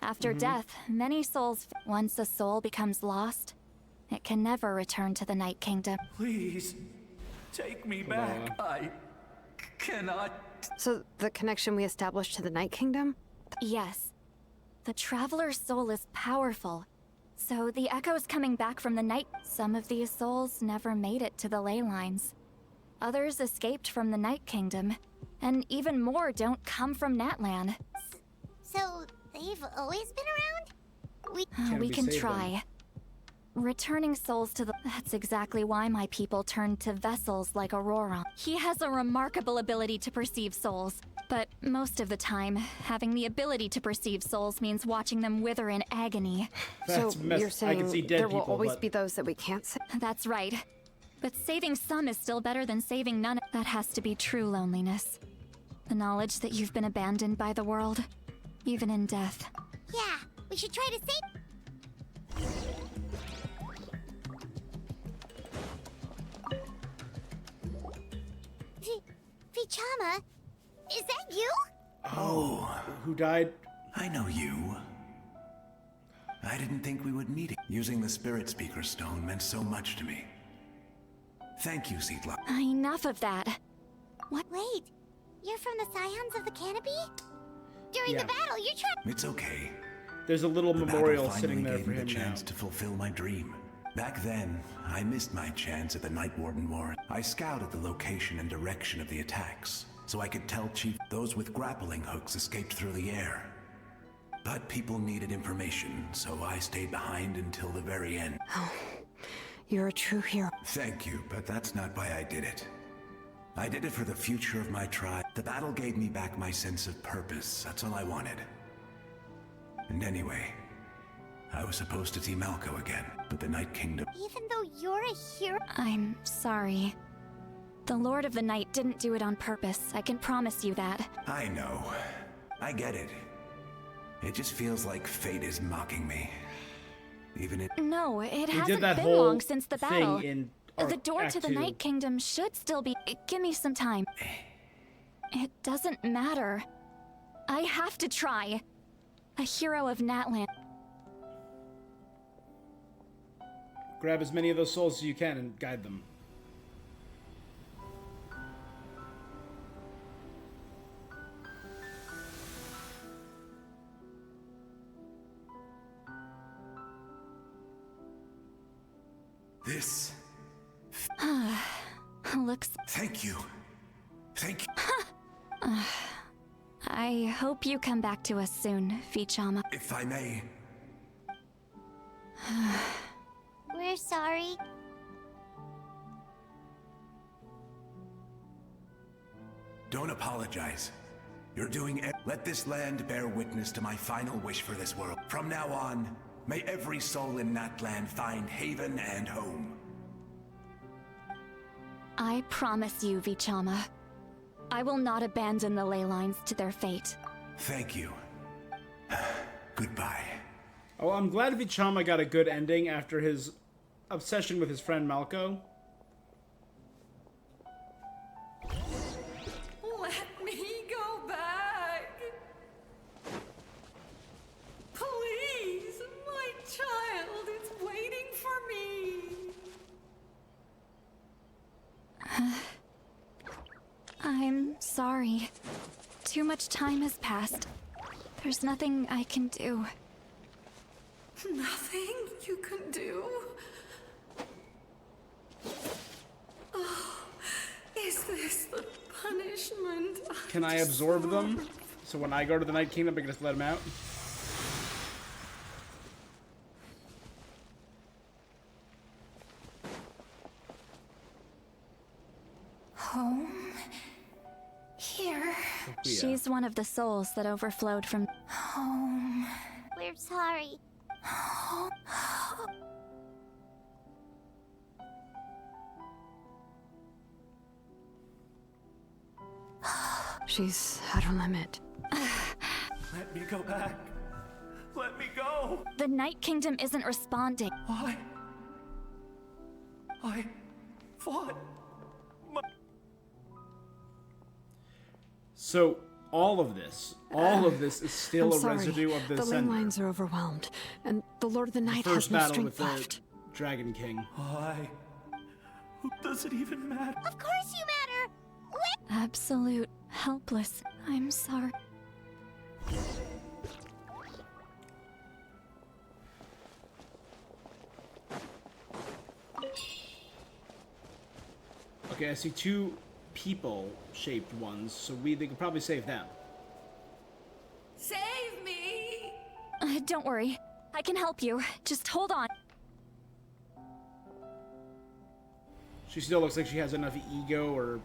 After death, many souls... Once a soul becomes lost, it can never return to the Night Kingdom. Please, take me back. I cannot... So, the connection we established to the Night Kingdom? Yes. The Traveler's soul is powerful. So the echoes coming back from the night... Some of these souls never made it to the ley lines. Others escaped from the Night Kingdom. And even more don't come from Natlan. So, they've always been around? We can try. Returning souls to the... That's exactly why my people turned to vessels like Aurora. He has a remarkable ability to perceive souls. But most of the time, having the ability to perceive souls means watching them wither in agony. So you're saying there will always be those that we can't save? That's right. But saving some is still better than saving none. That has to be true loneliness. The knowledge that you've been abandoned by the world, even in death. Yeah, we should try to save... Vichama? Is that you? Oh. Who died? I know you. I didn't think we would meet. Using the Spirit Speaker Stone meant so much to me. Thank you, Seedla. Enough of that. What? Wait, you're from the Scions of the Canopy? During the battle, you tried... It's okay. There's a little The memorial battle sitting finally there for gave me him the chance now. to fulfill my dream. Back then, I missed my chance at the Night Warden War. I scouted the location and direction of the attacks, so I could tell Chief those with grappling hooks escaped through the air. But people needed information, so I stayed behind until the very end. Oh, you're a true hero. Thank you, but that's not why I did it. I did it for the future of my tribe. The battle gave me back my sense of purpose. That's all I wanted. And anyway, I was supposed to see Malco again, but the Night Kingdom... Even though you're a hero... I'm sorry. The Lord of the Night didn't do it on purpose. I can promise you that. I know. I get it. It just feels like fate is mocking me. Even it... No, it We hasn't did that been whole long since the battle. thing in The door Act to the 2. Night Kingdom should still be... Give me some time. It doesn't matter. I have to try. A hero of Natlan. Grab as many of those souls as you can and guide them. This... Looks... Thank you. Thank you. I hope you come back to us soon, Vichama. If I may... We're sorry. Don't apologize. You're doing it. Let this land bear witness to my final wish for this world. From now on, may every soul in Natlan find haven and home. I promise you, Vichama. I will not abandon the ley lines to their fate. Thank you. Goodbye. Oh, I'm glad Vichama got a good ending after his obsession with his friend Malco. Let me go back. Please, my child is waiting for me. Sorry. Too much time has passed. There's nothing I can do. Nothing you can do? Oh, is this the punishment? Can I absorb them? So when I go to the Night Kingdom, I can just let them out? Home? Here? She's one of the souls that overflowed from Home. We're sorry. She's at her limit. Let me go back. Let me go. The Night Kingdom isn't responding. Why? I fought. So all of this is still I'm a sorry. residue of the The lane sender. lines are overwhelmed, and the Lord of the Night First has no battle with strength the left. Dragon King. Why? Does it even matter? Of course you matter! Absolute helpless. I'm sorry. Okay, I see two people-shaped ones, so they could probably save them. Save me! Don't worry. I can help you. Just hold on. She still looks like she has enough ego or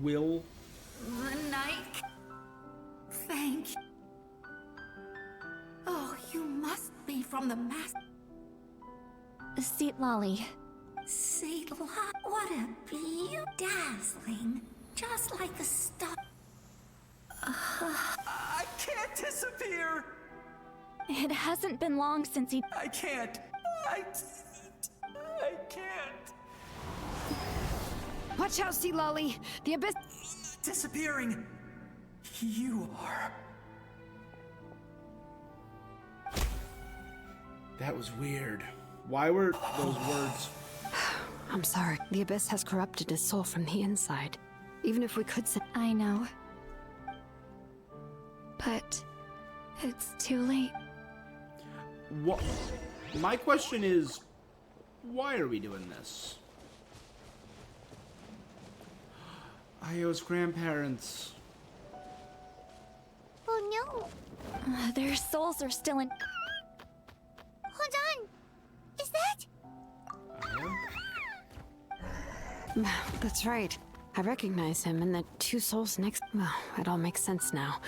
will. The night. Thank you. Oh, you must be from the master. Seat Lolly. See, what a beauty. Dazzling. Just like the star. I can't disappear. It hasn't been long since he... I can't. I can't. Watch out, Sea Lolly! The abyss... Disappearing. You are. That was weird. Why were those words... I'm sorry. The abyss has corrupted his soul from the inside. Even if we could say... I know. But... it's too late. What? My question is, why are we doing this? Io's grandparents. Oh no! Their souls are still in... Hold on! Is that? That's right. I recognize him and the two souls next... Well, it all makes sense now.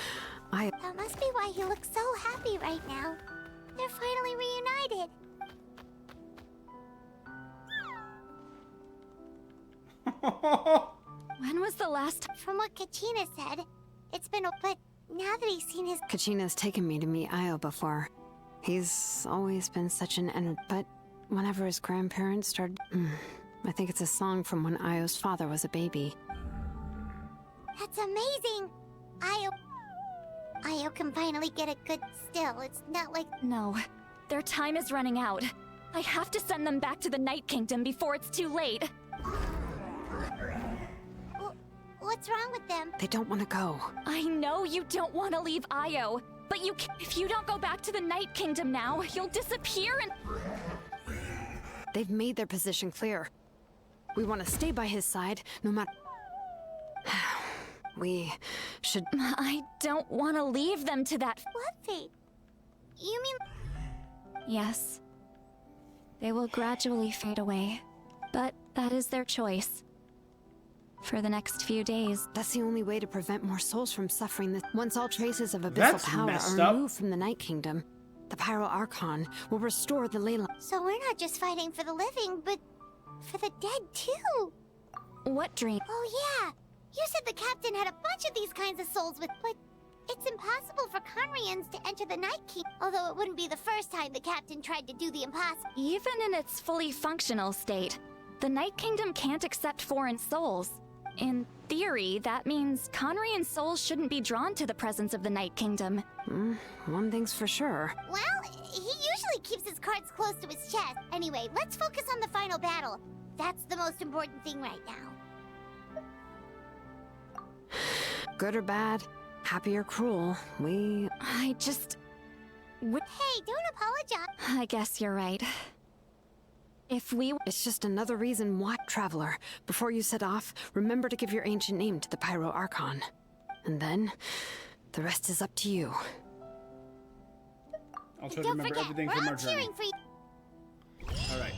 That must be why he looks so happy right now. They're finally reunited. When was the last... From what Kachina said, it's been a... But now that he's seen his... Kachina's taken me to meet Io before. He's always been such an but whenever his grandparents started... I think it's a song from when Io's father was a baby. That's amazing! Io can finally get a good... Still, it's not like... No. Their time is running out. I have to send them back to the Night Kingdom before it's too late. What's wrong with them? They don't want to go. I know you don't want to leave Io, but if you don't go back to the Night Kingdom now, you'll disappear and... They've made their position clear. We want to stay by his side, no matter... We should... I don't want to leave them to that... What fate? You mean... Yes. They will gradually fade away, but that is their choice. For the next few days. That's the only way to prevent more souls from suffering this. Once all traces of abyssal power are removed from the Night Kingdom, the Pyro Archon will restore the ley line. So we're not just fighting for the living, but for the dead too. What dream? Oh yeah! You said the captain had a bunch of these kinds of souls with... But it's impossible for Conrians to enter the Night Kingdom. Although it wouldn't be the first time the captain tried to do the impossible. Even in its fully functional state, the Night Kingdom can't accept foreign souls. In theory, that means Conrian souls shouldn't be drawn to the presence of the Night Kingdom. One thing's for sure. Well, he usually keeps his cards close to his chest. Anyway, let's focus on the final battle. That's the most important thing right now. Good or bad, happy or cruel, Hey, don't apologize. I guess you're right. It's just another reason why, Traveler, before you set off, remember to give your ancient name to the Pyro Archon. And then, the rest is up to you. I'll try to remember everything from our journey. Alright.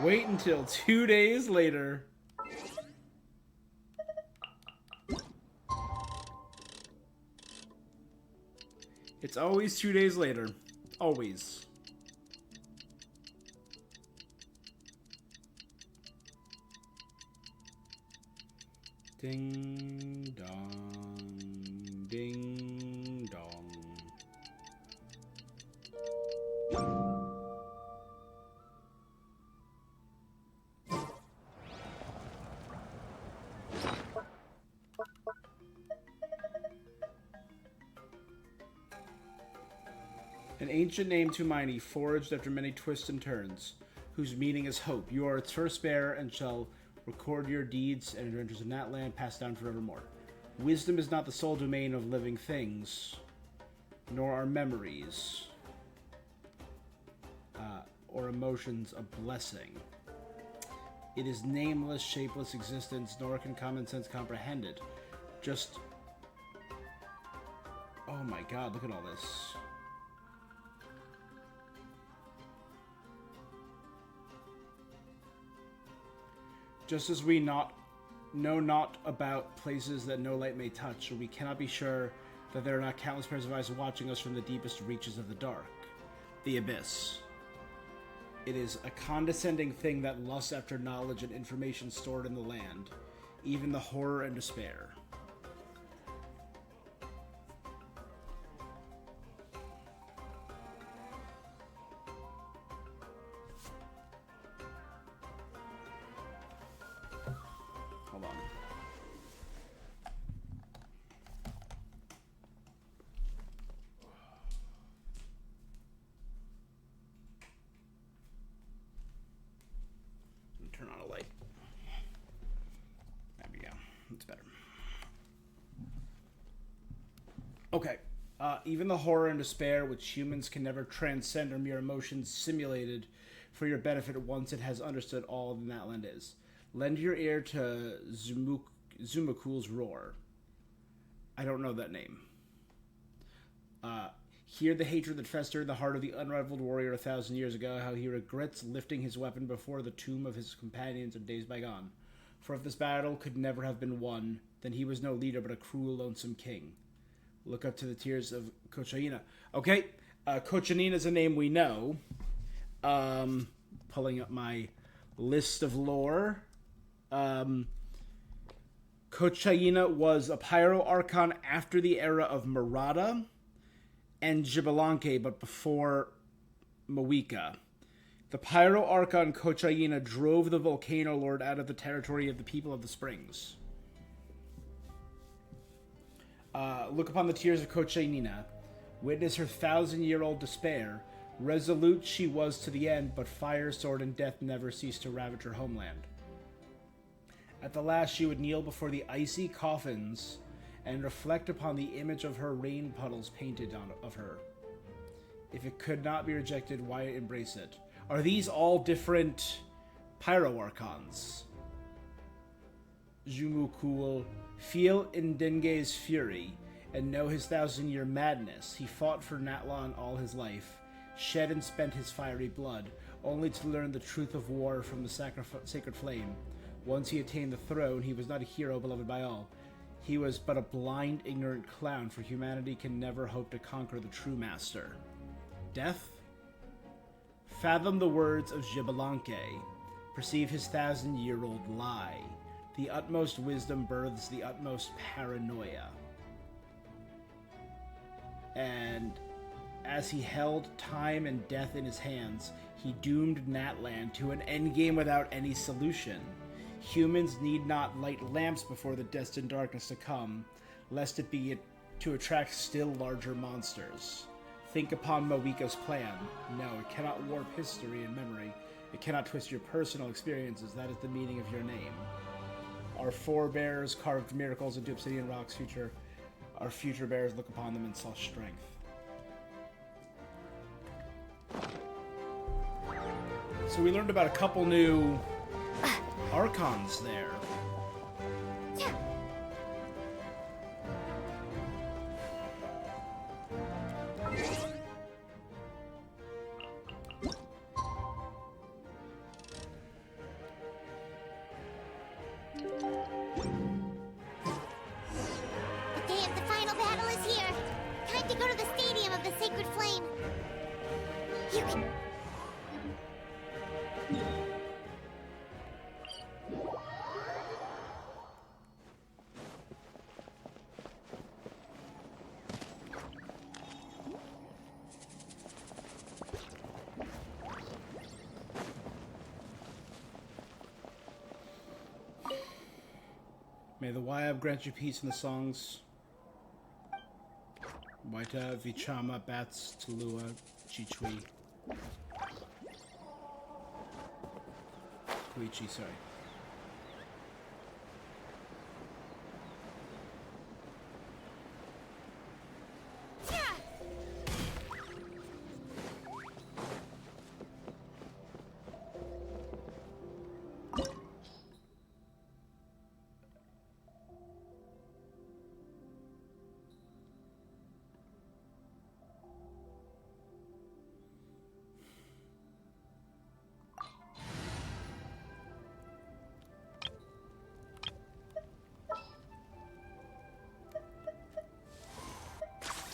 Wait until 2 days later. It's always 2 days later. Always. Ding dong. Ding dong. An ancient name to Miney, forged after many twists and turns, whose meaning is hope. You are its first bearer and shall record your deeds and adventures in that land, passed down forevermore. Wisdom is not the sole domain of living things, nor are memories or emotions a blessing. It is nameless, shapeless existence, nor can common sense comprehend it. Just... Oh my god, look at all this. Just as we know not about places that no light may touch, or we cannot be sure that there are not countless pairs of eyes watching us from the deepest reaches of the dark. The abyss. It is a condescending thing that lusts after knowledge and information stored in the land, even the horror and despair. Hold on. Turn on a light. There we go. That's better. Okay. Even the horror and despair which humans can never transcend are mere emotions simulated for your benefit once it has understood all that Natland is. Lend your ear to Zumakul's roar. I don't know that name. Hear the hatred that festered in the heart of the unrivaled warrior 1,000 years ago, how he regrets lifting his weapon before the tomb of his companions in days bygone. For if this battle could never have been won, then he was no leader but a cruel, lonesome king. Look up to the tears of Kochaina. Okay, Kochaina is a name we know. Pulling up my list of lore. Kochaina was a Pyro Archon after the era of Murata and Xbalanque, but before Mauvika. The Pyro Archon Kochaina drove the Volcano Lord out of the territory of the people of the Springs. Look upon the tears of Kochaina. Witness her 1,000-year-old despair. Resolute she was to the end, but fire, sword, and death never ceased to ravage her homeland. At the last she would kneel before the icy coffins and reflect upon the image of her rain puddles painted of her. If it could not be rejected, why embrace it? Are these all different Pyro Archons? Zumukul, feel Indinge's fury, and know his 1,000-year madness. He fought for Natlan all his life, shed and spent his fiery blood, only to learn the truth of war from the sacred flame. Once he attained the throne, he was not a hero beloved by all. He was but a blind, ignorant clown, for humanity can never hope to conquer the true master. Death? Fathom the words of Xbalanque. Perceive his 1,000-year-old lie. The utmost wisdom births the utmost paranoia. And as he held time and death in his hands, he doomed Natlan to an endgame without any solution. Humans need not light lamps before the destined darkness to come, lest it be to attract still larger monsters. Think upon Mauvika's plan. No, it cannot warp history and memory. It cannot twist your personal experiences. That is the meaning of your name. Our forebears carved miracles into obsidian rocks. Our future bears look upon them and saw strength. So we learned about a couple new Archons there. Yeah. The day of the final battle is here. Time to go to the Stadium of the Sacred Flame. You can... May the Wayab grant you peace in the songs. Waita, Vichama, Bats, Tulua, Chichwi. Kuichi, sorry.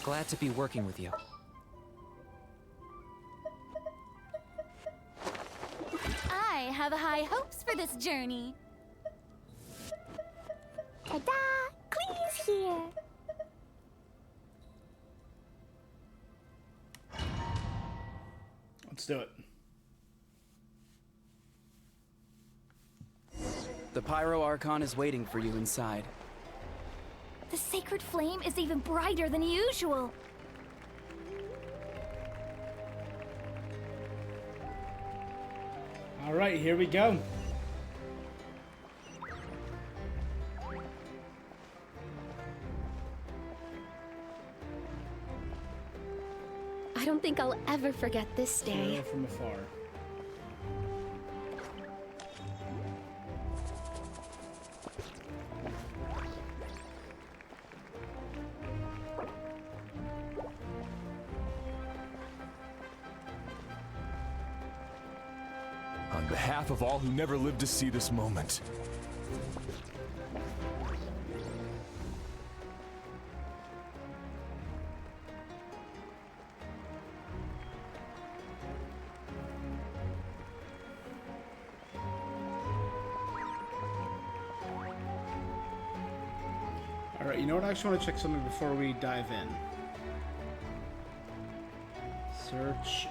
Glad to be working with you. I have high hopes for this journey. Ta-da! Clee's here. Let's do it. The Pyro Archon is waiting for you inside. The sacred flame is even brighter than usual. All right, here we go. I don't think I'll ever forget this day. Hero from afar. On behalf of all who never lived to see this moment. Alright, you know what? I actually want to check something before we dive in. Search,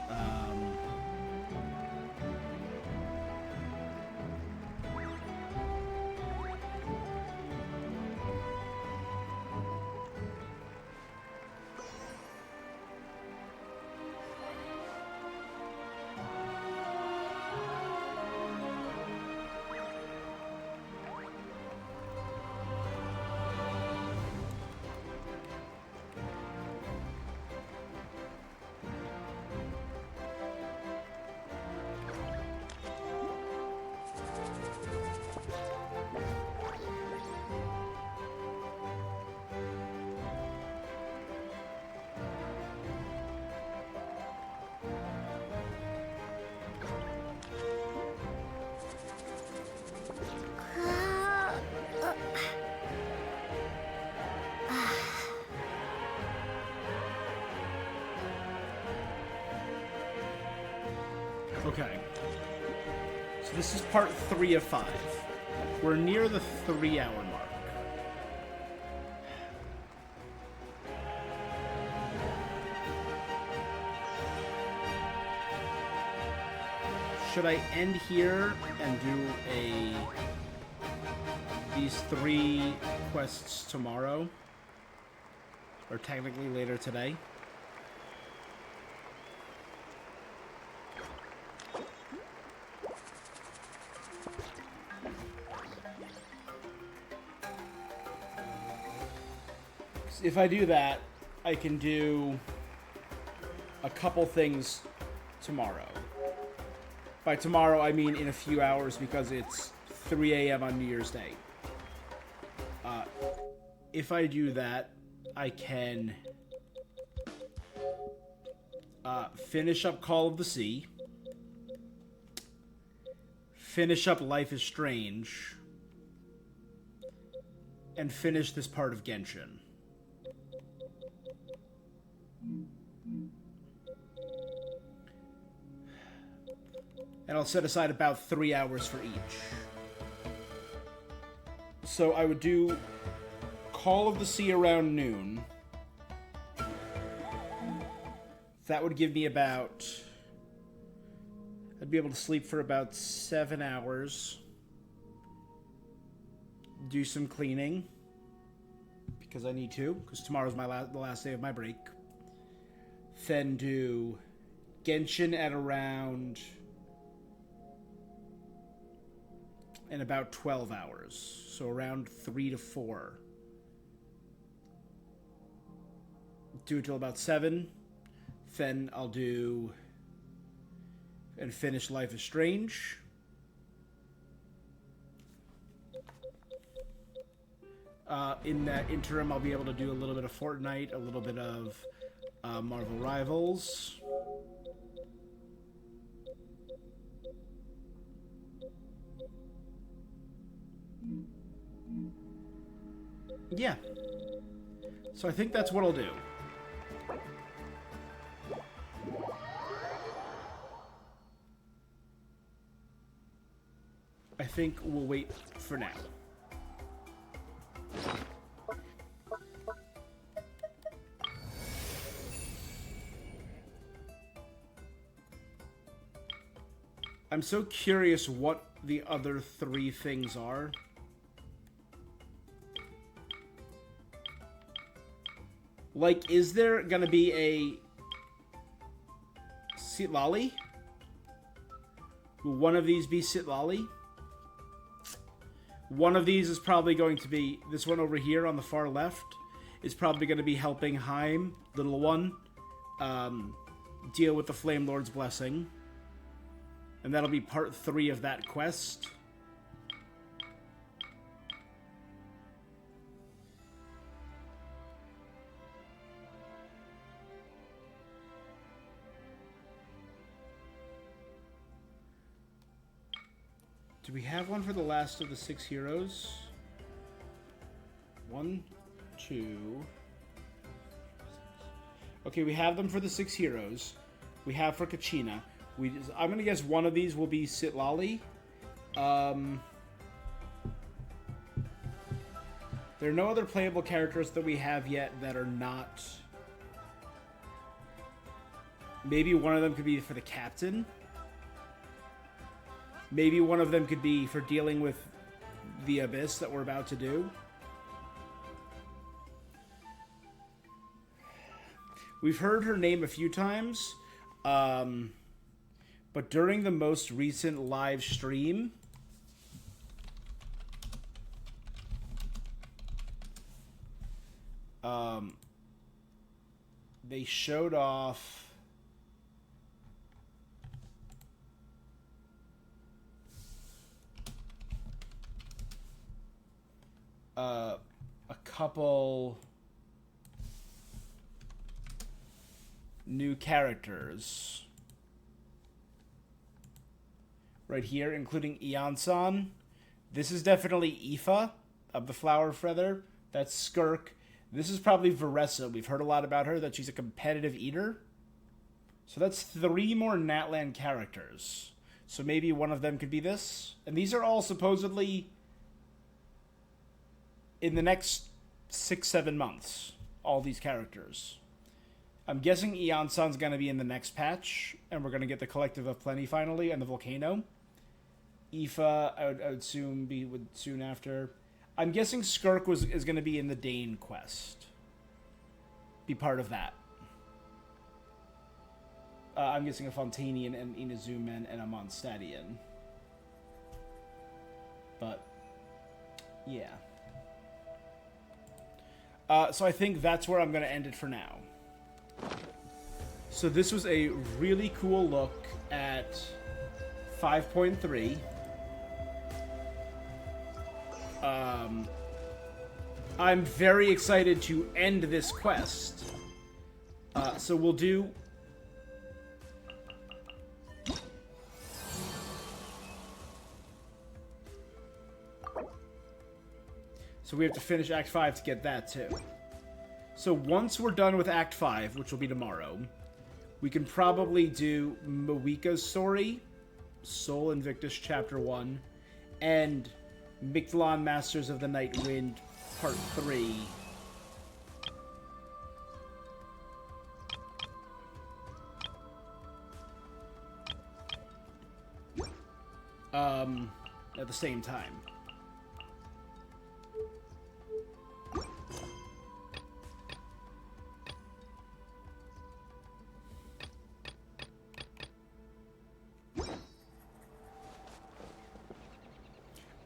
Okay. So this is part 3 of 5. We're near the 3-hour mark. Should I end here and do a these 3 quests tomorrow. Or technically later today. If I do that, I can do a couple things tomorrow. By tomorrow, I mean in a few hours because it's 3 a.m. on New Year's Day. If I do that, I can finish up Call of the Sea, finish up Life is Strange, and finish this part of Genshin. And I'll set aside about 3 hours for each. So I would do Call of the Sea around noon. That would give me about... I'd be able to sleep for about 7 hours. Do some cleaning. Because I need to. Because tomorrow's the last day of my break. Then do Genshin at around... in about 12 hours. So around 3 to 4. Do it till about 7. Then I'll do and finish Life is Strange. In that interim, I'll be able to do a little bit of Fortnite, a little bit of Marvel Rivals. Yeah. So I think that's what I'll do. I think we'll wait for now. I'm so curious what the other 3 things are. Like, is there gonna be a Sitlali? Will one of these be Sitlali? One of these is probably going to be, this one over here on the far left, is probably going to be helping Heim, little one, deal with the Flame Lord's Blessing. And that'll be part 3 of that quest. Do we have one for the last of the 6 heroes? 1, 2... Okay, we have them for the 6 heroes. We have for Kachina. I'm gonna guess one of these will be Sitlali. There are no other playable characters that we have yet that are not... Maybe one of them could be for the captain. Maybe one of them could be for dealing with the Abyss that we're about to do. We've heard her name a few times, but during the most recent live stream, they showed off a couple new characters right here, including Iansan. This is definitely Aoife of the Flower Feather. That's Skirk. This is probably Varessa. We've heard a lot about her, that she's a competitive eater. So that's 3 more Natlan characters. So maybe one of them could be this. And these are all supposedly in the next 6-7 months, all these characters. I'm guessing Iansan's going to be in the next patch, and we're going to get the Collective of Plenty finally, and the Volcano. Aoife, I would assume, be soon after. I'm guessing Skirk is going to be in the Dane quest. Be part of that. I'm guessing a Fontanian and Inazuman and a Mondstadian. But, yeah. So I think that's where I'm going to end it for now. So this was a really cool look at 5.3. I'm very excited to end this quest. So we'll do... So we have to finish Act 5 to get that, too. So once we're done with Act 5, which will be tomorrow, we can probably do Mauvika's story, Sol Invictus Chapter 1, and Mictlan Masters of the Night Wind Part 3. At the same time.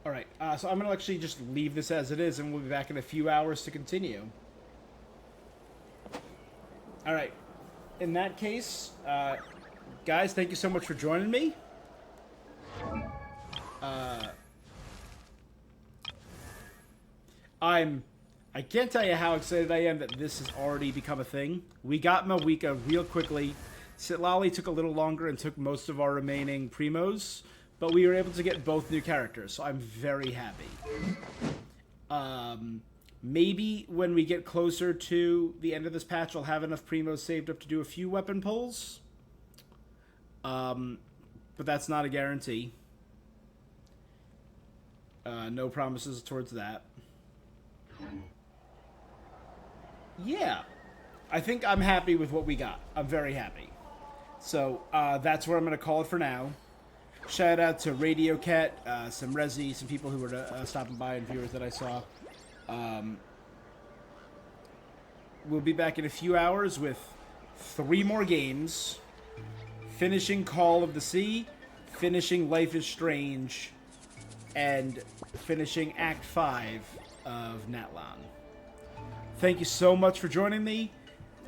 Alright, so I'm going to actually just leave this as it is, and we'll be back in a few hours to continue. Alright, in that case, guys, thank you so much for joining me. I can't tell you how excited I am that this has already become a thing. We got Mauvika real quickly. Sitlali took a little longer and took most of our remaining primos, but we were able to get both new characters, so I'm very happy. Maybe when we get closer to the end of this patch, I'll have enough primos saved up to do a few weapon pulls. But that's not a guarantee. No promises towards that. Yeah. I think I'm happy with what we got. I'm very happy. So, that's where I'm going to call it for now. Shout out to Radio Cat, some Resi, some people who were stopping by and viewers that I saw. We'll be back in a few hours with 3 more games. Finishing Call of the Sea, finishing Life is Strange, and finishing Act 5 of Natlan. Thank you so much for joining me.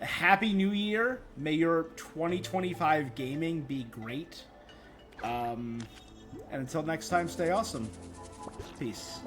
Happy New Year. May your 2025 gaming be great. And until next time, stay awesome. Peace.